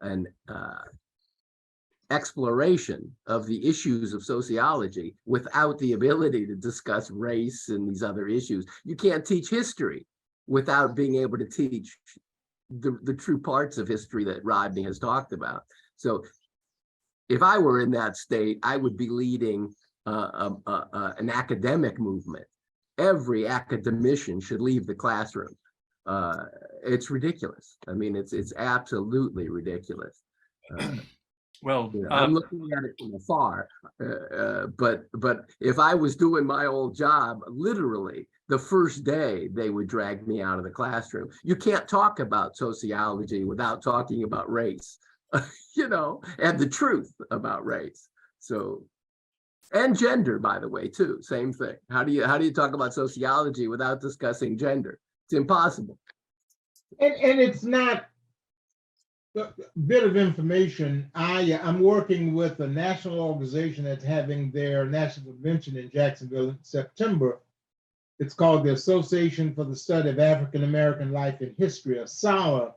S7: an exploration of the issues of sociology without the ability to discuss race and these other issues. You can't teach history without being able to teach the true parts of history that Rodney has talked about. So if I were in that state, I would be leading an academic movement. Every academician should leave the classroom. It's ridiculous. I mean, it's absolutely ridiculous.
S1: Well,
S7: I'm looking at it from afar, but if I was doing my old job, literally the first day they would drag me out of the classroom. You can't talk about sociology without talking about race, and the truth about race. So, and gender, by the way, too. Same thing. How do you talk about sociology without discussing gender? It's impossible.
S4: And it's not. A bit of information. I'm working with a national organization that's having their national convention in Jacksonville in September. It's called the Association for the Study of African American Life and History, ASALH.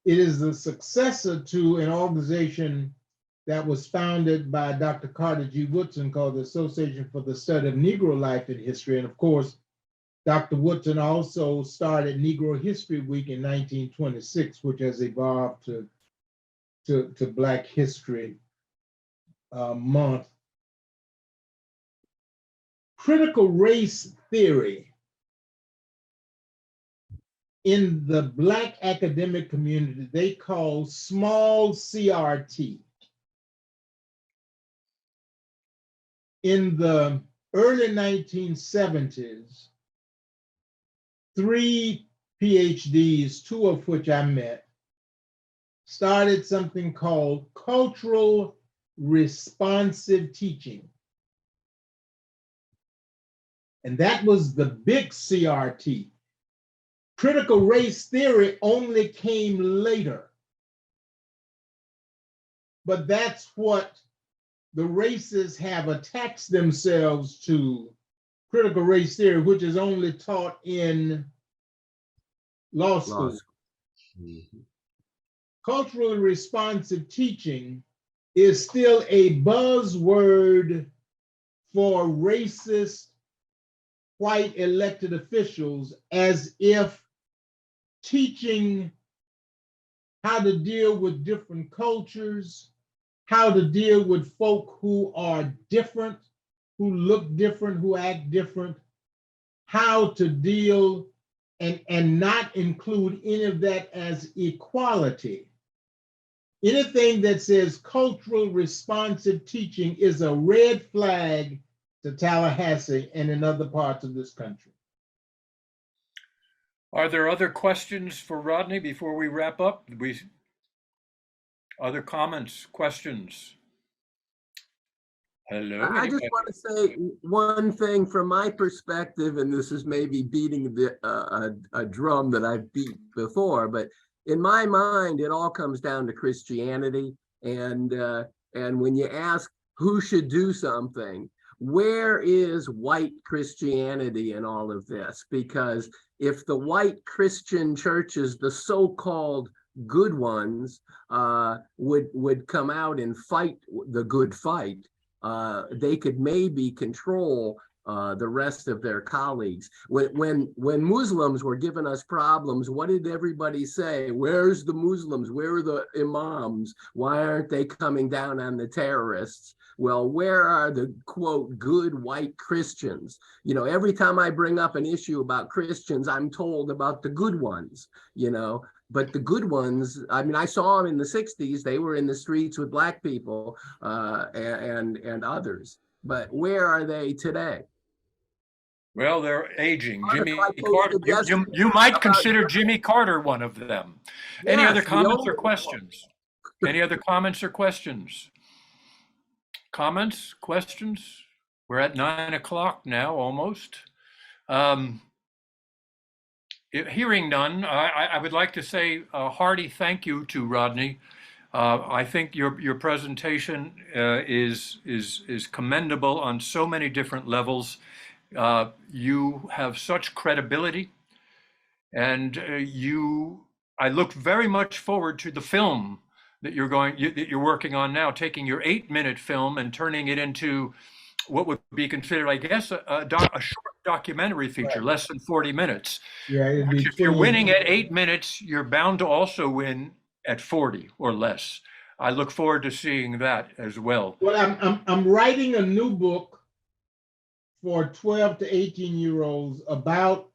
S4: It is the successor to an organization that was founded by Dr. Carter G. Woodson called the Association for the Study of Negro Life and History. And of course, Dr. Woodson also started Negro History Week in 1926, which has evolved to Black History Month. critical race theory in the Black academic community, they call small CRT. In the early 1970s, 3 PhDs, 2 of which I met, started something called cultural responsive teaching. And that was the big CRT. Critical race theory only came later. But that's what the races have attached themselves to, critical race theory, which is only taught in law school.
S7: Mhm.
S4: Culturally responsive teaching is still a buzzword for racist white elected officials, as if teaching how to deal with different cultures, how to deal with folk who are different, who look different, who act different, how to deal and not include any of that as equality. Anything that says cultural responsive teaching is a red flag to Tallahassee and in other parts of this country.
S1: Are there other questions for Rodney before we wrap up? Other comments, questions? Hello?
S7: I just
S1: anybody?
S7: want to say one thing from my perspective, and this is maybe beating a drum that I've beat before, but in my mind, it all comes down to Christianity. And when you ask who should do something, where is white Christianity in all of this? Because if the white Christian churches, the so-called good ones, would come out and fight the good fight, they could maybe control the rest of their colleagues. When Muslims were giving us problems, what did everybody say? Where's the Muslims? Where are the imams? Why aren't they coming down on the terrorists? Well, where are the, quote, good white Christians? You know, every time I bring up an issue about Christians, I'm told about the good ones, you know. But the good ones, I mean, I saw them in the 60s. They were in the streets with black people and others. But where are they today?
S1: Well, they're aging. Jimmy
S7: I
S1: Carter,
S7: posted yesterday
S1: you might
S7: about-
S1: consider Jimmy Carter one of them. Any other
S7: Yes, the
S1: comments or
S7: only-
S1: questions? Any other comments or questions? Comments, questions? We're at 9 o'clock now, almost. Hearing none, I would like to say a hearty thank you to Rodney. I think your presentation is commendable on so many different levels. You have such credibility, and I look very much forward to the film that you're working on now, taking your 8-minute film and turning it into what would be considered, I guess, a short documentary feature, less than 40 minutes.
S4: Yeah, it'd be
S1: If you're
S4: 20
S1: winning at 8 minutes, you're bound to also win at 40 or less. I look forward to seeing that as well.
S4: Well, I'm writing a new book for 12 to 18-year-olds about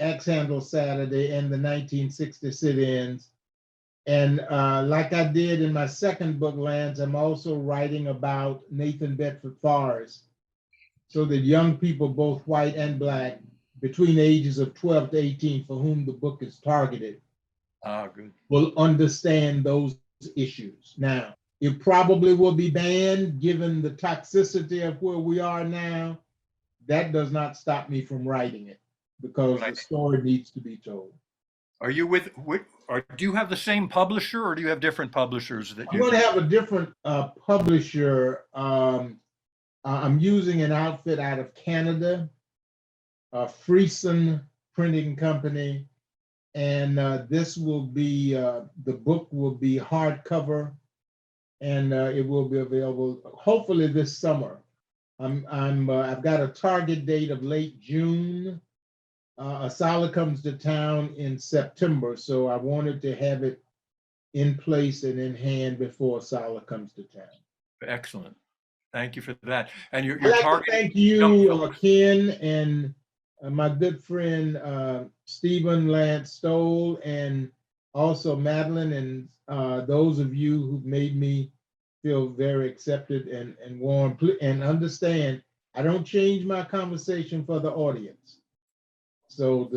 S4: Axe Handle Saturday and the 1960 sit-ins. And like I did in my second book, Lance, I'm also writing about Nathan Bedford Forrest, so that young people, both white and black, between the ages of 12 to 18, for whom the book is targeted,
S1: Good.
S4: will understand those issues. Now, it probably will be banned given the toxicity of where we are now. That does not stop me from writing it, because the story needs to be told.
S1: Are you or do you have the same publisher, or do you have different publishers that
S4: I'm going to have a different publisher. I'm using an outfit out of Canada, Freeson Printing Company, and this will be, the book will be hardcover, and it will be available hopefully this summer. I've got a target date of late June. Asala comes to town in September, so I wanted to have it in place and in hand before Asala comes to town.
S1: Excellent. Thank you for that. And
S4: I'd
S1: you're
S4: like to
S1: targeting
S4: thank
S1: young
S4: you,
S1: folks.
S4: Ken, and my good friend Stephen Lance Stoll, and also Madeline, and those of you who've made me feel very accepted and warm. And understand, I don't change my conversation for the audience. So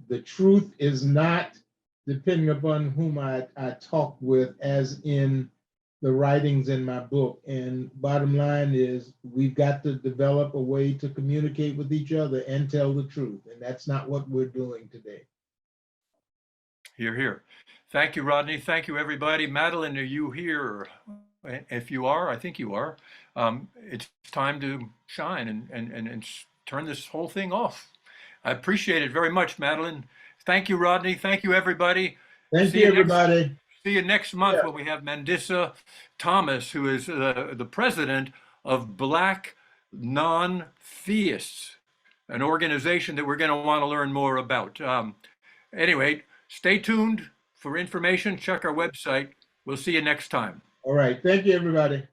S4: the truth is not depending upon whom I talk with, as in the writings in my book. And bottom line is, we've got to develop a way to communicate with each other and tell the truth. And that's not what we're doing today.
S1: Hear, hear. Thank you, Rodney. Thank you, everybody. Madeline, are you here? If you are, I think you are. It's time to shine and turn this whole thing off. I appreciate it very much, Madeline. Thank you, Rodney. Thank you, everybody.
S4: Thank you, everybody.
S1: See you next month
S4: Yeah.
S1: when we have Mandissa Thomas, who is the president of Black Non-Theists, an organization that we're going to want to learn more about. Anyway, stay tuned for information. Check our website. We'll see you next time.
S4: All right. Thank you, everybody.